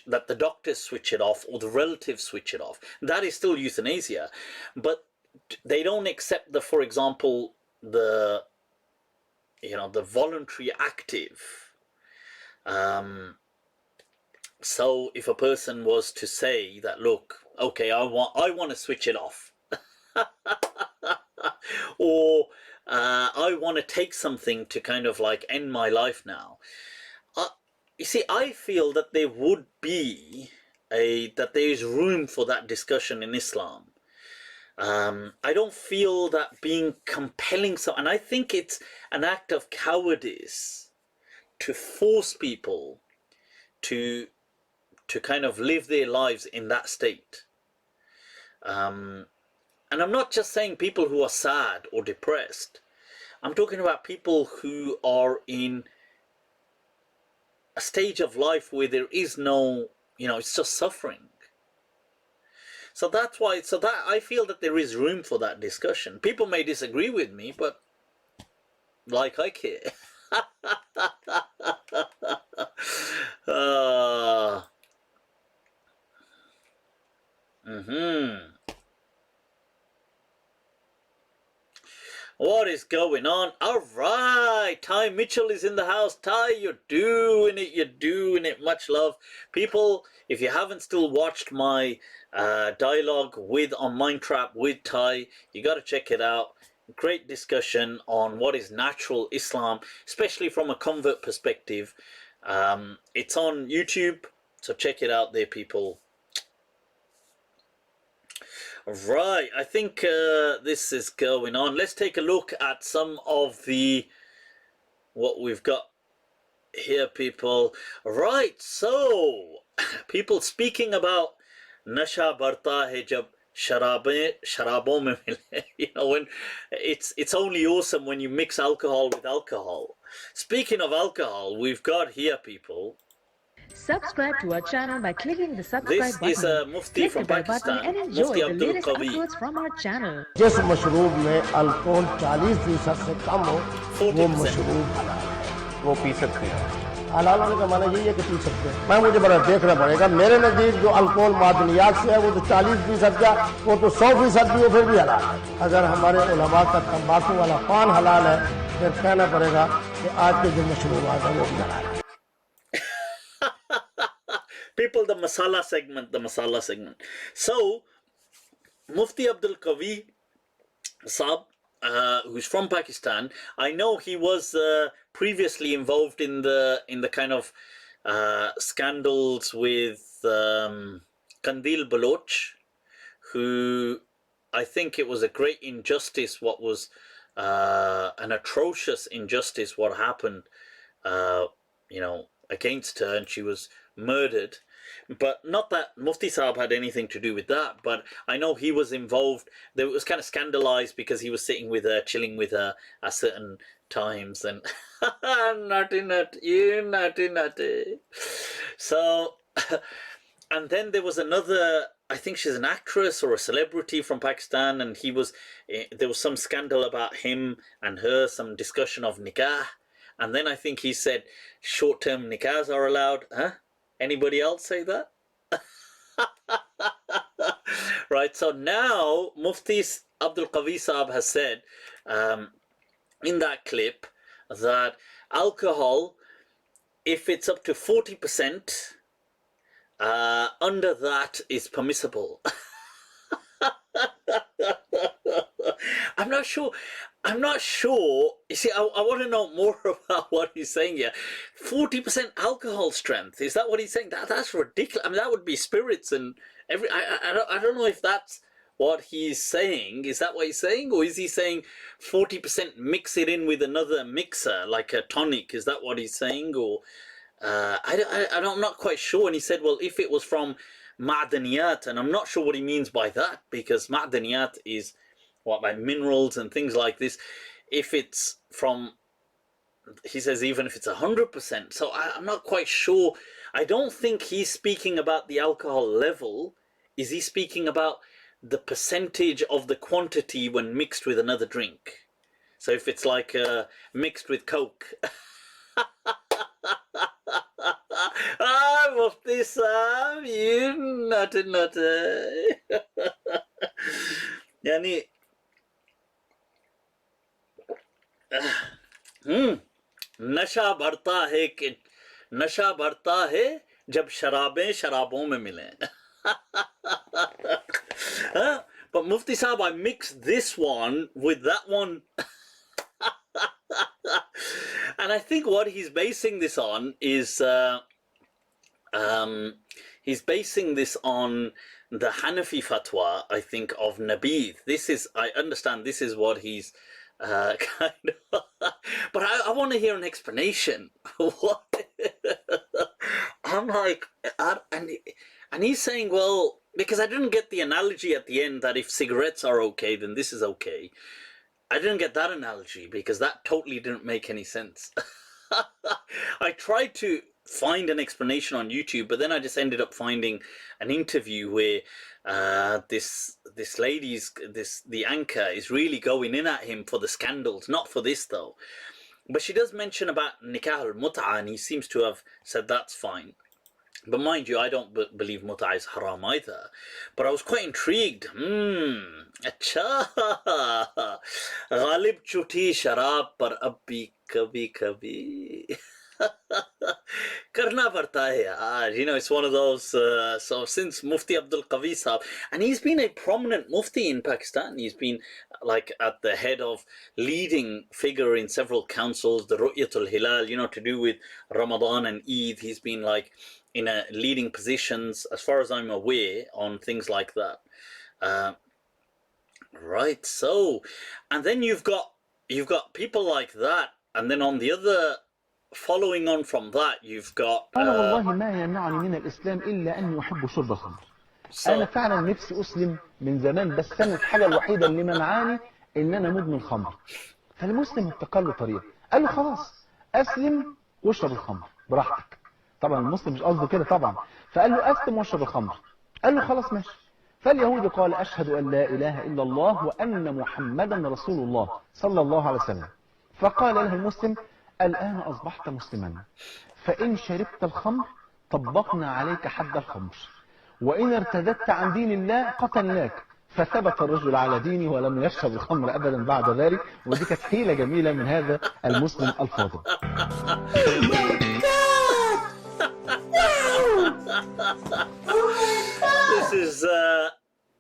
[SPEAKER 1] that the doctors switch it off or the relatives switch it off. That is still euthanasia. But they don't accept for example, the voluntary active. So if a person was to say that, look, okay, I want to switch it off, or I want to take something to kind of like end my life now. You see, I feel that there would be that there is room for that discussion in Islam. I don't feel that being compelling, and I think it's an act of cowardice to force people to kind of live their lives in that state. And I'm not just saying people who are sad or depressed. I'm talking about people who are in a stage of life where there is no, it's just suffering. So that's why, I feel that there is room for that discussion. People may disagree with me, but like I care. What is going on? All right, Ty Mitchell is in the house. Ty, you're doing it. Much love. People, if you haven't still watched my dialogue on Mindtrap with Ty, you got to check it out. Great discussion on what is natural Islam, especially from a convert perspective. It's on YouTube, so check it out there, people. Right, I think this is going on. Let's take a look at some of what we've got here, people. Right, so people speaking about nasha barta hai jab sharabon mein mile. When it's only awesome when you mix alcohol with alcohol. Speaking of alcohol, we've got here, people.
[SPEAKER 4] Subscribe to our channel by clicking the subscribe button.
[SPEAKER 1] This is Mufti from Pakistan,
[SPEAKER 4] and enjoy
[SPEAKER 1] Mufti
[SPEAKER 4] the
[SPEAKER 1] Abdul
[SPEAKER 4] latest
[SPEAKER 1] Qawi.
[SPEAKER 4] uploads from our channel.
[SPEAKER 5] जिस मशरूब में alcohol 40% से कम हो वो
[SPEAKER 1] 40%.
[SPEAKER 5] मशरूब वो P सकते हैं। हलाल होने का माना यही है कि पी सकते हैं। मुझे बड़ा देखना पड़ेगा। मेरे नजदीक जो अल्कोहल मादनियात से है वो तो 40% का, वो तो 100% भी हो फिर भी हलाल है। अगर हमारे उलमा का तंबाकू वाला पान हलाल है, फिर कहना पड़ेगा कि आज के जो मशरूबात है वो भी हलाल है।
[SPEAKER 1] People, the masala segment. So, Mufti Abdul Qawi Saab, who's from Pakistan, I know he was previously involved in the kind of scandals with Kandil Baloch, who I think it was a great injustice, what was an atrocious injustice what happened against her, and she was murdered. But not that Mufti Saab had anything to do with that, but I know he was involved. It was kind of scandalized because he was sitting with her, chilling with her at certain times, and you naughty. So, and then there was another, I think she's an actress or a celebrity from Pakistan, and there was some scandal about him and her, some discussion of nikah. And then I think he said short-term nikahs are allowed. Huh? Anybody else say that? Right, so now Mufti Abdul Qavi Saab has said in that clip that alcohol, if it's up to 40%, under that is permissible. I'm not sure. You see, I want to know more about what he's saying here. 40% alcohol strength. Is that what he's saying? That's ridiculous. I mean, that would be spirits and every. I don't know if that's what he's saying. Is that what he's saying, or is he saying 40% mix it in with another mixer like a tonic? Is that what he's saying, or I'm not quite sure. And he said, well, if it was from ma'daniyat, and I'm not sure what he means by that, because ma'daniyat is like minerals and things like this. If it's from, he says, even if it's 100%. So I'm not quite sure. I don't think he's speaking about the alcohol level. Is he speaking about the percentage of the quantity when mixed with another drink? So if it's like mixed with Coke. Mufti Saab, you naughty. Yani, नशा बढ़ता है जब शराबें शराबों में मिलें. But Mufti Saab, I mixed this one with that one. And I think what he's basing this on is he's basing this on the Hanafi fatwa, I think, of Nabid. I understand this is what he's kind of, but I want to hear an explanation. What? I'm like, and he's saying, well, because I didn't get the analogy at the end that if cigarettes are okay, then this is okay. I didn't get that analogy because that totally didn't make any sense. I tried to find an explanation on YouTube, but then I just ended up finding an interview where this lady's the anchor is really going in at him for the scandals, not for this though. But she does mention about nikah al-mut'a, and he seems to have said that's fine. But mind you, I don't believe mut'a is haram either. But I was quite intrigued. अच्छा गालिब छूटी शराब पर अब भी कभी करना पड़ता है यार. It's one of those. So since Mufti Abdul Qavi Saab, and he's been a prominent Mufti in Pakistan, he's been like at the head of leading figure in several councils, the Ru'yatul Hilal, to do with Ramadan and Eid. He's been like in a leading positions, as far as I'm aware, on things like that. Right. So, and then you've got people like that, and then on the other, following on from that, you've got.
[SPEAKER 6] أنا والله ما يمنعني من الإسلام إلا أن يحب شرب الخمر. أنا فعلا نفسي أسلم من زمان، بس أنا الحاجة الوحيدة اللي منعاني إن أنا مدمن خمر. فالمسلم ابتكر له طريقة، قال له خلاص أسلم واشرب الخمر براحتك. طبعا المسلم مش قصده كده طبعا، فقال له أسلم واشرب الخمر. قال له خلاص ماشي. فاليهودي قال أشهد أن لا إله إلا الله وأن محمدا رسول الله صلى الله عليه وسلم. فقال له المسلم الآن أصبحت مسلما، فإن شربت الخمر طبقنا عليك حد الخمر، وإن ارتدت عن دين الله قتلناك. فثبت الرجل على دينه ولم يشرب الخمر أبدا بعد ذلك. ودي كانت حيلة جميلة من هذا المسلم الفاضل.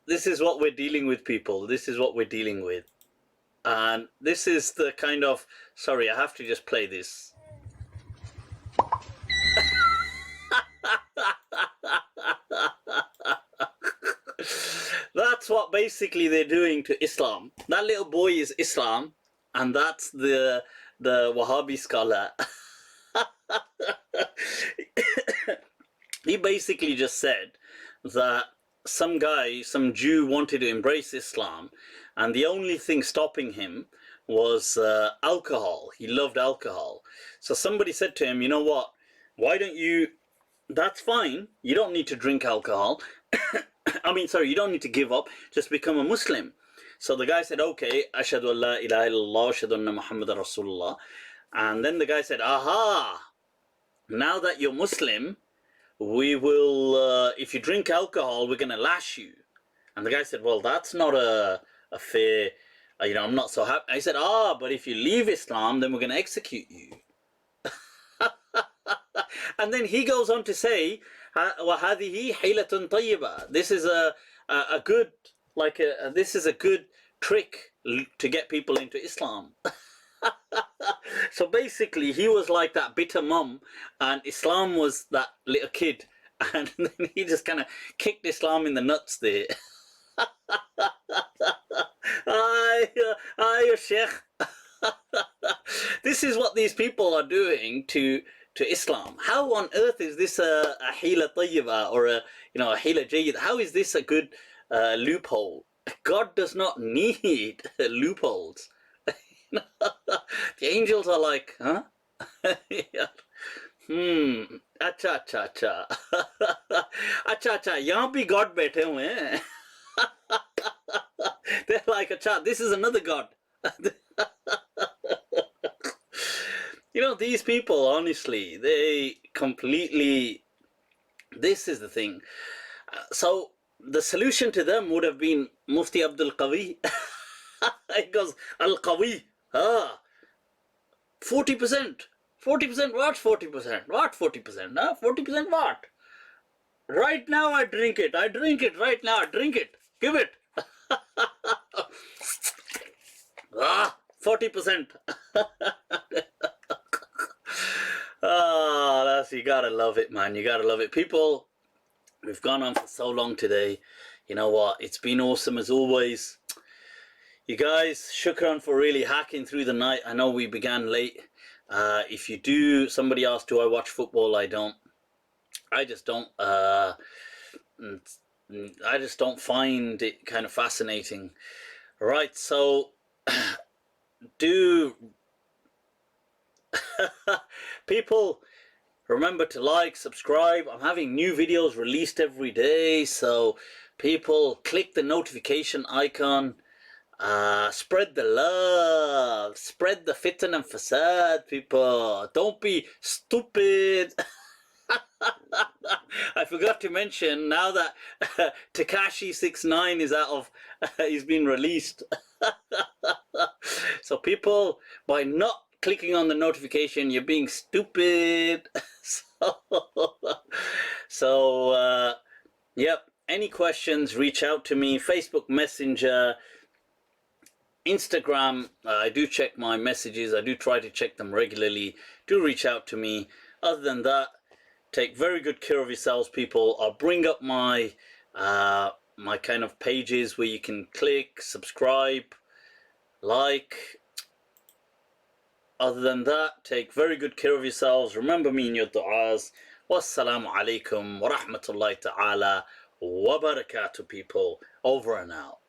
[SPEAKER 1] This is what we're dealing with, people. This is what we're dealing with. And this is the kind of... Sorry, I have to just play this. That's what basically they're doing to Islam. That little boy is Islam, and that's the Wahhabi scholar. He basically just said that some guy, some Jew, wanted to embrace Islam, and the only thing stopping him was alcohol. He loved alcohol. So somebody said to him, you know what, why don't you, that's fine, you don't need to drink alcohol. I mean, sorry, you don't need to give up, just become a Muslim. So the guy said, okay, ashhadu an la ilaha illallah, ashhadu anna Muhammadan Rasulullah. And then the guy said, aha, now that you're Muslim, we will, if you drink alcohol, we're going to lash you. And the guy said, well, that's not a fair, you know, I'm not so happy. I said, but if you leave Islam, then we're going to execute you. And then he goes on to say, وَهَذِهِ حِيلَةٌ طَيِّبَةٌ. This is a good, like, this is a good trick to get people into Islam. So basically, he was like that bitter mum, and Islam was that little kid, and then he just kind of kicked Islam in the nuts there. Aye, Sheikh. This is what these people are doing to Islam. How on earth is this a hila tayyiba, or a hila jayyid? How is this a good loophole? God does not need loopholes. The angels are like, huh? Acha, acha, acha. Acha, acha, yahan bhi God baithe hue hain. They're like, acha, this is another God. You know, these people, honestly, they completely, this is the thing. So the solution to them would have been Mufti Abdul Qawi. He goes, Al-Qawi. 40%. 40% what? 40%. What 40%? 40% what? Right now I drink it. I drink it right now. I drink it. Give it. 40%. You gotta love it, man. You gotta love it. People, we've gone on for so long today. You know what? It's been awesome as always. You guys, shukran for really hacking through the night. I know we began late. If you do, somebody asked, do I watch football? I don't. I just don't. I just don't find it kind of fascinating. Right, so do people remember to like, subscribe. I'm having new videos released every day, so people click the notification icon. Spread the love, spread the fitan and fasad, people. Don't be stupid. I forgot to mention, now that Tekashi 69 is out of, he's been released. So people, by not clicking on the notification, you're being stupid. So yep, any questions, reach out to me. Facebook Messenger, Instagram, I do check my messages. I do try to check them regularly. Do reach out to me. Other than that, take very good care of yourselves, people. I'll bring up my my kind of pages where you can click, subscribe, like. Other than that, take very good care of yourselves. Remember me in your du'as. Wassalamu alaikum wa rahmatullahi ta'ala wa barakatuh, people. Over and out.